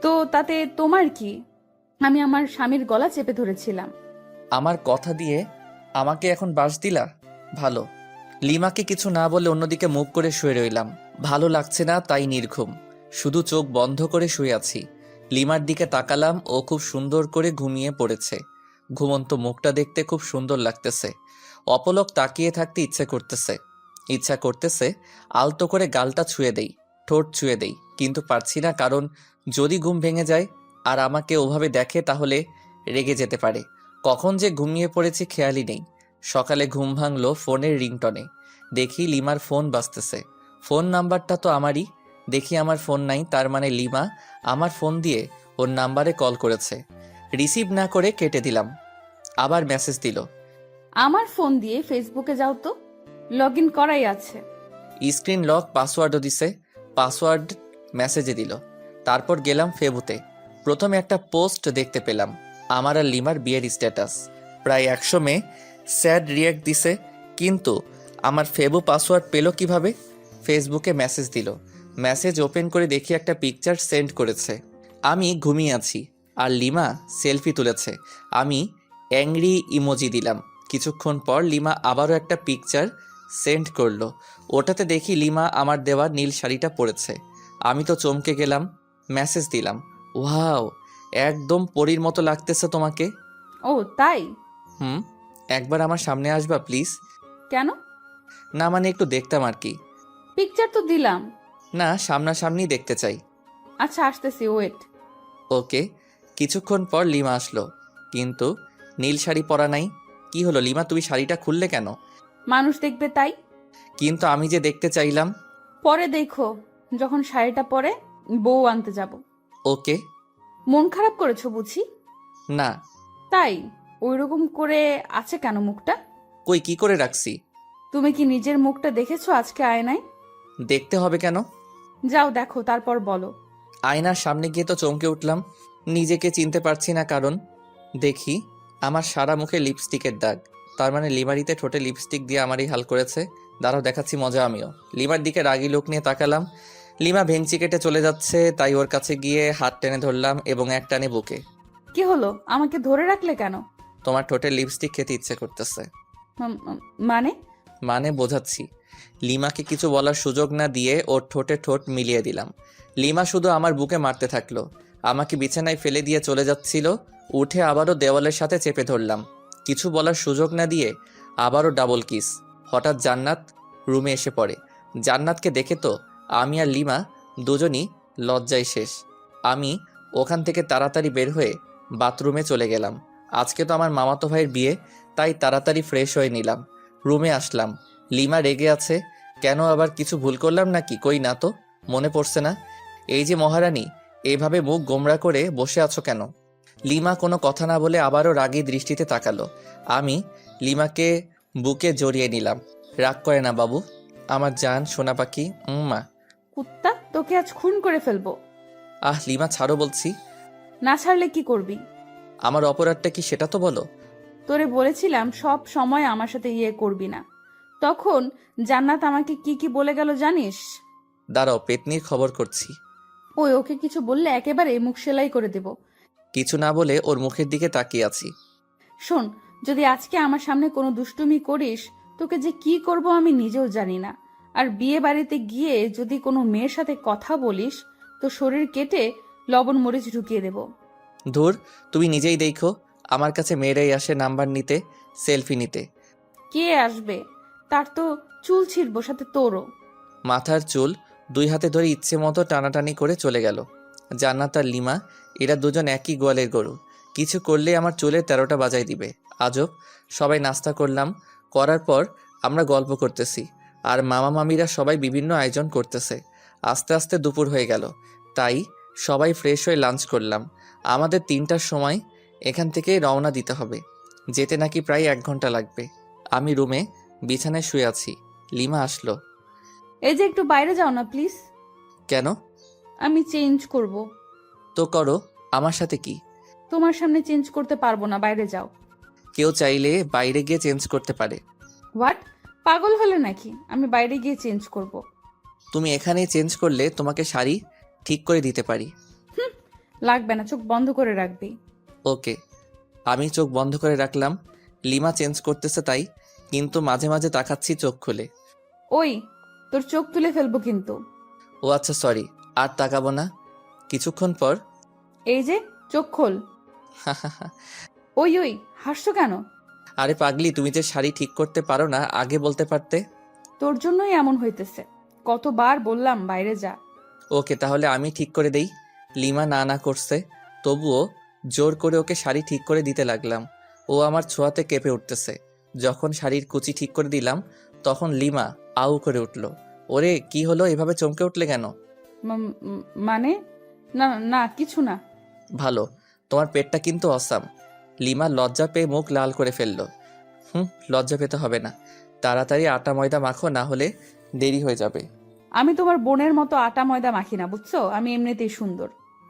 তো তাতে তোমার কি? আমি আমার স্বামীর গলা চেপে ধরেছিলাম। আমার কথা দিয়ে আমাকে এখন বাস দিলা? ভালো। লিমাকে কিছু না বলে অন্যদিকে মুখ করে শুয়ে রইলাম। ভালো লাগছে না তাই নির্ঘুম, শুধু চোখ বন্ধ করে শুয়ে আছি। লিমার দিকে তাকালাম, ও খুব সুন্দর করে ঘুমিয়ে পড়েছে। ঘুমন্ত মুখটা দেখতে খুব সুন্দর লাগতেছে। অপলক তাকিয়ে থাকতে ইচ্ছা করতেছে আলতো করে গালটা ছুঁয়ে দেই, ঠোঁট ছুঁয়ে দেই, কিন্তু পারছি না, কারণ যদি ঘুম ভেঙে যায় আর আমাকে ওভাবে দেখে তাহলে রেগে যেতে পারে। কখন যে ঘুমিয়ে পড়েছি খেয়ালই নেই। সকালে ঘুম ভাঙলো ফোনের রিংটনে। দেখি লিমার ফোন বাজতেছে। ফোন নাম্বারটা তো আমারই। দেখি আমার ফোন নাই, তার মানে লিমা আমার ফোন দিয়ে ওর নাম্বারে কল করেছে। রিসিভ না করে কেটে দিলাম। আবার মেসেজ দিল। আমার ফোন দিয়ে ফেসবুকে যাও তো, লগ ইন করাই আছে। স্ক্রিন লক, পাসওয়ার্ডও দিছে। পাসওয়ার্ড মেসেজে দিল। তারপর গেলাম ফেবুতে। প্রথমে একটা পোস্ট দেখতে পেলাম, আমার আর লিমার বিয়ের স্ট্যাটাস। প্রায় 100 মেয়ে স্যাড রিয়াক্ট দিছে, কিন্তু আমার ফেবু পাসওয়ার্ড পেল কিভাবে? ফেসবুকে মেসেজ দিল। মেসেজ ওপেন করে দেখি একটা পিকচার সেন্ড করেছে। আমি ঘুমিয়ে আছি আর লিমা সেলফি তুলেছে। আমি অ্যাংরি ইমোজি দিলাম। কিছুক্ষণ পর লিমা আবারও একটা পিকচার সেন্ড করলো। ওটাতে দেখি লিমা আমার দেওয়া নীল শাড়িটা পরেছে। আমি তো চমকে গেলাম। মেসেজ দিলাম, ওয়াও, একদম পরীর মতো লাগতেছে তোমাকে। ও তাই? একবার আমার সামনে আসবা প্লিজ? কেন? না মানে একটু দেখতাম আর কি। পিকচার তো দিলাম। না, সামনাসামনি দেখতে চাই। আচ্ছা আসতেছি, ওয়েট। ওকে। কিছুক্ষণ পর লিমা আসলো, কিন্তু নীল শাড়ি পরা নাই। কি হলো লিমা, তুমি শাড়িটা খুললে কেন? মানুষ দেখবে তাই। কিন্তু আমি যে দেখতে চাইলাম। পরে দেখো, যখন শাড়িটা পরে বউ আনতে যাব। ওকে। মন খারাপ করেছো বুঝি? না। তাই ওইরকম করে আছে কেন মুখটা? কই, কি করে রাখছি? তুমি কি নিজের মুখটা দেখেছো আজকে আয়নায়? দেখতে হবে কেন? যাও দেখো, তারপর বলো। আয়নার সামনে গিয়ে তো চমকে উঠলাম। নিজেকে চিনতে পারছি না, কারণ দেখি আমার সারা মুখে লিপস্টিকের দাগ। তার মানে লিমারিতে ঠোঁটে লিপস্টিক দিয়ে আমারই হাল করেছে। দাঁড়াও, দেখাচ্ছি মজা আমিও। লিমার দিকে রাগী লোক নিয়ে তাকালাম। লিমা ভেঙচি কেটে চলে যাচ্ছে, তাই ওর কাছে গিয়ে হাত টেনে ধরলাম এবং এক টানে বুকে। কি হলো, আমাকে ধরে রাখলে কেন? তোমার ঠোঁটে লিপস্টিক খেতে ইচ্ছে করতেছে। মানে? মানে বোঝাচ্ছি। লিমাকে কিছু বলার সুযোগ না দিয়ে ওর ঠোঁটে ঠোঁট মিলিয়ে দিলাম। লিমা শুধু আমার বুকে মারতে থাকলো। আমাকে বিছানায় ফেলে দিয়ে চলে যাচ্ছিল। উঠে আবারও দেওয়ালের সাথে চেপে ধরলাম। কিছু বলার সুযোগ না দিয়ে আবারও ডাবল কিস। হঠাৎ জান্নাত রুমে এসে পড়ে। জান্নাতকে দেখে তো আমি আর লিমা দুজনই লজ্জায় শেষ। আমি ওখান থেকে তাড়াতাড়ি বের হয়ে বাথরুমে চলে গেলাম। আজকে তো আমার মামাতো ভাইয়ের বিয়ে, তাই তাড়াতাড়ি ফ্রেশ হয়ে নিলাম। রুমে আসলাম। লিমা রেগে আছে। কেন, আবার কিছু ভুল করলাম নাকি? কই না তো, মনে পড়ছে না। এই যে মহারানী, এইভাবে মুখ গোমড়া করে বসে আছো কেন? লিমা কোনো কথা না বলে আবারও রাগী দৃষ্টিতে তাকালো। আমি লিমাকে বুকে জড়িয়ে নিলাম। রাগ করে না বাবু, আমার জান সোনা পাখি। মা। কুত্তা, তোকে আজ খুন করে ফেলবো। লিমা ছাড়ো বলছি। না ছাড়লে কি করবি? আমার অপরাধটা কি সেটা তো বলো। তোরে বলেছিলাম সব সময় আমার সাথে ইয়ে করবি না। তখন জান্নাত আমাকে কি কি বলে গেল জানিস? দাঁড়াও, পেতনির খবর করছি। ওকে কিছু বললে একেবারে মুখ সেলাই করে দেব। কিছু না বলে ওর মুখের দিকে তাকিয়ে আছি। শোন, যদি আজকে আমার সামনে কোনো দুষ্টুমি করিস, তোকে যে কি করব আমি নিজেও জানি না। আর বিয়ে বাড়িতে গিয়ে যদি কোনো মেয়ের সাথে কথা বলিস, তো শরীর কেটে লবণ মরিচ ঢুকিয়ে দেব। ধুর, তুমি নিজেই দেখো, আমার কাছে মেয়েরাই আসে নাম্বার নিতে, সেলফি নিতে। কে আসবে? তার তো চুল ছিঁড়বো, সাথে তোরও। মাথার চুল 2 হাতে ধরে ইচ্ছে মতো টানাটানি করে চলে গেল। জান্নাত আর লিমা, এরা দুজন একই গোয়ালের গরু, কিছু করলে আমার চুলের 13টা বাজায় দিবে। আজব। সবাই নাস্তা করলাম, করার পর আমরা গল্প করতেছি, আর মামা মামিরা সবাই বিভিন্ন আয়োজন করতেছে। আস্তে আস্তে দুপুর হয়ে গেল, তাই সবাই ফ্রেশ হয়ে লাঞ্চ করলাম। আমাদের 3টার সময় এখান থেকে রওনা দিতে হবে, যেতে নাকি প্রায় 1 ঘন্টা লাগবে। আমি রুমে বিছানায় শুয়ে আছি, লিমা আসলো। এই যে একটু বাইরে যাও না প্লিজ। কেন? আমি চেঞ্জ করব। তো করো, আমার সাথে কি? তোমার সামনে চেঞ্জ করতে পারবো না, বাইরে যাও। কেউ চাইলে বাইরে গিয়ে চেঞ্জ করতে পারে। হোয়াট? পাগল হলে নাকি? আমি বাইরে গিয়ে চেঞ্জ করব। তুমি এখানেই চেঞ্জ করলে তোমাকে শাড়ি ঠিক করে দিতে পারি। লাগবে না, চোখ বন্ধ করে রাখবি। ওকে। আমি চোখ বন্ধ করে রাখলাম। লিমা চেঞ্জ করতেছে তাই, কিন্তু মাঝে মাঝে তাকাচ্ছি চোখ খুলে। ওই, তোর চোখ তুলে ফেলবো কিন্তু। ও আচ্ছা, সরি, আর তাকাবো না। কিছুক্ষণ পর এই যে, চোখ খোল। ওই ওই, হাসছো কেন? আরে পাগলি, তুমি যে শাড়ি ঠিক করতে পারো না আগে বলতে পারতে। তোর জন্যই এমন হইতেছে। কতবার বললাম বাইরে যা। ওকে, তাহলে আমি ঠিক করে দেই। লিমা না না করছে, তবুও জোর করে ওকে শাড়ি ঠিক করে দিতে লাগলাম। ও আমার ছোঁয়াতে কেঁপে উঠতেছে। যখন শাড়ির কুচি ঠিক করে দিলাম, তখন লিমা আউ করে উঠল। ওরে, কি হলো, এভাবে চমকে উঠলে কেন? মানে? না না, কিছু না। ভালো, তোমার পেটটা কিন্তু অসাম। লিমা লজ্জা পেয়ে মুখ লাল করে ফেলল। লজ্জা পেতে হবে না, তাড়াতাড়ি আটা ময়দা মাখো, না হলে দেরি হয়ে যাবে। আমি তোমার বোনের মতো আটা ময়দা মাখি না, বুঝছো? আমি এমনিতেই সুন্দর।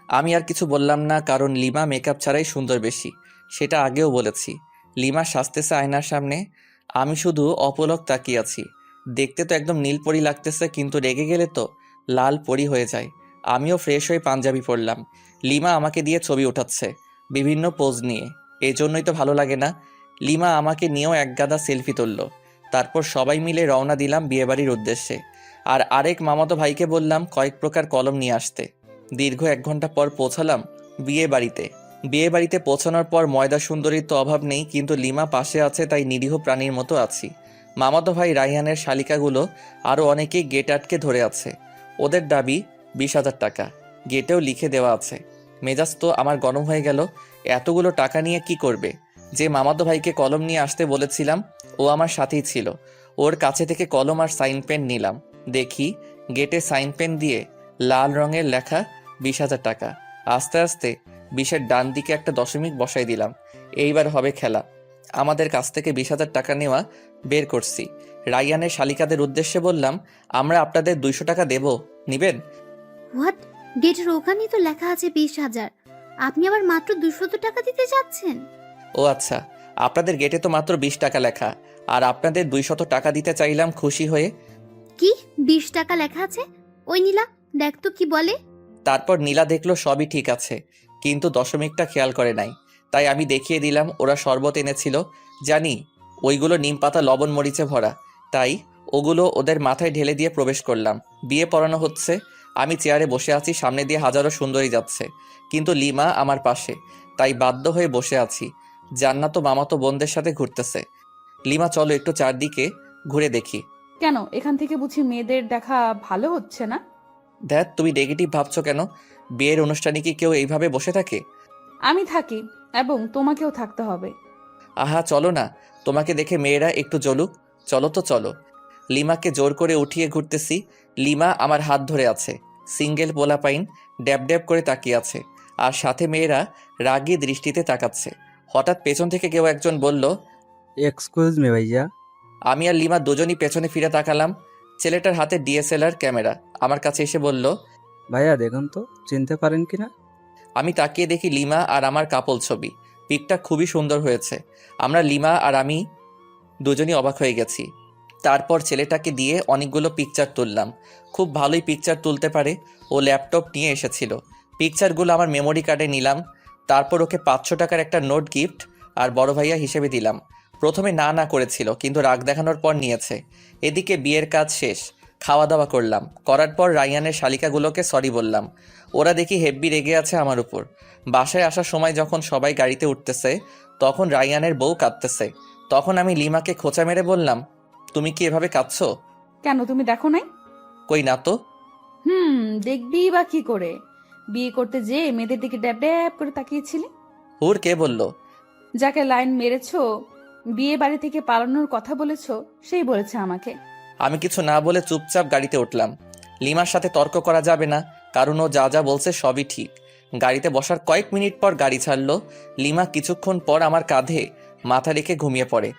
আমি আর কিছু বললাম না, কারণ লিমা মেকআপ ছাড়াই সুন্দর বেশি, সেটা আগেও বলেছি। লিমা সাজতেছে আয়নার সামনে, আমি শুধু অপলক তাকিয়ে আছি। দেখতে তো একদম নীলপরি লাগতেছে, কিন্তু রেগে গেলে তো লাল পরি হয়ে যায়। আমিও ফ্রেশ হয়ে পাঞ্জাবি পরলাম। লিমা আমাকে দিয়ে ছবি ওঠাচ্ছে বিভিন্ন পোজ নিয়ে, এজন্যই তো ভালো লাগে না। লিমা আমাকে নিয়েও একগাদা সেলফি তুলল। তারপর সবাই মিলে রওনা দিলাম বিয়েবাড়ির উদ্দেশ্যে। আর আরেক মামাতো ভাইকে বললাম কয়েক প্রকার কলম নিয়ে আসতে। দীর্ঘ 1 ঘন্টা পর পৌঁছালাম বিয়ে বাড়িতে পৌঁছানোর পর ময়দা সুন্দরীর তো অভাব নেই, কিন্তু লিমা পাশে আছে, তাই নিরীহ প্রাণীর মতো আছি। মামাতো ভাই রাইহানের শালিকাগুলো আরও অনেকেই গেট আটকে ধরে আছে। ওদের দাবি 20,000 টাকা, গেটেও লিখে দেওয়া আছে। মেজাজ তো আমার গরম হয়ে গেল। এতগুলো টাকা নিয়ে কি করবে? যে মামাতো ভাইকে কলম নিয়ে আসতে বলেছিলাম, ও আমার সাথেই ছিল। ওর কাছে থেকে কলম আর সাইন পেন নিলাম। দেখি গেটে সাইন পেন দিয়ে লাল রঙের লেখা 20,000 টাকা। আস্তে আস্তে 20-এর ডান দিকে একটা দশমিক বসাই দিলাম। এইবার হবে খেলা। আমাদের কাছ থেকে 20,000 টাকা নেওয়া বের করছি। রাইয়ানের শালিকাদের উদ্দেশ্যে বললাম, আমরা আপনাদের 200 টাকা দেব, নিবেন? হোয়াট? গেটের ওখানেই তো লেখা আছে 20,000, আপনি আবার মাত্র 200 টাকা দিতে যাচ্ছেন? ও আচ্ছা, আপনাদের গেটে তো মাত্র 20 টাকা লেখা, আর আপনাদের 200 টাকা দিতে চাইলাম খুশি হয়ে। কি 20 টাকা লেখা আছে? ওই নীলা, দেখ তো কি বলে। তারপর নীলা দেখলো সবই ঠিক আছে, কিন্তু দশমিকটা খেয়াল করে নাই। তাই আমি দেখিয়ে দিলাম ওরা শরবত এনেছিল, জানি ওইগুলো নিম পাতা লবণ মরিচে ভরা, তাই ওগুলো ওদের মাথায় ঢেলে দিয়ে প্রবেশ করলাম। বিয়ে পড়ানো হচ্ছে, আমি চেয়ারে বসে আছি, সামনে দিয়ে হাজারো সুন্দরী যাচ্ছে, কিন্তু লিমা আমার পাশে, তাই বাধ্য হয়ে বসে আছি। জান্নাত মামাতো বোনদের সাথে ঘুরতেছে। লিমা, চলো একটু চারদিকে ঘুরে দেখি। কেন, এখান থেকে বুঝি মেয়েদের দেখা ভালো হচ্ছে না? দেখ, তুমি নেগেটিভ ভাবছো কেন? বিয়ের অনুষ্ঠানে কি কেউ এইভাবে বসে থাকে? আমি থাকি, এবং তোমাকেও থাকতে হবে। আহা, চলো না, তোমাকে দেখে মেয়েরা একটু জ্বলুক। চলো তো চলো। লিমাকে জোর করে উঠিয়ে ঘুরতেছি। লিমা আমার হাত ধরে আছে। সিঙ্গেল পোলাপাইন ড্যাব ড্যাব করে তাকিয়ে আছে, আর সাথে মেয়েরা রাগী দৃষ্টিতে তাকাচ্ছে। হঠাৎ পেছন থেকে কেউ একজন বলল, এক্সকিউজ মি ভাইয়া। আমি আর লিমা দুজনই পেছনে ফিরে তাকালাম। ছেলেটার হাতে ডিএসএলআর ক্যামেরা। আমার কাছে এসে বলল, ভাইয়া দেখুন তো, চিনতে পারেন কিনা? আমি তাকিয়ে দেখি লিমা আর আমার কাপল ছবি। পিকটা খুবই সুন্দর হয়েছে। আমরা লিমা আর আমি দুজনই অবাক হয়ে গেছি। তারপর ছেলেটাকে দিয়ে অনেকগুলো পিকচার তুললাম। খুব ভালোই পিকচার তুলতে পারে। ও ল্যাপটপ নিয়ে এসেছিল। পিকচারগুলো আমার মেমোরি কার্ডে নিলাম। তারপর ওকে 500 টাকার একটা নোট গিফট আর বড় ভাইয়া হিসেবে দিলাম। প্রথমে না না করেছিল, কিন্তু রাগ দেখানোর পর নিয়েছে। এদিকে বিয়ের কাজ শেষ, খাওয়া দাওয়া করলাম, করার পর রায়ানের শালিকাগুলোকে সরি বললাম। ওরা দেখি হেব্বি রেগে আছে আমার উপর। বাসায় আসার সময় যখন সবাই গাড়িতে উঠতেছে তখন রায়ানের বউ কাঁদতেছে। তখন আমি লিমাকে খোঁচা মেরে বললাম, তুমি কি এভাবে কাঁদছো? কেন, তুমি দেখো নাই? কই না তো। দেখবি বা কি করে? বিয়ে করতে যে মেয়েদের দিকে ড্যাব ড্যাব করে তাকিয়েছিলি। হুর কে বলল? যাকে লাইন মেরেছো, বিয়ে বাড়ি থেকে পালানোর কথা বলেছো, সেই বলেছে আমাকে। আমি কিছু না বলে চুপচাপ গাড়িতে উঠলাম। লিমার সাথে তর্ক করা যাবে না, কারণ ও যা যা বলছে সবই ঠিক। গাড়িতে বসার কয়েক মিনিট পর গাড়ি ছাড়লো। লিমা কিছুক্ষণ পর আমার কাঁধে মাথা রেখে ঘুমিয়ে পড়ে।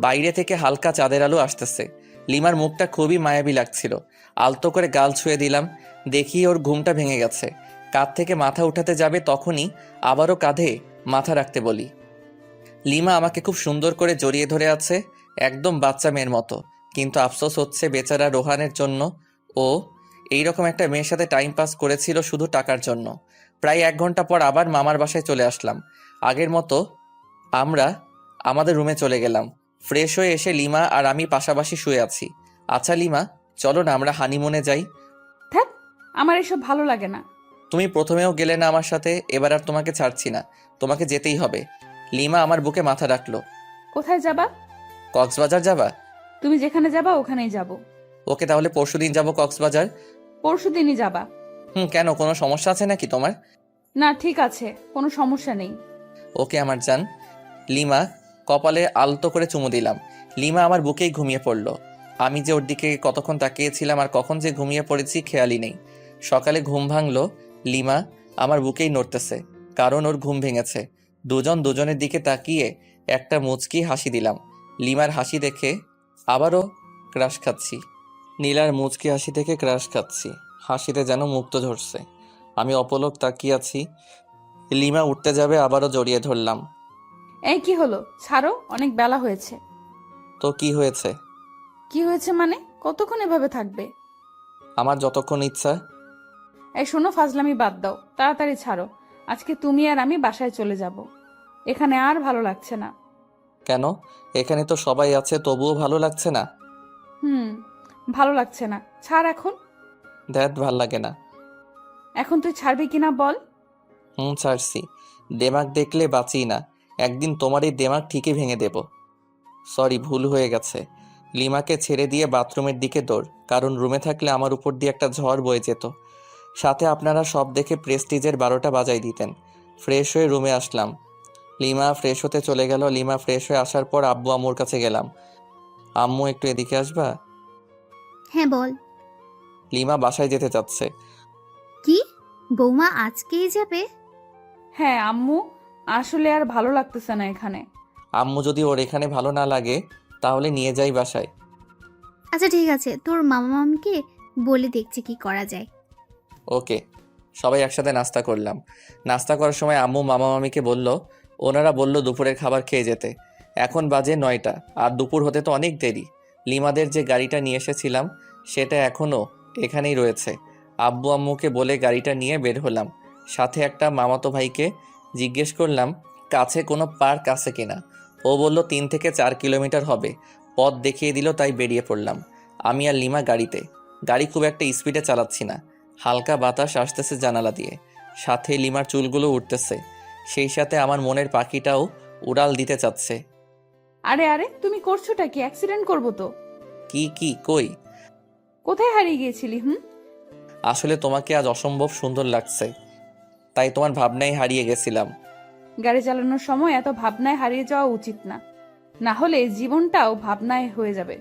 বাইরে থেকে হালকা চাঁদের আলো আসতেছে। লিমার মুখটা খুবই মায়াবী লাগছিল। আলতো করে গাল ছুঁয়ে দিলাম, দেখি ওর ঘুমটা ভেঙে গেছে। কাঁধ থেকে মাথা উঠাতে যাবে তখনই আবারও কাঁধে মাথা রাখতে বলি। লিমা আমাকে খুব সুন্দর করে জড়িয়ে ধরে আছে, একদম বাচ্চা মেয়ের মতো। কিন্তু আফসোস হচ্ছে বেচারা রোহানের জন্য। ও এইরকম একটা মেয়ের সাথে টাইম পাস করেছিল শুধু টাকার জন্য। প্রায় 1 ঘন্টা পর আবার মামার বাসায় চলে আসলাম। আগের মতো আমরা আমাদের রুমে চলে গেলাম। ফ্রেশ হয়ে এসে লিমা আর আমি পাশাপাশি শুয়ে আছি। আচ্ছা লিমা, চলো না আমরা হানিমুনে যাই। ধ্যাৎ, আমার এসব ভালো লাগে না। তুমি প্রথমেও গেলে না আমার সাথে, এবার আর তোমাকে ছাড়ছি না, তোমাকে যেতেই হবে। লিমা আমার বুকে মাথা রাখলো। কোথায় যাবা? কক্সবাজার যাবা? তুমি যেখানে যাবা ওখানেই যাব। ওকে, তাহলে পরশুদিন যাবো কক্সবাজার। পরশুদিনই যাবা? কেন, কোনো সমস্যা আছে নাকি তোমার? না, ঠিক আছে, কোনো সমস্যা নেই। ওকে আমার জান। লিমা কপালে আলতো করে চুমু দিলাম। লিমা আমার বুকেই ঘুমিয়ে পড়ল। আমি যে ওর দিকে কতক্ষণ তাকিয়েছিলাম আর কখন যে ঘুমিয়ে পড়েছি খেয়ালই নেই। সকালে ঘুম ভাঙলো, লিমা আমার বুকেই নড়তেছে, কারণ ওর ঘুম ভেঙেছে। দুজন দুজনের দিকে তাকিয়ে একটা মুচকি হাসি দিলাম। লিমার হাসি দেখে আবারও ক্রাশ খাচ্ছি। নীলার মুচকি হাসি থেকে ক্রাশ খাচ্ছি, হাসিতে যেন মুক্ত ঝরছে। আমি অপলক তাকিয়ে আছি। লিমা উঠতে যাবে, আবারও জড়িয়ে ধরলাম। এই কি হলো? ছাড়ো, অনেক বেলা হয়েছে। তো কি হয়েছে? কি হয়েছে মানে? কতক্ষণ এভাবে থাকবে? আমার যতক্ষণ ইচ্ছা। এই শোনো, ফাজলামি বাদ দাও, তাড়াতাড়ি ছাড়ো। আজকে তুমি আর আমি বাসায় চলে যাব। এখানে আর ভালো লাগছে না। কেন? এখানে তো সবাই আছে, তবুও ভালো লাগছে না? ভালো লাগছে না, ছাড় এখন। ধ্যাত, ভাল লাগে না। এখন তুই ছাড়বি কিনা বল। ছাড়ছি। দেমাগ দেখলে বাঁচি না, একদিন তোমার এই দেমাগ ঠিকই ভেঙে দেব। সরি, ভুল হয়ে গেছে। লিমাকে ছেড়ে দিয়ে বাথরুমের দিকে দৌড়, কারণ রুমে থাকলে আমার উপর দিয়ে একটা ঝড় বয়ে যেত। সাথে আপনারা সব দেখে প্রেস্টিজের 12টা বাজাই দিতেন। ফ্রেশ হয়ে রুমে আসলাম। লিমা ফ্রেশ হতে চলে গেল। লিমা ফ্রেশ হয়ে আসার পর আব্বু আম্মুর কাছে গেলাম। আম্মু, একটু এদিকে আসবা? হ্যাঁ বল। লিমা বাসায় যেতে চাচ্ছে। কি, বৌমা আজকেই যাবে? হ্যাঁ আম্মু, আসলে আর ভালো লাগতেছে না এখানে। আম্মু, যদি ওর এখানে ভালো না লাগে তাহলে নিয়ে যাই বাসায়। আচ্ছা ঠিক আছে, তোর মামা মামিকে বলে দেখছি কি করা যায়। ওকে। সবাই একসাথে নাস্তা করলাম। নাস্তা করার সময় আম্মু মামা মামিকে বলল, ওনারা বলল দুপুরের খাবার খেয়ে যেতে। এখন বাজে 9টা, আর দুপুর হতে তো অনেক দেরি। লিমাদের যে গাড়িটা নিয়ে এসেছিলাম সেটা এখনও এখানেই রয়েছে। আব্বু আম্মুকে বলে গাড়িটা নিয়ে বের হলাম। সাথে একটা মামাতো ভাইকে জিজ্ঞেস করলাম কাছে কোনো পার্ক আছে কিনা। ও বলল 3 থেকে 4 কিলোমিটার হবে। পথ দেখিয়ে দিল, তাই বেরিয়ে পড়লাম। আমি আর লিমা গাড়িতে। গাড়ি খুব একটা স্পিডে চালাচ্ছি না, হালকা বাতাস আসতেছে জানালা দিয়ে, সাথে লিমার চুলগুলো উঠতেছে। সেই সাথে আমার মনের পাখিটাও উড়াল দিতে চাচ্ছে। আরে আরে, তুমি করছোটা কি? অ্যাক্সিডেন্ট করবো তো। কি কই? কোথায় হারিয়ে গিয়েছিলি? আসলে তোমাকে আজ অসম্ভব সুন্দর লাগছে, তাই তোমার ভাবনায় হারিয়ে গেছিলাম। গাড়ি চালানোর সময় এত ভাবনায় হারিয়ে যাওয়া উচিত না, না হলে জীবনটাও ভাবনায় হয়ে যাবে।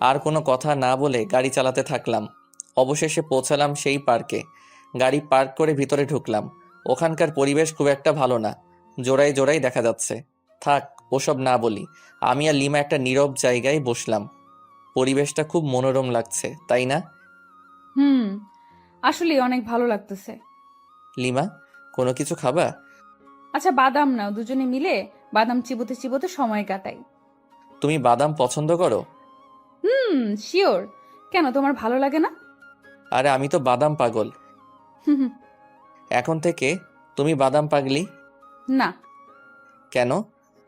আর কোনো কথা না বলে গাড়ি চালাতে থাকলাম। অবশেষে পৌঁছালাম সেই পার্কে। গাড়ি পার্ক করে ভিতরে ঢুকলাম। ওখানকার পরিবেশ খুব একটা ভালো না, জোড়ায় জোড়ায় দেখা যাচ্ছে। থাক, ওসব না বলি। আমি আর লিমা একটা নীরব জায়গায় বসলাম। পরিবেশটা খুব মনোরম লাগছে, তাই না? আসলে অনেক ভালো লাগতেছে। লিমা, কোনো কিছু খাবা? আচ্ছা বাদাম নাও, দুজনে মিলে বাদাম চিবোতে চিবোতে সময় কাটাই। তুমি বাদাম পছন্দ করো? শিওর। কেন, তোমার ভালো লাগে না? আরে আমি তো বাদাম পাগল। হুম, এখন থেকে তুমি বাদাম পাগলি? না। কেন?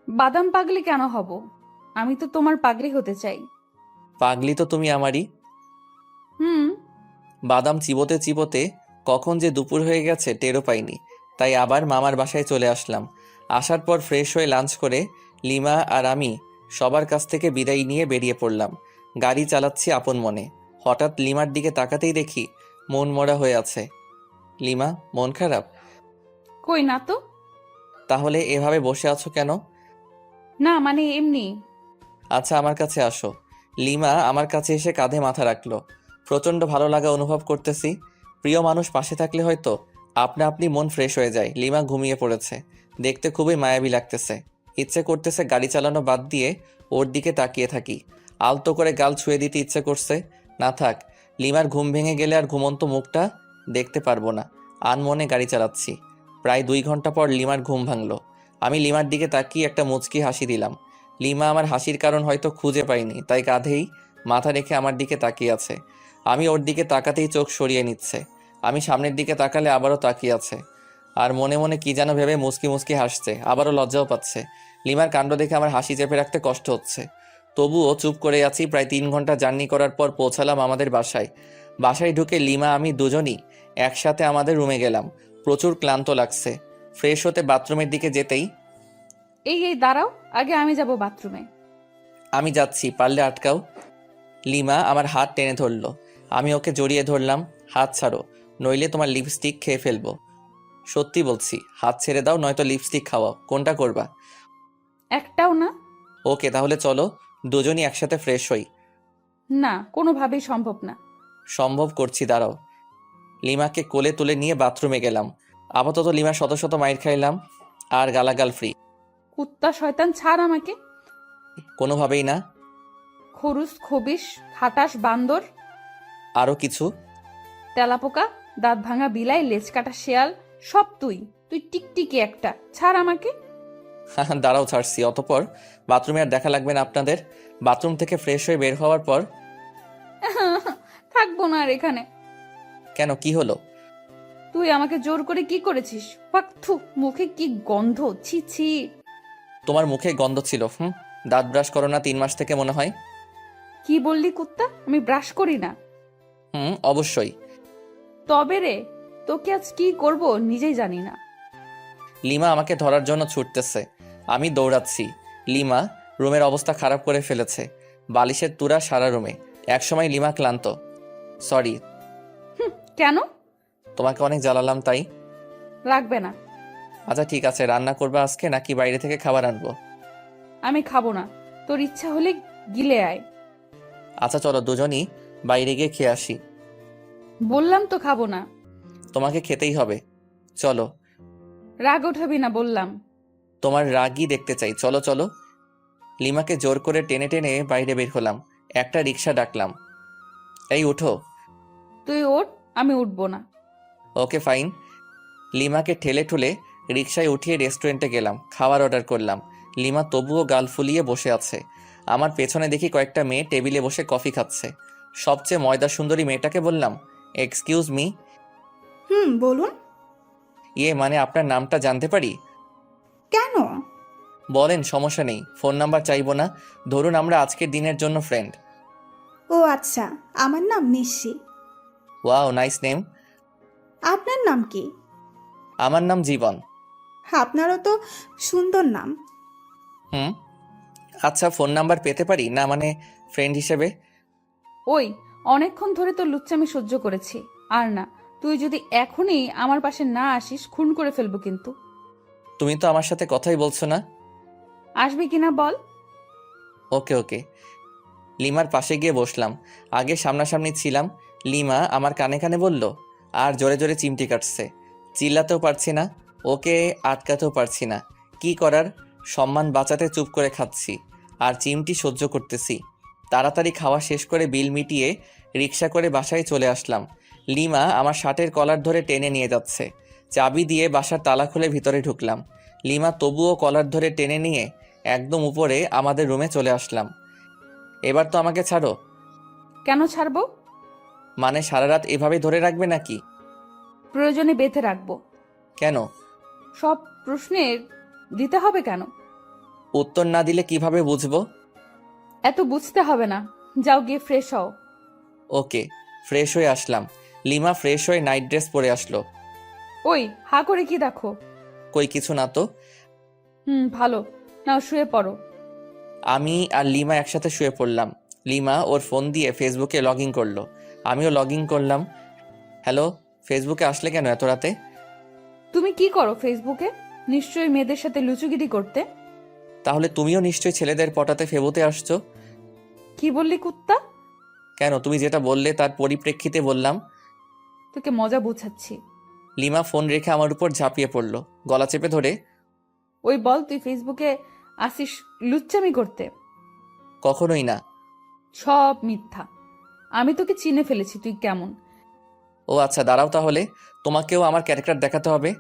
বাদাম পাগলি কেন হব? আমি তো তোমার পাগলি হতে চাই। পাগলি তো তুমি আমারই। হুম। বাদাম চিবোতে চিবোতে কখন যে দুপুর হয়ে গেছে টেরও পাইনি, তাই আবার মামার বাসায় চলে আসলাম। আসার পর ফ্রেশ হয়ে লাঞ্চ করে লিমা আর আমি সবার কাছ থেকে বিদায় নিয়ে বেরিয়ে পড়লাম। গাড়ি চালাচ্ছি আপন মনে। হঠাৎ লিমার দিকে তাকাতেই দেখি মন মরা হয়ে আছে। লিমা, মন খারাপ? কই না তো। তাহলে এভাবে বসে আছো কেন? না মানে এমনি। আচ্ছা, আমার কাছে আসো। লিমা আমার কাছে এসে কাঁধে মাথা রাখলো। প্রচণ্ড ভালো লাগা অনুভব করতেছি। প্রিয় মানুষ পাশে থাকলে হয়তো আপনা আপনি মন ফ্রেশ হয়ে যায়। লিমা ঘুমিয়ে পড়েছে, দেখতে খুবই মায়াবী লাগতেছে। ইচ্ছে করতেছে গাড়ি চালানো বাদ দিয়ে ওর দিকে তাকিয়ে থাকি, আলতো করে গাল ছুঁয়ে দিতে ইচ্ছে করছে। না থাক, লিমার ঘুম ভেঙে গেলে আর ঘুমন্ত মুখটা দেখতে পারবো না। আনমনে গাড়ি চালাচ্ছি। প্রায় 2 ঘন্টা পর লিমার ঘুম ভাঙলো। আমি লিমার দিকে তাকিয়ে একটা মুচকি হাসি দিলাম। লিমা আমার হাসির কারণ হয়তো খুঁজে পাইনি, তাই কাঁধেই মাথা রেখে আমার দিকে তাকিয়ে আছে। আমি ওর দিকে তাকাতেই চোখ সরিয়ে নিচ্ছে। আমি সামনের দিকে তাকালে আবারও তাকিয়ে আছে, আর মনে মনে কি যেন ভেবে মুচকি মুচকি হাসছে, আবারও লজ্জাও পাচ্ছে। লিমার কাণ্ড দেখে আমার হাসি চেপে রাখতে কষ্ট হচ্ছে, তবুও চুপ করে আছি। প্রায় 3 ঘন্টা জার্নি করার পর পৌঁছালাম আমাদের বাসায়। বাসায় ঢুকে লিমা আমি দুজনই একসাথে আমাদের রুমে গেলাম। প্রচুর ক্লান্ত লাগছে। ফ্রেশ হতে বাথরুমের দিকে যেতেই, এই দাঁড়াও, আগে আমি যাব বাথরুমে। আমি যাচ্ছি, পারলে আটকাও। লিমা আমার হাত টেনে ধরলো। আমি ওকে জড়িয়ে ধরলাম। হাত ছাড়ো, নইলে তোমার লিপস্টিক খেয়ে ফেলবো। সত্যি বলছি, হাত ছেড়ে দাও, নয়তো লিপস্টিক খাওয়াও। কোনটা করবা? একটাও না। ওকে, তাহলে চলো দুজনই একসাথে ফ্রেশ হই। না, কোনোভাবেই সম্ভব না। সম্ভব করছি, দাঁড়াও। লিমাকে কোলে তুলে নিয়ে বাথরুমে গেলাম। আপাতত লিমা শত শত মাইর খাইলাম, আর গালাগাল ফ্রি। কুত্তা শয়তান, ছাড় আমাকে। কোনোভাবেই না। খরুস, খবিস, খাটাস, বান্দর, আরও কিছু? তেলাপোকা, দাঁত ভাঙা বিলাই, লেজ কাটা শেয়াল, সব তুই। তুই টিকটিকি একটা, ছাড় আমাকে। দাঁড়াও, ছাড়ছি। অতপর বাথরুমে আর দেখা লাগবে না আপনাদের। বাথরুম থেকে ফ্রেশ হয়ে বের হওয়ার পর, থাকবো না আর এখানে। কেন, কি হলো? তুই আমাকে জোর করে কি করেছিস? পাকথু, মুখে কি গন্ধ, ছি ছি। তোমার মুখে গন্ধ ছিল। দাঁত ব্রাশ করো না 3 মাস থেকে মনে হয়। কি বললি কুত্তা? আমি ব্রাশ করি না। অবশ্যই। তবে রে, তোকে আজ কি করব নিজেই জানি না। লিমা আমাকে ধরার জন্য ছুটতেছে, আমি দৌড়াচ্ছি। লিমা রুমের অবস্থা খারাপ করে ফেলেছে, বালিশের তুরা সারা রুমে। একসময় লিমা ক্লান্ত। সরি। কেন? তোমাকে অনেক জ্বালালাম তাই। লাগবে না। আচ্ছা ঠিক আছে, রান্না করবা আজকে নাকি বাইরে থেকে খাবার আনবো? আমি খাবো না, তোর ইচ্ছা হলে গিলে আয়। আচ্ছা চলো দুজনই বাইরে গিয়ে খেয়ে আসি। বললাম তো খাবো না। তোমাকে খেতেই হবে, চলো। রাগ উঠাবি না বললাম। তোমার রাগই দেখতে চাই, চলো চলো। লিমাকে জোর করে টেনে টেনে বাইরে বের হলাম। একটা রিক্সা ডাকলাম। এই উঠো। তুই ওঠ, আমি উঠবো না। Okay fine. লিমাকে ঠেলে ঠুলে রিক্সায় উঠিয়ে রেস্টুরেন্টে গেলাম, খাবার অর্ডার করলাম। লিমা তবুও গাল ফুলিয়ে বসে আছে। আমার পেছনে দেখি কয়েকটা মেয়ে টেবিলে বসে কফি খাচ্ছে। সবচেয়ে ময়দা সুন্দরী মেয়েটাকে বললাম, এক্সকিউজ মি। বলুন। মানে আপনার নামটা জানতে পারি? কেন? বলেন, সমস্যা নেই। ফোন নাম্বার চাইবো না, ধরুন আমরা আজকের দিনের জন্য ফ্রেন্ড। ও আচ্ছা, আমার নাম নিশি। Wow, nice name. আপনার নাম কি? আমার নাম জীবন। আপনারও তো সুন্দর নাম। আচ্ছা, ফোন নাম্বার পেতে পারি না, মানে ফ্রেন্ড হিসেবে? ওই, অনেকক্ষণ ধরে তো লুচ্চামি সহ্য করেছি, আর না। তুই যদি এখনই আমার পাশে না আসিস, খুন করে ফেলবো কিন্তু। তুমি তো আমার সাথে কথাই বলছো না। আসবি কিনা বল। ওকে ওকে। লিমার পাশে গিয়ে বসলাম। আগে সামনাসামনি ছিলাম। লিমা আমার কানে কানে বলল, আর জোরে জোরে চিমটি কাটছে। চিল্লাতেও পারছি না, ওকে আটকাতেও পারছি না। কি করার, সম্মান বাঁচাতে চুপ করে খাচ্ছি আর চিমটি সহ্য করতেছি। তাড়াতাড়ি খাওয়া শেষ করে বিল মিটিয়ে রিক্সা করে বাসায় চলে আসলাম। লিমা আমার শার্টের কলার ধরে টেনে নিয়ে যাচ্ছে। চাবি দিয়ে বাসার তালা খুলে ভিতরে ঢুকলাম। লিমা তবুও কলার ধরে টেনে নিয়ে একদম উপরে আমাদের রুমে চলে আসলাম। এবার তো আমাকে ছাড়ো। কেন ছাড়বো? মানে সারা রাত এভাবে ধরে রাখবে নাকি? প্রয়োজনে বেঁধে রাখবো। কেন? সব প্রশ্নের দিতে হবে কেন? উত্তর না দিলে কিভাবে বুঝবো? এত বুঝতে হবে না, যাও গিয়ে ফ্রেশ হও। ওকে, ফ্রেশ হয়ে আসলাম। লিমা ফ্রেশ হয়ে নাইট ড্রেস পরে আসলো। ওই হা করে কি দেখো? কই কিছু না তো। ভালো। নাও শুয়ে পড়ো। আমি আর লিমা একসাথে শুয়ে পড়লাম। লিমা ওর ফোন দিয়ে ফেসবুকে লগ ইন করলো, আমিও লগ ইন করলাম। হ্যালো, ফেসবুকে আসলে কেন এত রাতে? তুমি কি করো ফেসবুকে? নিশ্চয়ই মেয়েদের সাথে লুচুগিরি করতে। তাহলে তুমিও নিশ্চয়ই ছেলেদের পটাতে ফেবুতে আসছো। কি বললি কুত্তা? কেন, তুমি যেটা বললে তার পরিপ্রেক্ষিতে বললাম। তোকে মজা বুঝাচ্ছি। লিমা ফোন রেখে আমার উপর ঝাঁপিয়ে পড়লো, গলা চেপে ধরে। ওই বল, তুই ফেসবুকে আসিস লুচ্চামি করতে? কখনোই না। সব মিথ্যা। আমি তোকে চিনে ফেলেছি তুই কেমন। ও আচ্ছা, দাঁড়াও তাহলে, তোমাকেও আমার ক্যারেক্টার দেখাতে হবে।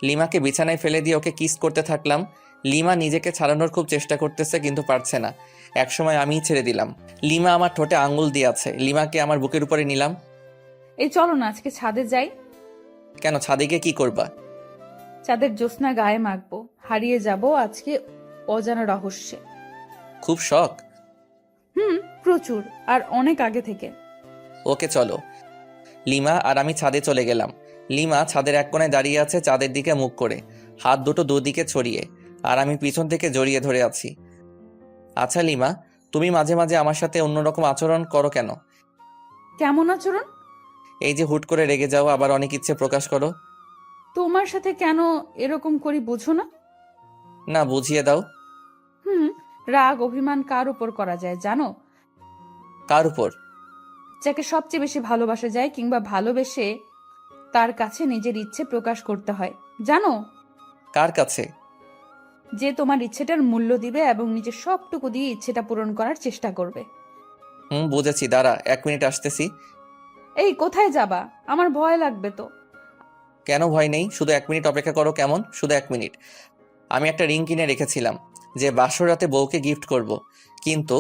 লিমাকে বিছানায় ফেলে দিয়ে ওকে কিস করতে থাকলাম। লিমা নিজেকে ছাড়ানোর খুব চেষ্টা করতেছে কিন্তু পারছে না। একসময় আমিই ছেড়ে দিলাম। লিমা আমার ঠোঁটে আঙ্গুল দিয়ে আছে, লিমাকে আমার বুকের উপরে নিলাম। এই চলো না আজকে ছাদে যাই। কেন, ছাদে গিয়ে কি করবা? চাঁদের জ্যোৎস্না গায়ে মাখবো, হারিয়ে যাব আজকে অজানা রহস্যে। খুব শখ? প্রচুর, আর অনেক আগে থেকে। ওকে চলো। লিমা আর আমি ছাদে চলে গেলাম। লিমা ছাদের এক কোণায় দাঁড়িয়ে আছে চাঁদের দিকে মুখ করে, হাত দুটো দুদিকে ছড়িয়ে, আর আমি পিছন থেকে জড়িয়ে ধরে আছি। আচ্ছা লিমা, তুমি মাঝে মাঝে আমার সাথে অন্যরকম আচরণ করো কেন? কেমন আচরণ? এই যে হুট করে রেগে যাও, আবার অনেক ইচ্ছে প্রকাশ করো। তোমার সাথে কেন এরকম করি বুঝো না? না, বুঝিয়ে দাও। রাগ অভিমান কার উপর করা যায় জানো? কার উপর? যাকে সবচেয়ে বেশি ভালোবাসা যায় কিংবা ভালোবেসে তার কাছে নিজের ইচ্ছে প্রকাশ করতে হয়, জানো? কার কাছে? যে তোমার ইচ্ছেটার মূল্য দিবে এবং নিজের সবটুকু দিয়ে ইচ্ছেটা পূরণ করার চেষ্টা করবে। বুঝেছি, দাঁড়া 1 মিনিট আসতেছি। এই কোথায় যাবা? আমার ভয় লাগবে তো। কেন ভয় নেই, শুধু 1 মিনিট অপেক্ষা করো কেমন, শুধু 1 মিনিট। আমি একটা রিং কিনে রেখেছিলাম যে বাসর রাতে বউকে গিফট করব, কিন্তু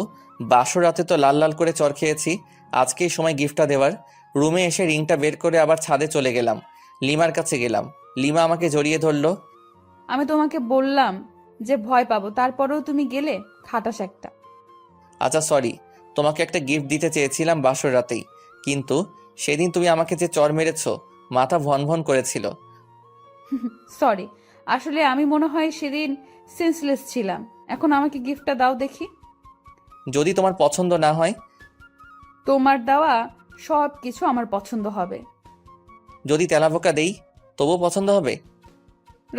বাসর রাতে তো লাল লাল করে চর খেয়েছি। আজকেই সময় গিফটটা দেওয়ার। রুমে এসে রিংটা বের করে আবার ছাদে চলে গেলাম। লিমার কাছে গেলাম, লিমা আমাকে জড়িয়ে ধরলো। আমি তোমাকে বললাম যে ভয় পাবো, তারপরেও তুমি গেলে। খাটাস একটা। আচ্ছা সরি, তোমাকে একটা গিফট দিতে চেয়েছিলাম বাসর রাতেই, কিন্তু সেদিন তুমি আমাকে যে চর মেরেছো, মাথা ভন ভন করেছিল। সরি, আসলে আমি মনে হয় সেদিন সেন্সলেস ছিলাম। এখন আমাকে গিফটটা দাও দেখি। যদি তোমার পছন্দ না হয়? তোমার দেওয়া সব কিছু আমার পছন্দ হবে। যদি তেলাপোকা দেই তবুও পছন্দ হবে?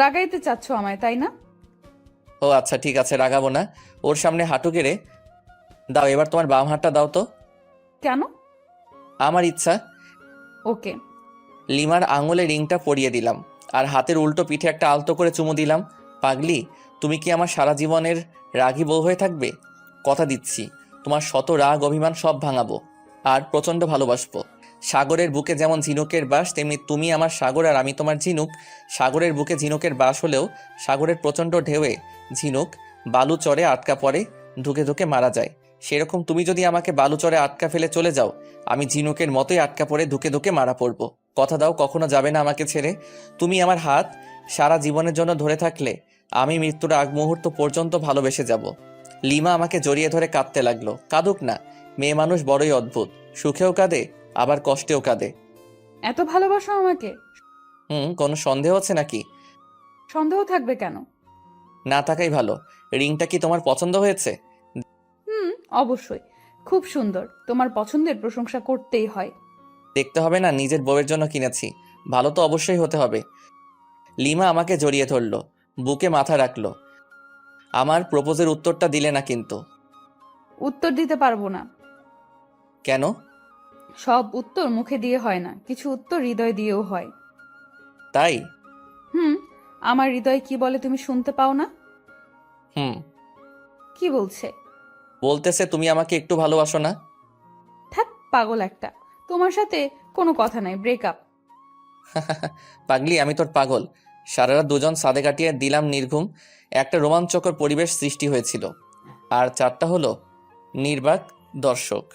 রাগাইতে চাচ্ছ আমায়, তাই না? ও আচ্ছা ঠিক আছে, রাগাবো না। ওর সামনে হাঁটু গেড়ে দাও, এবার তোমার বাম হাতটা দাও তো। কেন? আমার ইচ্ছা। ওকে। লিমার আঙুলে রিংটা পরিয়ে দিলাম, আর হাতের উল্টো পিঠে একটা আলতো করে চুমু দিলাম। পাগলি, তুমি কি আমার সারা জীবনের রাগী বউ হয়ে থাকবে? কথা দিচ্ছি, তোমার শত রাগ অভিমান সব ভাঙাবো, আর প্রচণ্ড ভালোবাসবো। সাগরের বুকে যেমন ঝিনুকের বাস, তেমনি তুমি আমার সাগর আর আমি তোমার ঝিনুক। সাগরের বুকে ঝিনুকের বাস হলেও সাগরের প্রচণ্ড ঢেউয়ে ঝিনুক বালু চরে আটকা পড়ে, ধুকে ধুকে মারা যায়। সেরকম তুমি যদি আমাকে বালু চরে আটকা ফেলে চলে যাও, আমি ঝিনুকের মতোই আটকা পড়ে ধুকে ধুকে মারা পড়বো। কথা দাও কখনো যাবে না আমাকে ছেড়ে। তুমি আমার হাত সারা জীবনের জন্য ধরে থাকলে আমি মৃত্যুর আগ মুহূর্ত পর্যন্ত ভালোবেসে যাব। লিমা আমাকে জড়িয়ে ধরে কাঁদতে লাগলো। কাঁদুক না, মেয়ে মানুষ বড়ই অদ্ভুত, সুখেও কাঁদে আবার কষ্টেও কাঁদে। এত ভালোবাসো আমাকে? কোনো সন্দেহ আছে নাকি? সন্দেহ থাকবে কেন? না থাকাই ভালো। রিংটা কি তোমার পছন্দ হয়েছে? অবশ্যই খুব সুন্দর। তোমার পছন্দের প্রশংসা করতেই হয়। দেখতে হবে না, নিজের বউয়ের জন্য কিনেছি, ভালো তো অবশ্যই হতে হবে। লিমা আমাকে জড়িয়ে ধরলো, বুকে মাথা রাখলো। আমার প্রপোজের উত্তরটা দিলে না কিন্তু। উত্তর দিতে পারবো না। কেন? সব উত্তর মুখে দিয়ে হয় না, কিছু উত্তর হৃদয় দিয়েও হয়। তাই? আমার হৃদয় কি বলে তুমি শুনতে পাও না? কি বলছে? বলতেছে তুমি আমাকে একটু ভালোবাসো না। থাক পাগল একটা, তোমার সাথে কোনো কথা নাই, ব্রেকআপ। পাগলি, আমি তোর পাগল। সারা রাত দুজন সাদে কাটিয়ে দিলাম নির্ঘুম। একটা রোমাঞ্চকর পরিবেশ সৃষ্টি হয়েছিল, আর 4টা হলো নির্বাক দর্শক।